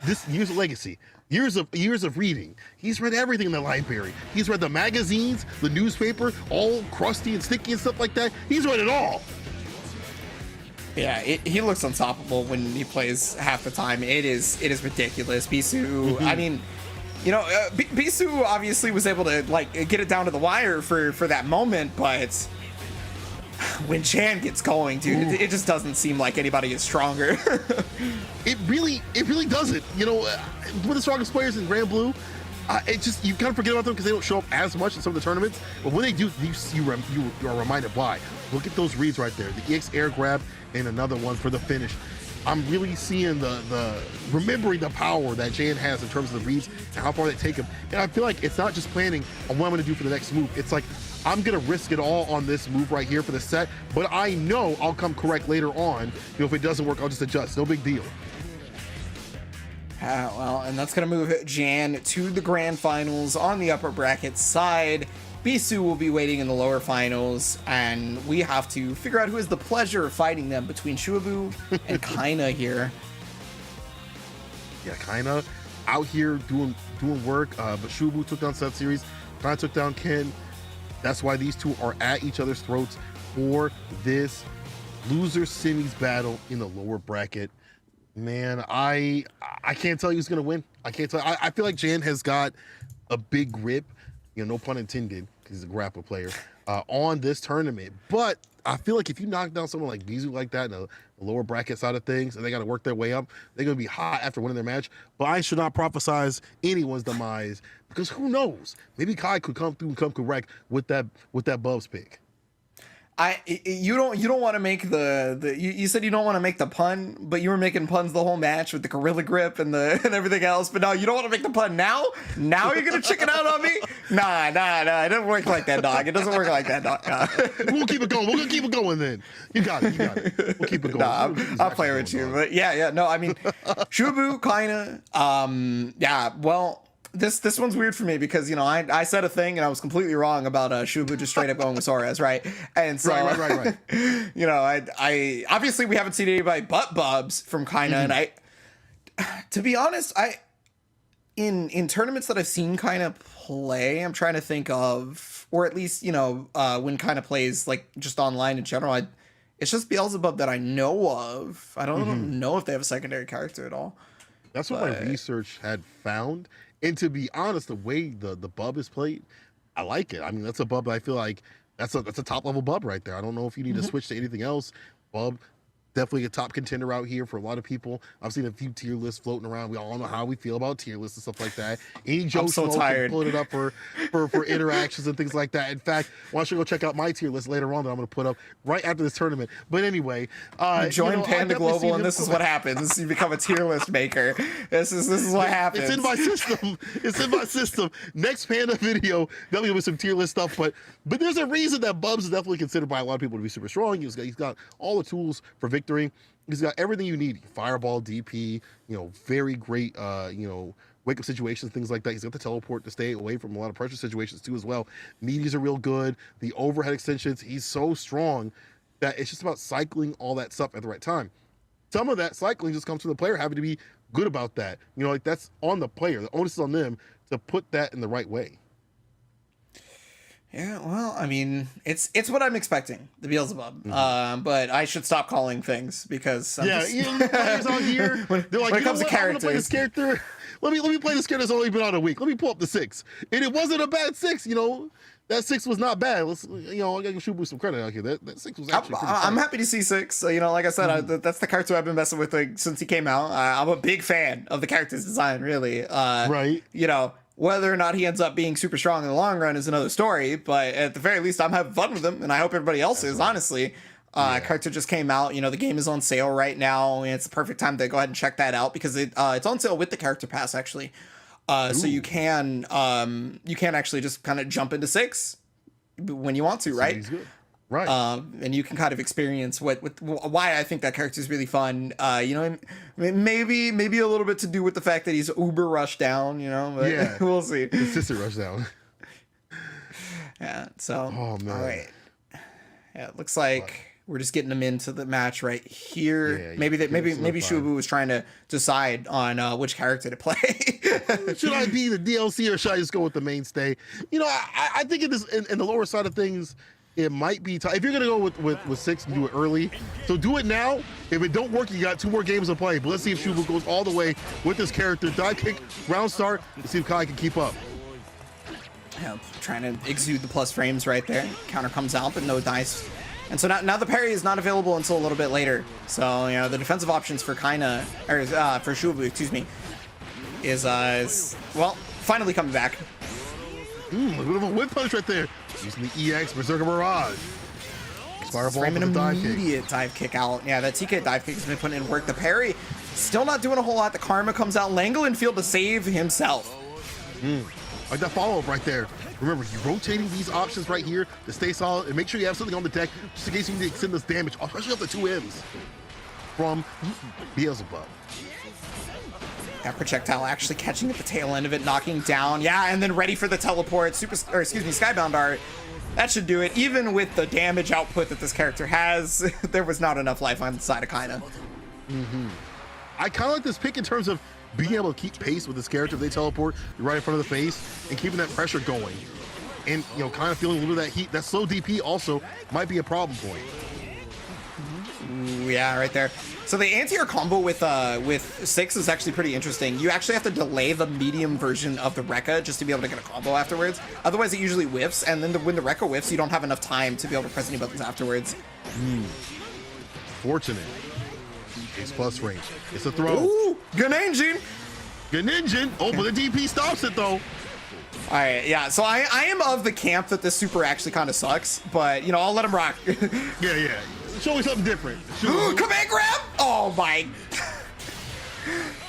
this year's legacy. Years of reading. He's read everything in the library. He's read the magazines, the newspaper, all crusty and sticky and stuff like that. He's read it all. Yeah, he looks unstoppable when he plays half the time. It is ridiculous. Bisu, I mean, you know, Bisu obviously was able to like get it down to the wire for that moment, but when Jan gets going, dude, it just doesn't seem like anybody is stronger. It really doesn't. You know, one of the strongest players in Granblue, it just, you kind of forget about them because they don't show up as much in some of the tournaments. But when they do, you are reminded why. Look at those reads right there. The EX air grab and another one for the finish. I'm really seeing remembering the power that Jan has in terms of the reads and how far they take him. And I feel like it's not just planning on what I'm going to do for the next move. It's like, I'm going to risk it all on this move right here for the set, but I know I'll come correct later on. You know, if it doesn't work, I'll just adjust. No big deal. Well, and that's going to move Jan to the grand finals on the upper bracket side. Bisu will be waiting in the lower finals, and we have to figure out who has the pleasure of fighting them between Shuabu and Kaina here. Yeah, Kaina out here doing work, but Shuabu took down Seth Series. Kaina took down Ken. That's why these two are at each other's throats for this loser semis battle in the lower bracket. Man, I can't tell you who's gonna win. I can't tell. I feel like Jan has got a big grip, you know, no pun intended, because he's a grapple player, on this tournament. But I feel like if you knock down someone like Bisu like that in the lower bracket side of things, and they got to work their way up, they're gonna be hot after winning their match. But I should not prophesize anyone's demise, because who knows? Maybe Kai could come through and come correct with that Bubs pick. You don't want to make you said you don't want to make the pun, but you were making puns the whole match with the gorilla grip and everything else. But no, you don't want to make the pun now. Now you're gonna chicken out on me? Nah. It doesn't work like that, dog. It doesn't work like that, dog. We'll keep it going. We're gonna keep it going then. You got it. We'll keep it going. Nah, I'll play with you, but yeah. No, I mean, Shubu kinda. Yeah. Well. This one's weird for me because, you know, I said a thing and I was completely wrong about Shubu just straight up going with Suarez, right? And so, right. You know, I obviously we haven't seen anybody but Bubs from Kaina, and to be honest, in tournaments that I've seen Kaina play, I'm trying to think of, or at least, you know, when Kaina plays like just online in general, it's just Beelzebub that I know of. I don't know if they have a secondary character at all. That's what my research had found. And to be honest, the way the bub is played, I like it. I mean, that's a bub that I feel like that's a top level bub right there. I don't know if you need to switch to anything else. Bub, definitely a top contender out here for a lot of people. I've seen a few tier lists floating around. We all know how we feel about tier lists and stuff like that. Any Joe Schmo can pull it up for interactions and things like that. In fact, why don't you go check out my tier list later on that I'm going to put up right after this tournament. But anyway, join Panda Global, and this is what happens. You become a tier list maker. This is what happens. It's in my system. It's in my system. Next Panda video, definitely with some tier list stuff. But there's a reason that Bubs is definitely considered by a lot of people to be super strong. He's got all the tools for victory. He's got everything you need. Fireball, DP, you know, very great, you know, wake up situations, things like that. He's got the teleport to stay away from a lot of pressure situations too as well. Meaties are real good. The overhead extensions, he's so strong that it's just about cycling all that stuff at the right time. Some of that cycling just comes from the player having to be good about that. You know, like that's on the player. The onus is on them to put that in the right way. Yeah, well, I mean, it's what I'm expecting, the Beelzebub. But I should stop calling things because the players out here, they're like, when it comes to characters, play this character. Let me play this character that's only been out a week. Let me pull up the 6, and it wasn't a bad 6. You know, that 6 was not bad. Let's, you know, I gotta give Shubu some credit out here. That 6 was actually. I'm happy to see 6. So, you know, like I said, that's the character I've been messing with since he came out. I'm a big fan of the character's design, really. Right. You know. Whether or not he ends up being super strong in the long run is another story, but at the very least, I'm having fun with him, and I hope everybody else is, honestly. Character just came out. You know, the game is on sale right now, and it's the perfect time to go ahead and check that out because it's on sale with the character pass, actually. So you can actually just kind of jump into 6 when you want to, right? He's good. Right. And you can kind of experience why I think that character is really fun. You know, maybe a little bit to do with the fact that he's uber rushed down, you know, but we'll see. Consistent rush down. Yeah. So, oh, man. All right. Yeah. It looks like we're just getting him into the match right here. Yeah, maybe Shubu was trying to decide on which character to play. Should I be the DLC or should I just go with the mainstay? You know, I think in the lower side of things, it might be time. If you're going to go with 6 and do it early, so do it now. If it don't work, you got 2 more games to play. But let's see if Shubu goes all the way with this character. Dive kick, round start. Let's see if Kai can keep up. Yeah, trying to exude the plus frames right there. Counter comes out, but no dice. And so now the parry is not available until a little bit later. So, you know, the defensive options for Kaina, or for Shubu, excuse me, is well, finally coming back. A bit of a whip punch right there. Using the EX Berserker Mirage. Fireball an immediate dive kick out. Yeah, that TK dive kick has been putting in work. The parry still not doing a whole lot. The karma comes out. Langolin field to save himself. Like that follow-up right there. Remember, you're rotating these options right here to stay solid and make sure you have something on the deck just in case you need to extend this damage, especially off the 2 M's from Beelzebub. That projectile actually catching at the tail end of it, knocking down. Yeah, and then ready for the teleport. Skybound art. That should do it. Even with the damage output that this character has, there was not enough life on the side of Kaina. I kind of like this pick in terms of being able to keep pace with this character. If they teleport, you're right in front of the face and keeping that pressure going. And, you know, kind of feeling a little bit of that heat. That slow DP also might be a problem point. Ooh, yeah, right there. So the anti-air combo with 6 is actually pretty interesting. You actually have to delay the medium version of the Rekka just to be able to get a combo afterwards. Otherwise, it usually whiffs, and then when the Rekka whiffs, you don't have enough time to be able to press any buttons afterwards. Fortunate. Ace plus range. It's a throw. Ooh, Greninja. Oh, but the DP stops it, though. All right, yeah. So I am of the camp that this super actually kind of sucks, but you know I'll let him rock. Yeah. Show me something different. Command grab! Oh my!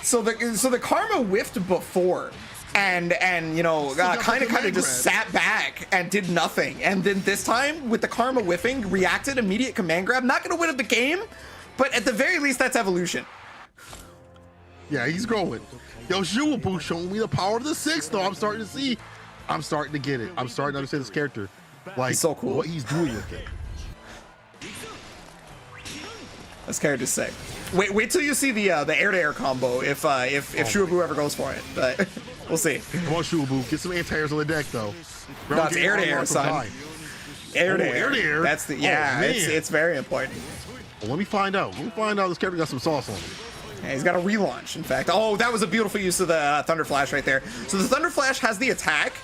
So the karma whiffed before, and you know kind of just sat back and did nothing, and then this time with the karma whiffing, reacted immediate command grab. Not gonna win at the game, but at the very least that's evolution. Yeah, he's growing. Yo, Shuabu showing me the power of the 6, though. I'm starting to get it. I'm starting to understand this character. Like, he's so cool. What he's doing with it. This character's sick. Wait till you see the air-to-air combo if Shuabu ever goes for it. But we'll see. Come on, Shuabu. Get some anti-airs on the deck, though. No, it's air-to-air, son. Air-to-air. That's the it's very important. Well, let me find out. This character got some sauce on him. Yeah, he's got a relaunch, in fact. Oh, that was a beautiful use of the Thunder Flash right there. So the Thunder Flash has the attack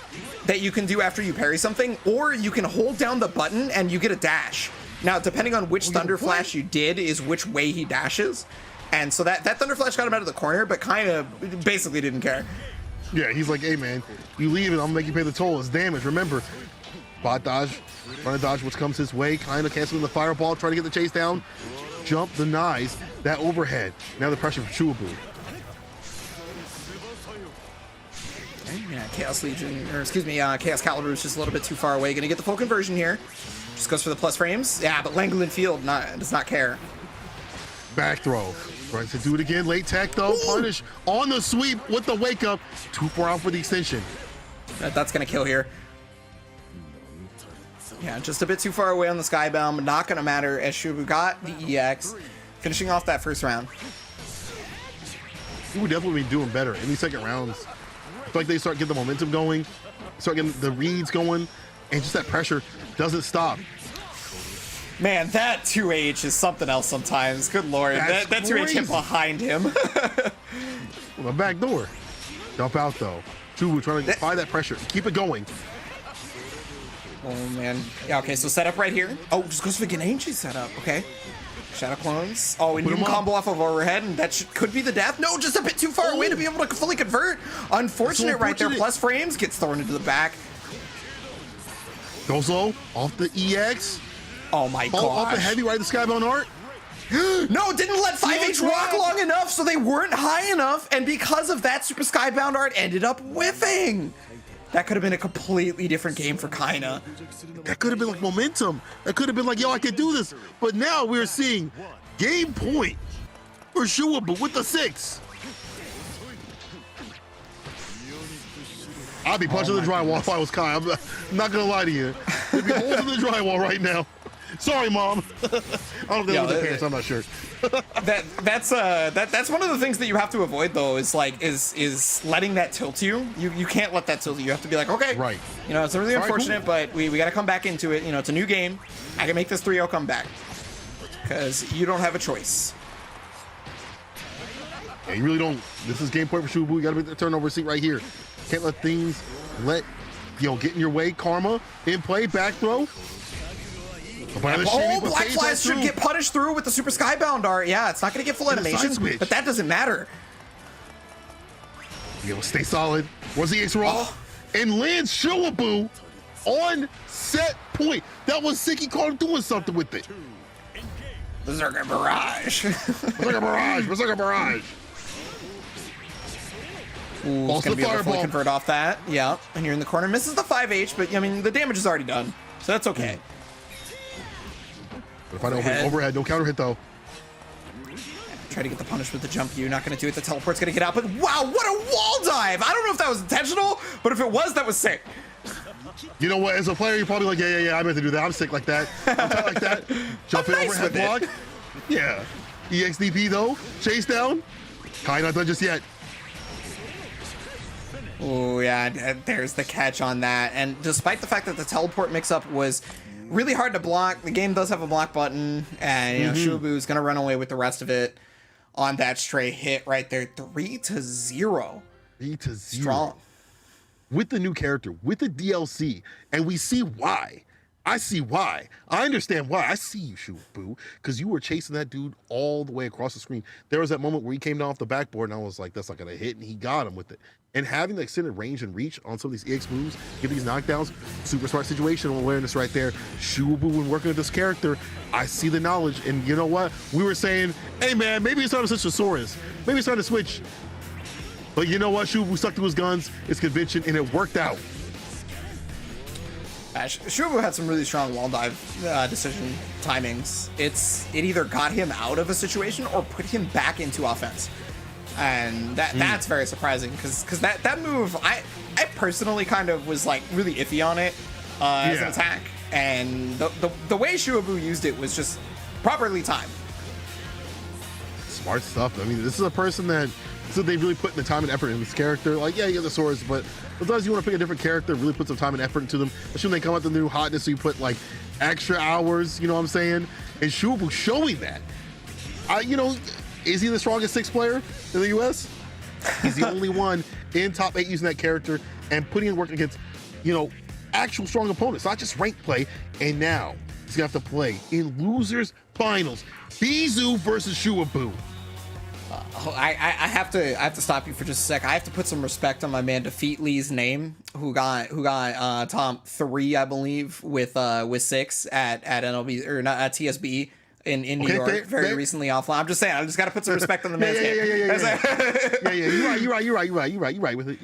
that you can do after you parry something, or you can hold down the button and you get a dash. Now, depending on which Thunder Flash you did is which way he dashes. And so that Thunder Flash got him out of the corner, but kind of basically didn't care. Yeah, he's like, hey, man, you leave it, I'm going to make you pay the toll. It's damage. Remember, bot dodge, trying to dodge what comes his way, kind of canceling the fireball, trying to get the chase down. Jump denies that overhead. Now the pressure from Shuabu. Yeah, Chaos Legion, or excuse me, Chaos Calibur is just a little bit too far away. Gonna get the full conversion here. Just goes for the plus frames. Yeah, but Langland Field does not care. Back throw. Tries to do it again. Late tech though. Ooh. Punish on the sweep with the wake up. Too far out for the extension. That's gonna kill here. Yeah, just a bit too far away on the Skybound, but not going to matter as Shuabu got the EX, finishing off that first round. He would definitely be doing better in these second rounds. I feel like they start getting the momentum going, start getting the reads going, and just that pressure doesn't stop. Man, that 2H is something else sometimes. Good lord. That 2H hit behind him. Well, the back door. Dump out, though. Shuabu trying to apply that pressure. Keep it going. Oh, man. Yeah, okay, so set up right here. Oh, just goes for the Genanchi setup. Okay. Shadow clones. Oh, and you can combo off of overhead, and that could be the death. No, just a bit too far away to be able to fully convert. Unfortunate right there. Plus frames gets thrown into the back. Goes low. Off the EX. Oh, my god. Off the heavy right, the Skybound Art. No, didn't let 5H rock long enough, so they weren't high enough, and because of that, Super Skybound Art ended up whiffing. That could have been a completely different game for Kaina. That could have been like momentum. That could have been like, yo, I can do this. But now we're seeing game point for Shuabu with the 6. I'd be punching the drywall if I was Kai. I'm not going to lie to you. There'd be holes in the drywall right now. Sorry, Mom. I don't know if they live with their parents. I'm not sure. That's one of the things that you have to avoid though is letting that tilt you. You can't let that tilt you. You have to be like, okay, right. You know, it's really unfortunate, but we got to come back into it. You know, it's a new game. I can make this 3-0 comeback because you don't have a choice. Yeah, you really don't. This is game point for Shuabu. You got to make the turnover seat right here. Can't let things get in your way. Karma in play. Back throw. Oh, Black Flies should get punished through with the Super Skybound Art. Yeah, it's not going to get full animation, but that doesn't matter. Stay solid. Where's the X-Raw? And lands Shuabu on set point. That was Siki Kong doing something with it. Berserker Barrage. Berserker Barrage. Berserker Barrage. Ooh, it's going to be able to fully convert off that. Yeah, and you're in the corner. Misses the 5H, but I mean, the damage is already done, so that's okay. If I don't overhead, no counter hit though. Try to get the punish with the jump. You're not going to do it. The teleport's going to get out. But wow, what a wall dive! I don't know if that was intentional, but if it was, that was sick. You know what? As a player, you're probably like, yeah, I meant to do that. I'm sick like that. I'm tight like that. Jump in overhead block. Yeah. EXDP though. Chase down. Kai not done just yet. Oh yeah, there's the catch on that. And despite the fact that the teleport mix-up was really hard to block, the game does have a block button, and you know Shuabu's gonna run away with the rest of it on that stray hit right there. 3-0. 3-0. Strong. With the new character, with the DLC, and we see why. I see why. I understand why. I see you, Boo, because you were chasing that dude all the way across the screen. There was that moment where he came down off the backboard, and I was like, that's not going to hit, and he got him with it. And having the extended range and reach on some of these EX moves, get these knockdowns, super smart situational awareness right there. Shuabu, when working with this character, I see the knowledge. And you know what? We were saying, hey, man, maybe it's time to switch to Saurus. Maybe it's time to switch. But you know what? Shuabu stuck to his guns, his conviction, and it worked out. Shuabu had some really strong wall dive decision timings. It either got him out of a situation or put him back into offense, and that's very surprising because that move I personally kind of was like really iffy on it as an attack, and the way Shuabu used it was just properly timed. Smart stuff. I mean, this is a person that they really put the time and effort in this character. Like, yeah, he has a swords, but sometimes you want to pick a different character, really put some time and effort into them. Especially when they come out with the new hotness, so you put like extra hours, you know what I'm saying? And Shuabu showing that. Is he the strongest 6 player in the US? He's the only one in top 8 using that character and putting in work against, actual strong opponents, not just ranked play. And now he's gonna have to play in losers finals. Bizu versus Shuabu. I have to stop you for just a sec. I have to put some respect on my man Defeat Lee's name, who got Tom 3, I believe, with 6 at NLB or not at TSB in New York very recently offline. I'm just saying, I just got to put some respect on the man's name. You're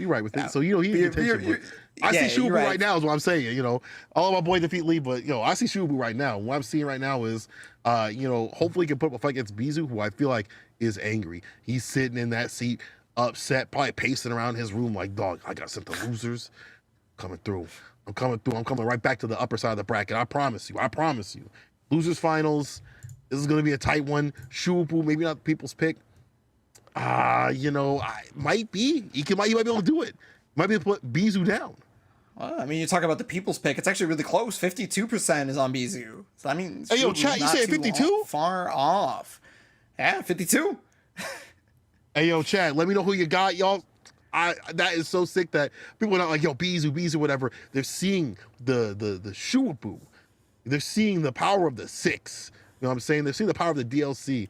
right with it. So he's attention. I see Shuabu right now is what I'm saying. All of my boy Defeat Lee, but I see Shuabu right now. What I'm seeing right now is, hopefully he can put up a fight against Bizu, who I feel like is angry. He's sitting in that seat, upset, probably pacing around his room like, dog, I got sent to losers. I'm coming right back to the upper side of the bracket. I promise you. Losers finals. This is going to be a tight one. Shuabu, maybe not people's pick. Might be. He might be able to do it. Might be able to put Bizu down. Well, I mean, you talk about the people's pick. It's actually really close. 52% is on Bizu. So, I mean, hey, yo, chat, you said 52? Far off. Yeah, 52. Hey, yo, Chad, let me know who you got, y'all. That is so sick that people are not like, yo, Bizu, whatever. They're seeing the Shuabu. They're seeing the power of the 6. You know what I'm saying? They're seeing the power of the DLC.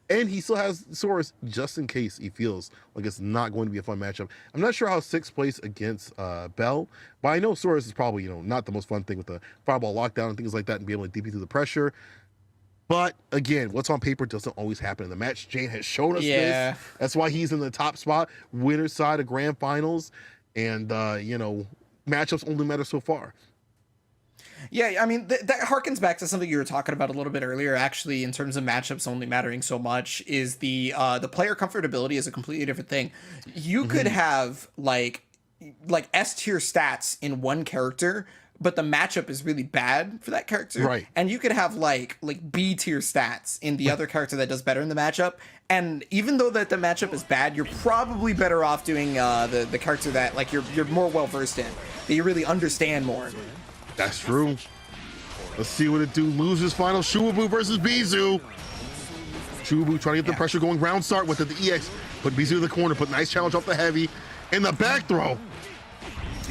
And he still has Saurus just in case he feels like it's not going to be a fun matchup. I'm not sure how 6 plays against Bell, but I know Saurus is probably, not the most fun thing with the fireball lockdown and things like that and be able to DP through the pressure. But again, what's on paper doesn't always happen in the match. Jane has shown us this. That's why he's in the top spot, winner's side of grand finals. And, matchups only matter so far. Yeah, I mean, that harkens back to something you were talking about a little bit earlier, actually, in terms of matchups only mattering so much, is the player comfortability is a completely different thing. You could have, like S-tier stats in one character, but the matchup is really bad for that character. Right. And you could have, like B-tier stats in the other character that does better in the matchup. And even though that the matchup is bad, you're probably better off doing the character that, like, you're more well-versed in, that you really understand more. That's true. Let's see what it do. Losers final, Shuabu versus Bizu. Shuabu trying to get the pressure going. Round start with the EX. Put Bizu in the corner. Put nice challenge off the heavy. And the back throw.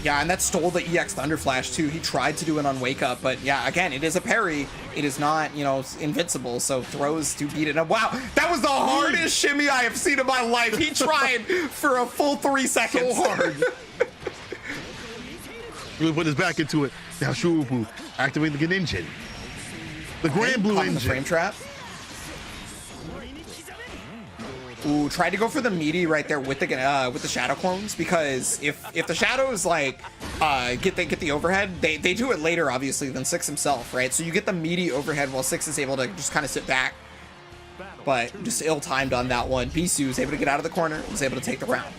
Yeah, and that stole the EX Thunder Flash too. He tried to do it on Wake Up, but yeah, again, it is a parry. It is not, invincible, so throws to beat it up. Wow, that was the hardest shimmy I have seen in my life. He tried for a full 3 seconds. So hard. Really put his back into it. Now Shuabu activating the engine. The Granblue engine. The frame trap. Ooh, tried to go for the meaty right there with the shadow clones, because if the shadows get the overhead, they do it later obviously than 6 himself, right? So you get the meaty overhead while 6 is able to just kind of sit back. But just ill-timed on that one. Bisu was able to get out of the corner, was able to take the round.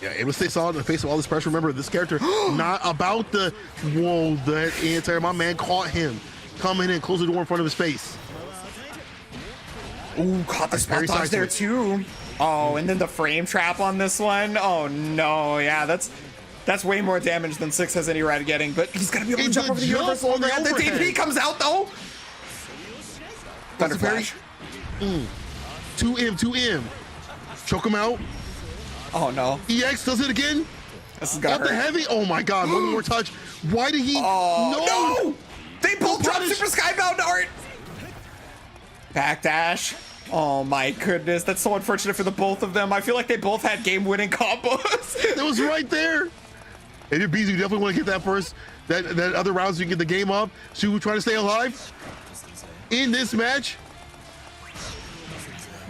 Yeah, able to stay solid in the face of all this pressure. Remember, this character not about the that anti. My man caught him coming in, close the door in front of his face. Ooh, caught the spot dodge there too. Oh, and then the frame trap on this one. Oh no, yeah, that's way more damage than 6 has any right of getting. But he's gonna be able to jump over the universal overhead. The DP comes out though. Thunder Flash. 2M. Choke him out. Oh no. EX does it again. This is gonna hurt. The heavy. Oh my god, one more touch. Why did he? Oh no! They both dropped Super Skybound Art. Backdash. Oh my goodness, that's so unfortunate for the both of them. I feel like they both had game-winning combos. It was right there. And your Bizu definitely want to get that first, that other round so you can get the game up. Shu trying to stay alive in this match.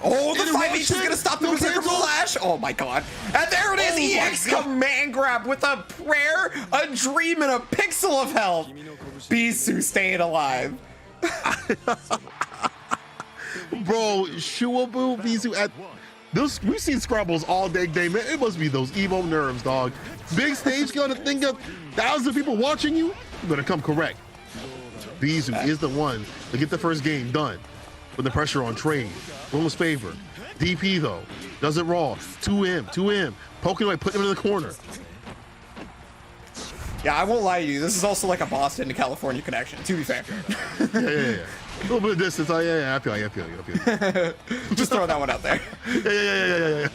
Oh, the 5H is going to stop the Berserker Flash. Oh my god. And there it is, EX command grab with a prayer, a dream, and a pixel of health. Bizu staying alive. Bro, Shuabu, Bizu at those, we've seen Scrabbles all day, man. It must be those EVO nerves, dog. Big stage, gonna think of thousands of people watching you. You're gonna come correct. Bizu is the one to get the first game done with the pressure on trade. Roma's favor. DP though, does it raw. 2M, poking away, putting him in the corner. Yeah, I won't lie to you. This is also like a Boston to California connection, to be fair. Yeah. A little bit of distance. I feel you. Just throw that one out there. Yeah.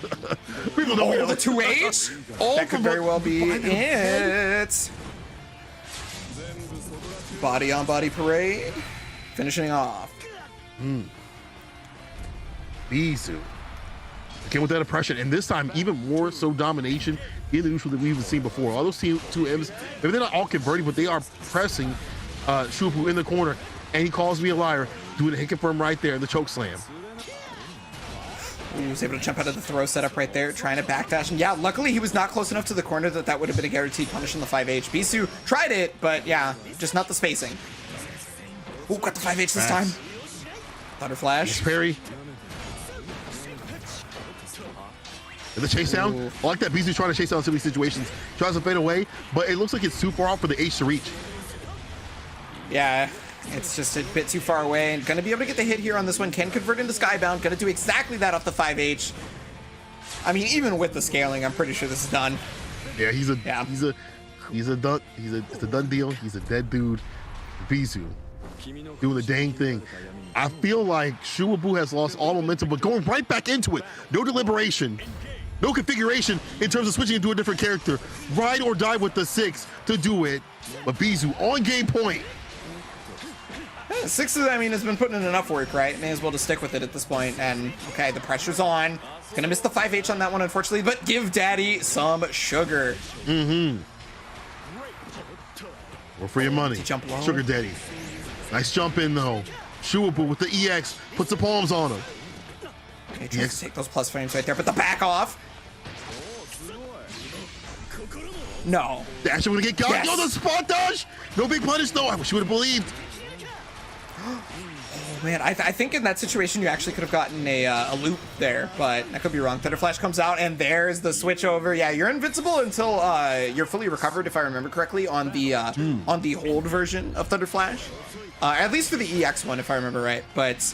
People don't know. The 2H? That could very well be it. Body on body parade. Finishing off. Bizu. Again with that oppression, and this time even more so domination in the neutral than we've even seen before. All those two M's, maybe they're not all converting, but they are pressing Shupu in the corner, and he calls me a liar, doing a hit confirm right there in the choke slam. He was able to jump out of the throw setup right there, trying to backdash. And yeah, luckily he was not close enough to the corner that would have been a guaranteed punish on the 5H. Bizu tried it, but yeah, just not the spacing. Ooh, got the 5H this time. Thunder Flash. Parry. And the chase down. I like that Bizu trying to chase down some of these situations. Tries to fade away, but it looks like it's too far out for the H to reach. Yeah, it's just a bit too far away. And gonna be able to get the hit here on this one. Can convert into Skybound. Gonna do exactly that off the 5H. I mean, even with the scaling, I'm pretty sure this is done. Yeah, it's a done deal. He's a dead dude. Bizu doing the dang thing. I feel like Shuabu has lost all momentum, but going right back into it. No deliberation, no configuration in terms of switching into a different character. Ride or die with the 6 to do it. But Bizu on game point. Yeah, 6 is, I mean, has been putting in enough work, right? May as well just stick with it at this point. And okay, the pressure's on. Gonna miss the 5H on that one, unfortunately, but give Daddy some sugar. Or for your money. Jump low. Sugar Daddy. Nice jump in though. Shuabu with the EX, puts the palms on him. Okay, tries to take those plus frames right there, but the back off. No. Dash gonna get got. Yes. Yo, the spot dodge. No big punish though. I wish you would have believed. Oh man, I think in that situation you actually could have gotten a loop there, but I could be wrong. Thunder Flash comes out, and there's the switch over. Yeah, you're invincible until you're fully recovered, if I remember correctly, on the hold version of Thunder Flash. At least for the EX one, if I remember right. But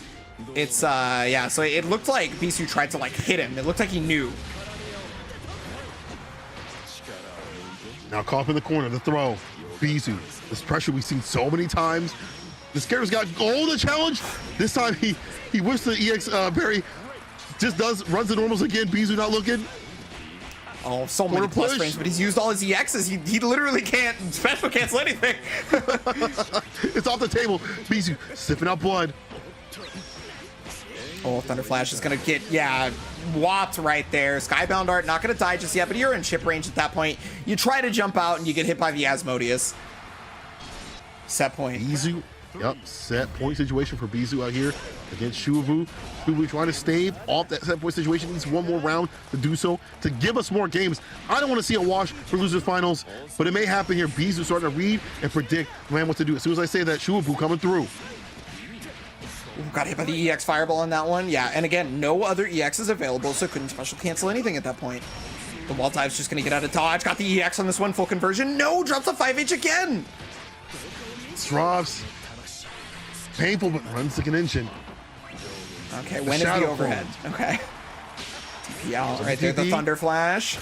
it's yeah. So it looked like Bizu tried to like hit him. It looked like he knew. Now caught up in the corner, the throw. Bizu, this pressure we've seen so many times. This character's got the challenge. This time he whips the EX Barry. Just runs the normals again. Bizu not looking. Oh, so many plus frames, but he's used all his EXs. He literally can't special cancel anything. It's off the table. Bizu sniffing out blood. Oh, Thunder Flash is gonna get, yeah, whopped right there. Skybound Art not gonna die just yet, but you're in chip range at that point. You try to jump out and you get hit by the Asmodeus. Set point. Bizu, yep, set point situation for Bizu out here against Shuabu. Shuabu trying to stave off that set point situation. Needs one more round to do so, to give us more games. I don't want to see a wash for losers finals, but it may happen here. Bizu starting to read and predict man what to do. As soon as I say that, Shuabu coming through. Ooh, got hit by the EX Fireball on that one. Yeah, and again, no other EXs available, so couldn't special cancel anything at that point. The wall dive's just gonna get out of dodge. Got the EX on this one, full conversion. No, drops a 5H again. Drops. Painful, but runs like an engine. Okay, when is the overhead? Okay. TP out right there, the Thunder Flash.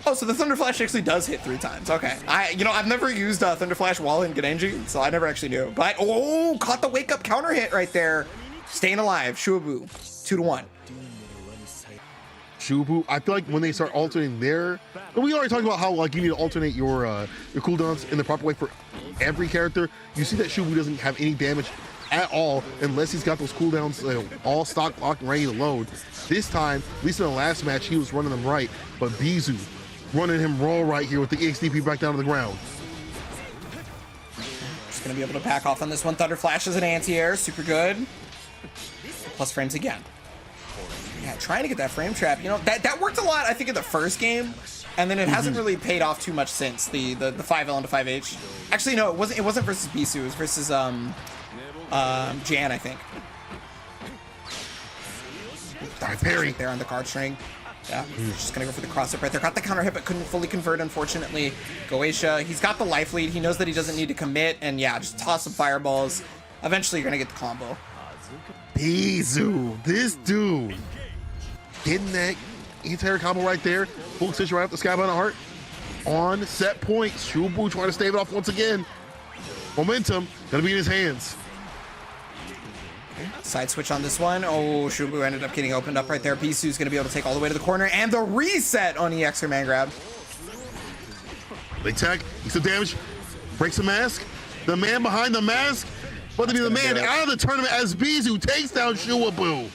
Oh, so the Thunder Flash actually does hit 3 times. Okay. I've never used Thunder Flash while in Genji, so I never actually knew. But, oh, caught the wake-up counter hit right there. Staying alive, Shuabu, 2-1. Shubu. I feel like when they start alternating their, and we already talked about how like you need to alternate your cooldowns in the proper way for every character. You see that Shubu doesn't have any damage at all unless he's got those cooldowns all stock locked and ready to load. This time, at least in the last match, he was running them right, but Bizu running him roll right here with the EXDP back down to the ground. Just gonna be able to back off on this one. Thunder Flash is an anti-air, super good. Plus frames again. Yeah, trying to get that frame trap. You know, that worked a lot, I think, in the first game, and then it hasn't really paid off too much since the 5L into 5H. Actually, no, it wasn't versus Bisu. It was versus Jan, I think. Alright, parry. Right there on the card string. Yeah, just gonna go for the cross up right there. Got the counter hit, but couldn't fully convert, unfortunately. Goetia, he's got the life lead. He knows that he doesn't need to commit, and yeah, just toss some fireballs. Eventually, you're gonna get the combo. Bizu, this dude, hitting that entire combo right there. Full extension right up the Skybound Heart. On set point, Shubu trying to stave it off once again. Momentum gonna be in his hands. Side switch on this one. Oh, Shubu ended up getting opened up right there. Bisu's going to be able to take all the way to the corner. And the reset on EX or man grab. Big tech, he's some damage. Breaks the mask. The man behind the mask. About to be the man out of the tournament as Bizu takes down Shubu.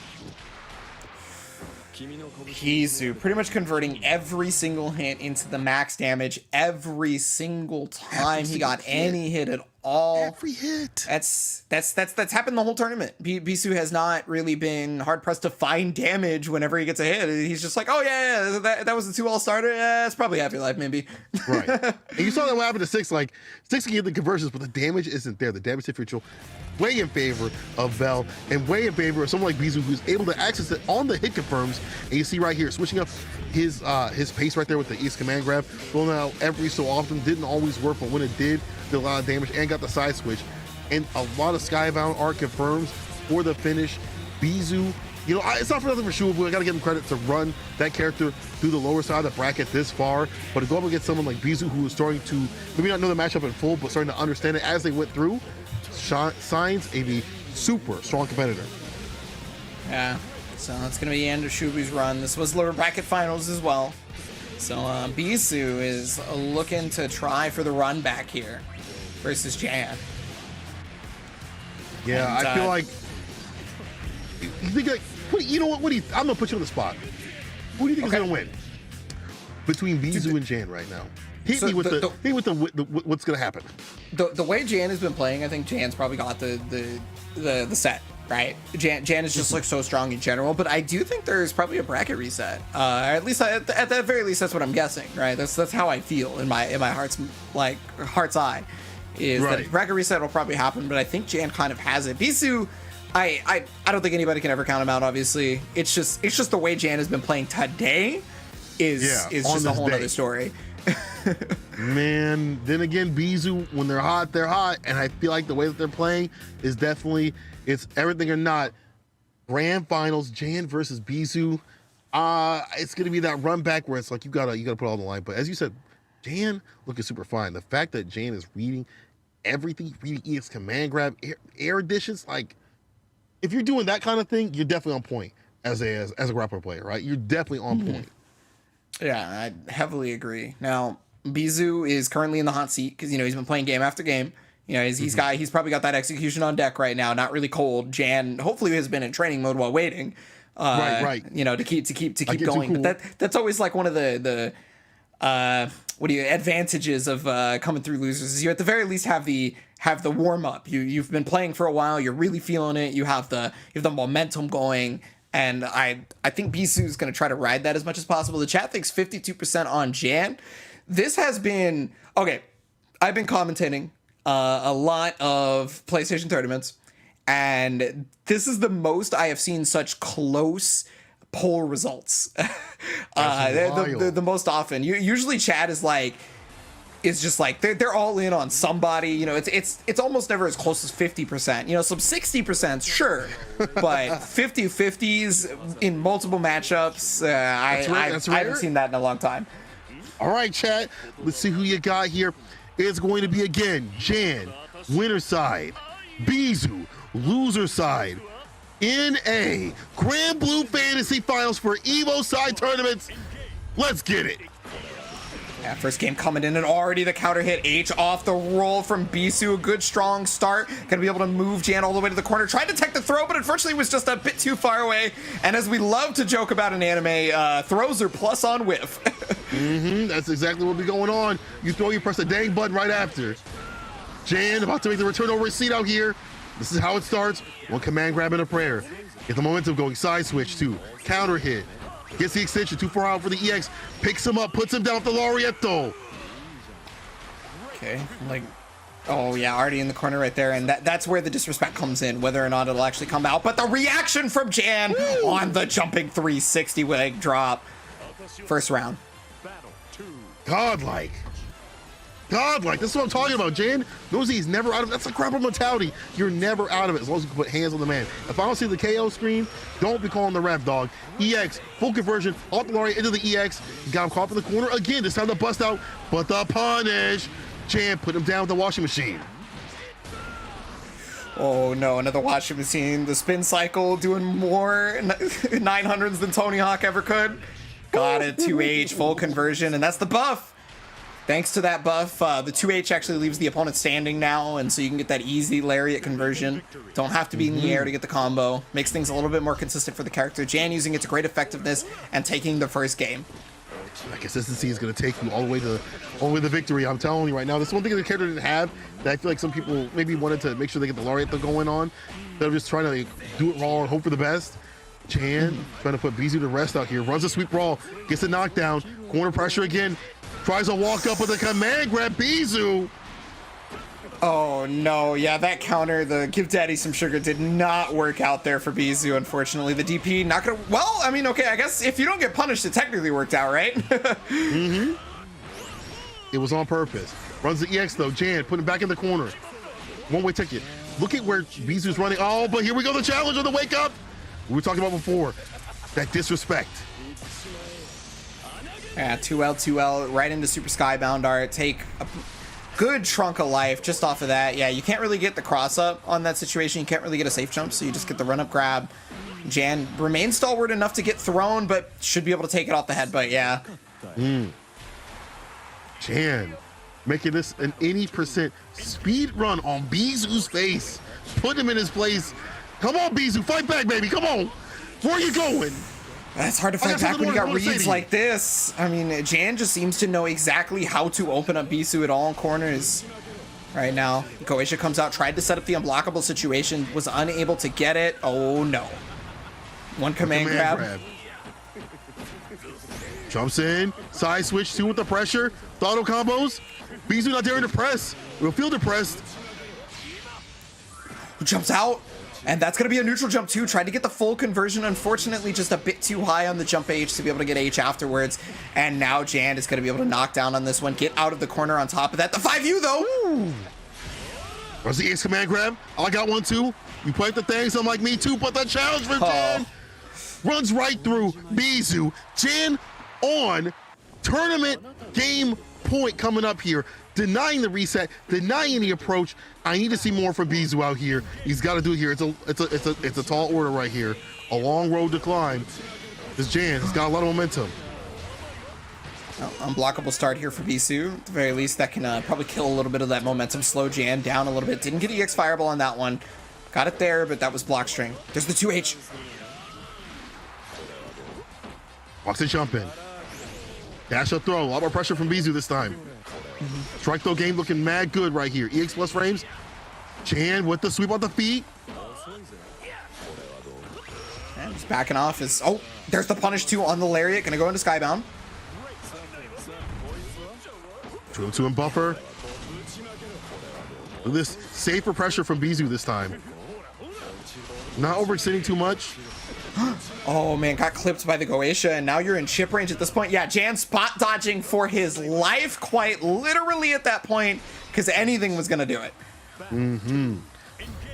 Bizu pretty much converting every single hit into the max damage every single time he got any hit at all. Every hit. That's happened the whole tournament. Bisu has not really been hard pressed to find damage whenever he gets a hit. He's just like, oh yeah, that was the 2-all starter. Yeah, it's probably Happy Life maybe. Right. And you saw that what happened to Six. Like Six can get the conversions, but the damage isn't there. The damage differential way in favor of Vel and way in favor of someone like Bizu who's able to access it on the hit confirms. And you see right here, switching up his pace right there with the East command grab, going out every so often. Didn't always work, but when it did a lot of damage and got the side switch. And a lot of Skybound art confirms for the finish. Bizu, you know, it's not for nothing for Shubu. I gotta give him credit to run that character through the lower side of the bracket this far. But to go up against someone like Bizu who is starting to maybe not know the matchup in full, but starting to understand it as they went through, signs a super strong competitor. Yeah, so that's going to be the end of Shubu's run. This was lower bracket finals as well. So Bisu is looking to try for the run back here versus Jan. Yeah, and, I feel like you think like, you know what? I'm gonna put you on the spot. Who do you think is gonna win between Bisu and Jan right now? Hit me with what's gonna happen. The way Jan has been playing, I think Jan's probably got the set right. Jan is just like so strong in general, but I do think there's probably a bracket reset. At least at the very least, that's what I'm guessing. Right? That's how I feel in my heart's eye. Is right. That bracket reset will probably happen, but I think Jan kind of has it. Bisu, I don't think anybody can ever count him out. Obviously, it's just the way Jan has been playing today is just a whole other story. Man, then again, Bisu, when they're hot, and I feel like the way that they're playing is definitely it's everything or not. Grand finals, Jan versus Bisu. It's gonna be that run back where it's like you gotta put it all on the line. But as you said, Jan looking super fine. The fact that Jan is reading everything, reading EX command grab, air additions, like if you're doing that kind of thing, you're definitely on point as a grappler player, right? You're definitely on point. Yeah, I heavily agree. Now, Bisu is currently in the hot seat because, you know, he's been playing game after game. You know, he's probably got that execution on deck right now, not really cold. Jan hopefully has been in training mode while waiting. Right. You know, to keep going. Cool. But that's always like one of the advantages of coming through losers is you at the very least have the warm up. You've been playing for a while, you're really feeling it, you have the momentum going. And I think Bisu is going to try to ride that as much as possible. The chat thinks 52% on Jan. This has been... Okay, I've been commentating a lot of PlayStation tournaments, and this is the most I have seen such close poll results. The most often. Usually chat is like... It's just like they're all in on somebody. You know, it's almost never as close as 50%. You know, some 60%, sure, but 50-50s in multiple matchups. I haven't seen that in a long time. All right, chat. Let's see who you got here. It's going to be again Jan, winner side, Bisu, loser side. NA Granblue Fantasy Finals for EVO side tournaments. Let's get it. Yeah, first game coming in and already the counter hit. H off the roll from Bisu. A good strong start. Gonna be able to move Jan all the way to the corner. Tried to tech the throw, but unfortunately was just a bit too far away. And as we love to joke about in anime, throws are plus on whiff. That's exactly what be going on. You throw, you press the dang button right after. Jan about to make the return over his seat out here. This is how it starts. One command grab and a prayer. Get the momentum going. Side switch to counter hit. Gets the extension, too far out for the EX. Picks him up, puts him down with the Laureato. Okay, like, oh yeah, already in the corner right there, and that's where the disrespect comes in, whether or not it'll actually come out. But the reaction from Jan on the jumping 360 leg drop. First round. Godlike. Godlike. This is what I'm talking about. Jan knows he's never out of it. That's a grapple mentality. You're never out of it as long as you can put hands on the man. If I don't see the KO screen, don't be calling the ref, dog. EX, full conversion, off the Laurie into the EX. Got him caught up in the corner again. This time the bust out, but the punish. Jan put him down with the washing machine. Oh no, another washing machine. The spin cycle doing more 900s than Tony Hawk ever could. Got it, 2H, full conversion, and that's the buff. Thanks to that buff, the 2H actually leaves the opponent standing now, and so you can get that easy lariat conversion. Don't have to be in the air to get the combo. Makes things a little bit more consistent for the character. Jan using it to great effectiveness and taking the first game. That consistency is going to take you all the way to victory. I'm telling you right now. This is one thing the character didn't have that I feel like some people maybe wanted to make sure they get the Laureate going on. They're just trying to like, do it raw and hope for the best. Jan trying to put Bisu to rest out here. Runs a sweep brawl, gets a knockdown, corner pressure again. Tries to walk up with a command grab. Bisu. Oh no, yeah, that counter, the give daddy some sugar, did not work out there for Bisu, unfortunately. The DP not gonna, well, I mean, okay, I guess if you don't get punished, it technically worked out, right? It was on purpose. Runs the EX though. Jan put him back in the corner. One-way ticket. Look at where Bisu's running. Oh, but here we go, the challenge on the wake up. We were talking about before. That disrespect. Yeah, 2L, right into Super Skybound art. Take a good chunk of life just off of that. Yeah, you can't really get the cross up on that situation. You can't really get a safe jump, so you just get the run up grab. Jan remains stalwart enough to get thrown, but should be able to take it off the headbutt, yeah. Jan making this an 80% speed run on Bisu's face. Put him in his place. Come on, Bisu, fight back, baby. Come on. Where are you going? It's hard to fight back when you got reads like this. I mean, Jan just seems to know exactly how to open up Bisu at all corners right now. Goetia comes out, tried to set up the unblockable situation, was unable to get it. Oh no. One command grab. Jumps in, side switch, two with the pressure, the auto combos. Bisu not daring to press. We'll feel depressed. Jumps out. And that's going to be a neutral jump too. Tried to get the full conversion. Unfortunately, just a bit too high on the jump H to be able to get H afterwards. And now Jan is going to be able to knock down on this one. Get out of the corner on top of that. The 5U though. Ooh. Where's the ace command grab? I got one too. You played the things. I'm like me too. But the challenge for Jan runs right through Bisu. Jan on tournament game point coming up here. Denying the reset, denying the approach. I need to see more from Bisu out here. He's got to do it here. It's a tall order right here. A long road to climb. This Jan has got a lot of momentum. Unblockable start here for Bisu. At the very least, that can probably kill a little bit of that momentum. Slow Jan down a little bit. Didn't get EX Fireball on that one. Got it there, but that was block string. There's the 2H. Walks and jump in. Dash up throw. A lot more pressure from Bisu this time. Strike throw game looking mad good right here. EX plus frames. Jan with the sweep on the feet. And just backing off is, oh, there's the punish 2 on the lariat. Gonna go into Skybound. 2-2 and buffer. Look at this safer pressure from Bisu this time. Not overextending too much. Oh man, got clipped by the Goetia, and now you're in chip range at this point. Yeah, Jan spot dodging for his life, quite literally at that point, because anything was gonna do it.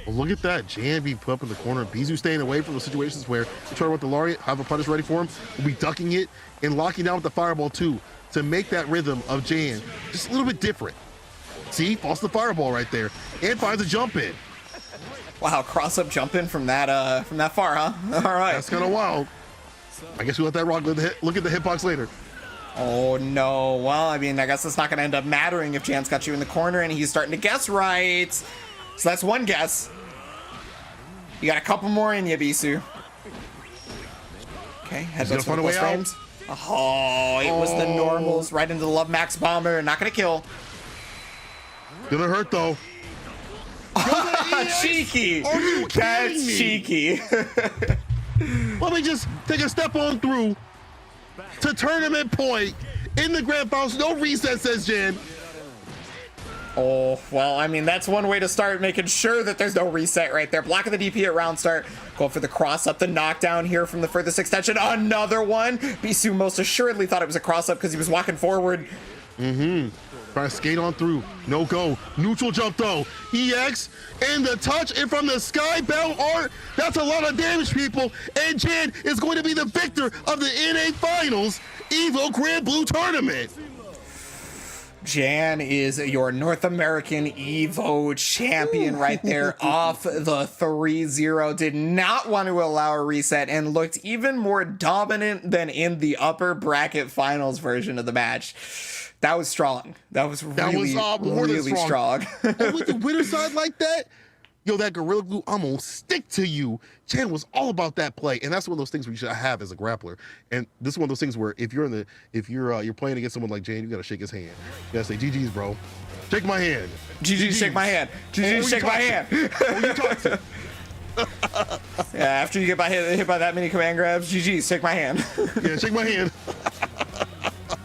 Well, look at that. Jan be put up in the corner. Bisu staying away from the situations where they try to want the Laureate, have a punish ready for him, will be ducking it and locking down with the fireball too, to make that rhythm of Jan just a little bit different. See, falls the fireball right there, and finds a jump in. Wow, cross up jumping from that far, huh? All right. That's kind of wild. I guess we let that rock. Look at the hitbox later. Oh no. Well, I mean, I guess it's not going to end up mattering if Jan's got you in the corner and he's starting to guess right. So that's one guess. You got a couple more in you, Bisu. Okay, headbutts for the plus frames. Oh, it was the normals right into the Love Max Bomber. Not going to kill. Gonna hurt though. Cheeky. Are you kidding That's me? cheeky. Let me just take a step on through to tournament point in the grand finals. No reset, says Jan. Oh, well, I mean, that's one way to start making sure that there's no reset right there. Blocking the DP at round start. Go for the cross up, the knockdown here from the furthest extension. Another one. Bisu most assuredly thought it was a cross up because he was walking forward. Trying to skate on through. No go. Neutral jump though. EX and the touch and from the skybound art. That's a lot of damage, people. And Jan is going to be the victor of the NA Finals EVO Granblue tournament. Jan is your North American EVO champion right there off the 3-0. Did not want to allow a reset and looked even more dominant than in the upper bracket finals version of the match. That was strong. That was really strong. And with the winner side like that, yo, that Gorilla Glue, I'm gonna stick to you. Jan was all about that play, and that's one of those things we should have as a grappler. And this is one of those things where if you're playing against someone like Jan, you gotta shake his hand. You gotta say, "GG's, bro. Shake my hand. GG's, shake my hand. GG's, shake my hand." Who you talk to? Yeah, after you get hit by that many command grabs, GG's, shake my hand. Yeah, shake my hand.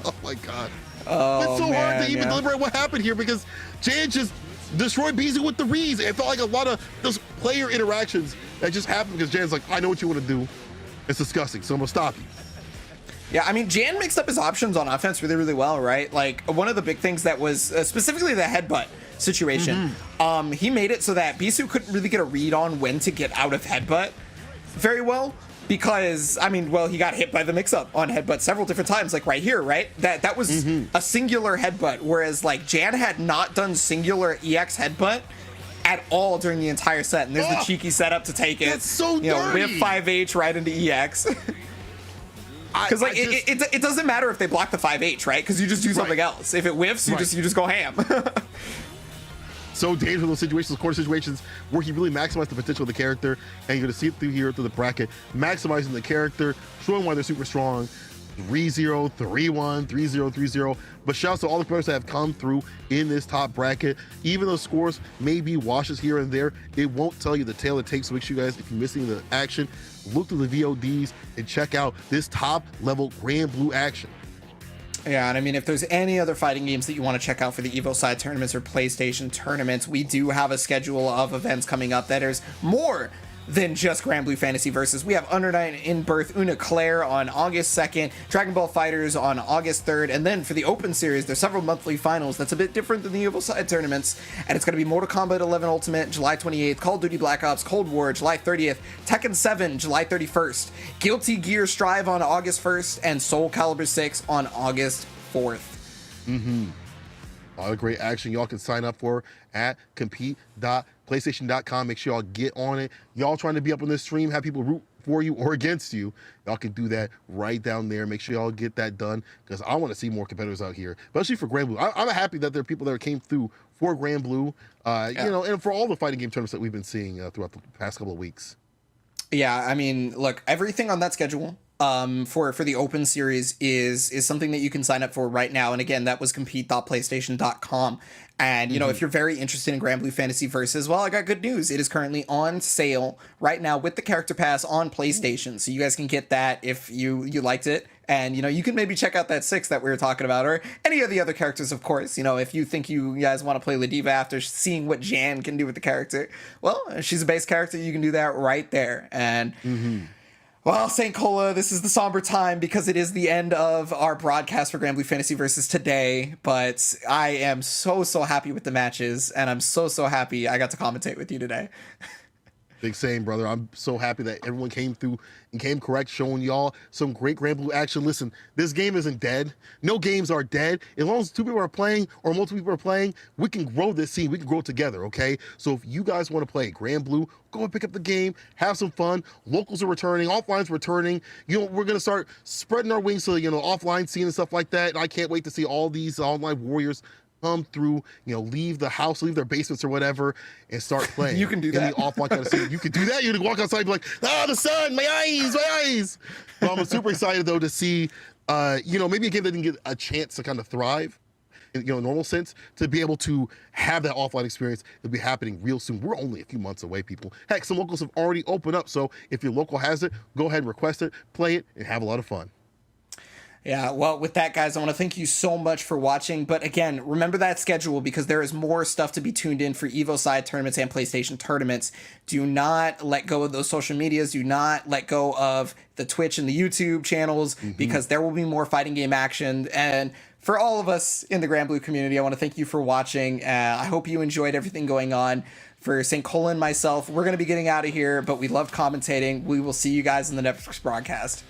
Oh my god. Oh, it's so man, hard to even deliberate what happened here because Jan just destroyed Bisu with the reads. It felt like a lot of those player interactions that just happened because Jan's like, I know what you want to do. It's disgusting, so I'm gonna stop you. Yeah, I mean, Jan mixed up his options on offense really, really well, right? Like, one of the big things that was specifically the headbutt situation, he made it so that Bisu couldn't really get a read on when to get out of headbutt very well. Because, I mean, well, he got hit by the mix-up on headbutt several different times, like right here, right? That was a singular headbutt, whereas, like, Jan had not done singular EX headbutt at all during the entire set. And there's the cheeky setup to take it. That's so dirty. You know, whip 5H right into EX. Because, like, it doesn't matter if they block the 5H, right? Because you just do something else. If it whiffs, you just go ham. So dangerous in those situations, corner situations, where he really maximized the potential of the character, and you're gonna see it through here through the bracket, maximizing the character, showing why they're super strong. 3-0, 3-1, 3-0, 3-0. But shouts to all the players that have come through in this top bracket. Even though scores may be washes here and there, it won't tell you the tale it takes. So make sure you guys, if you're missing the action, look through the VODs and check out this top level Granblue action. Yeah, and I mean, if there's any other fighting games that you want to check out for the EVO side tournaments or PlayStation tournaments, we do have a schedule of events coming up that is more than just Granblue Fantasy Versus. We have Under Night in Birth Una Claire on August 2nd, Dragon Ball Fighters on August 3rd, and then for the Open Series, there's several monthly finals that's a bit different than the EVO side tournaments, and it's going to be Mortal Kombat 11 Ultimate, July 28th, Call of Duty Black Ops Cold War, July 30th, Tekken 7, July 31st, Guilty Gear Strive on August 1st, and Soul Calibur 6 on August 4th. All the great action y'all can sign up for at compete.playstation.com. Make sure y'all get on it. Y'all trying to be up on this stream, have people root for you or against you, y'all can do that right down there. Make sure y'all get that done because I want to see more competitors out here, especially for Granblue. I'm happy that there are people that came through for Granblue, you know, and for all the fighting game tournaments that we've been seeing throughout the past couple of weeks. Yeah, I mean, look, everything on that schedule for the Open Series is something that you can sign up for right now. And again, that was compete.playstation.com. And, you know, if you're very interested in Granblue Fantasy Versus, well, I got good news. It is currently on sale right now with the Character Pass on PlayStation. So you guys can get that if you liked it. And, you know, you can maybe check out that 6 that we were talking about, or any of the other characters, of course. You know, if you think you guys want to play Ladiva after seeing what Jan can do with the character, well, she's a base character. You can do that right there. And... well, St. Cola, this is the somber time because it is the end of our broadcast for Granblue Fantasy Versus today, but I am so happy with the matches, and I'm so happy I got to commentate with you today. Big same, brother. I'm so happy that everyone came through and came correct, showing y'all some great Granblue action. Listen, this game isn't dead. No games are dead. As long as 2 people are playing or multiple people are playing, we can grow this scene. We can grow together, okay? So if you guys want to play Granblue, go and pick up the game, have some fun. Locals are returning, offline's returning. You know, we're going to start spreading our wings to, you know, offline scene and stuff like that. And I can't wait to see all these online warriors come through, you know, leave the house, leave their basements or whatever, and start playing. You can do that. In the offline kind of scene. You can do that. You can walk outside and be like, ah, the sun, my eyes, my eyes. But I'm super excited though to see, you know, maybe a game that didn't get a chance to kind of thrive in, you know, normal sense, to be able to have that offline experience. It'll be happening real soon. We're only a few months away, people. Heck, some locals have already opened up. So if your local has it, go ahead and request it, play it, and have a lot of fun. Yeah, well, with that, guys, I want to thank you so much for watching. But again, remember that schedule because there is more stuff to be tuned in for EVO side tournaments and PlayStation tournaments. Do not let go of those social medias. Do not let go of the Twitch and the YouTube channels because there will be more fighting game action. And for all of us in the Granblue community, I want to thank you for watching. I hope you enjoyed everything going on. For St. Cola and myself, we're going to be getting out of here, but we loved commentating. We will see you guys in the next broadcast.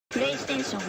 PlayStation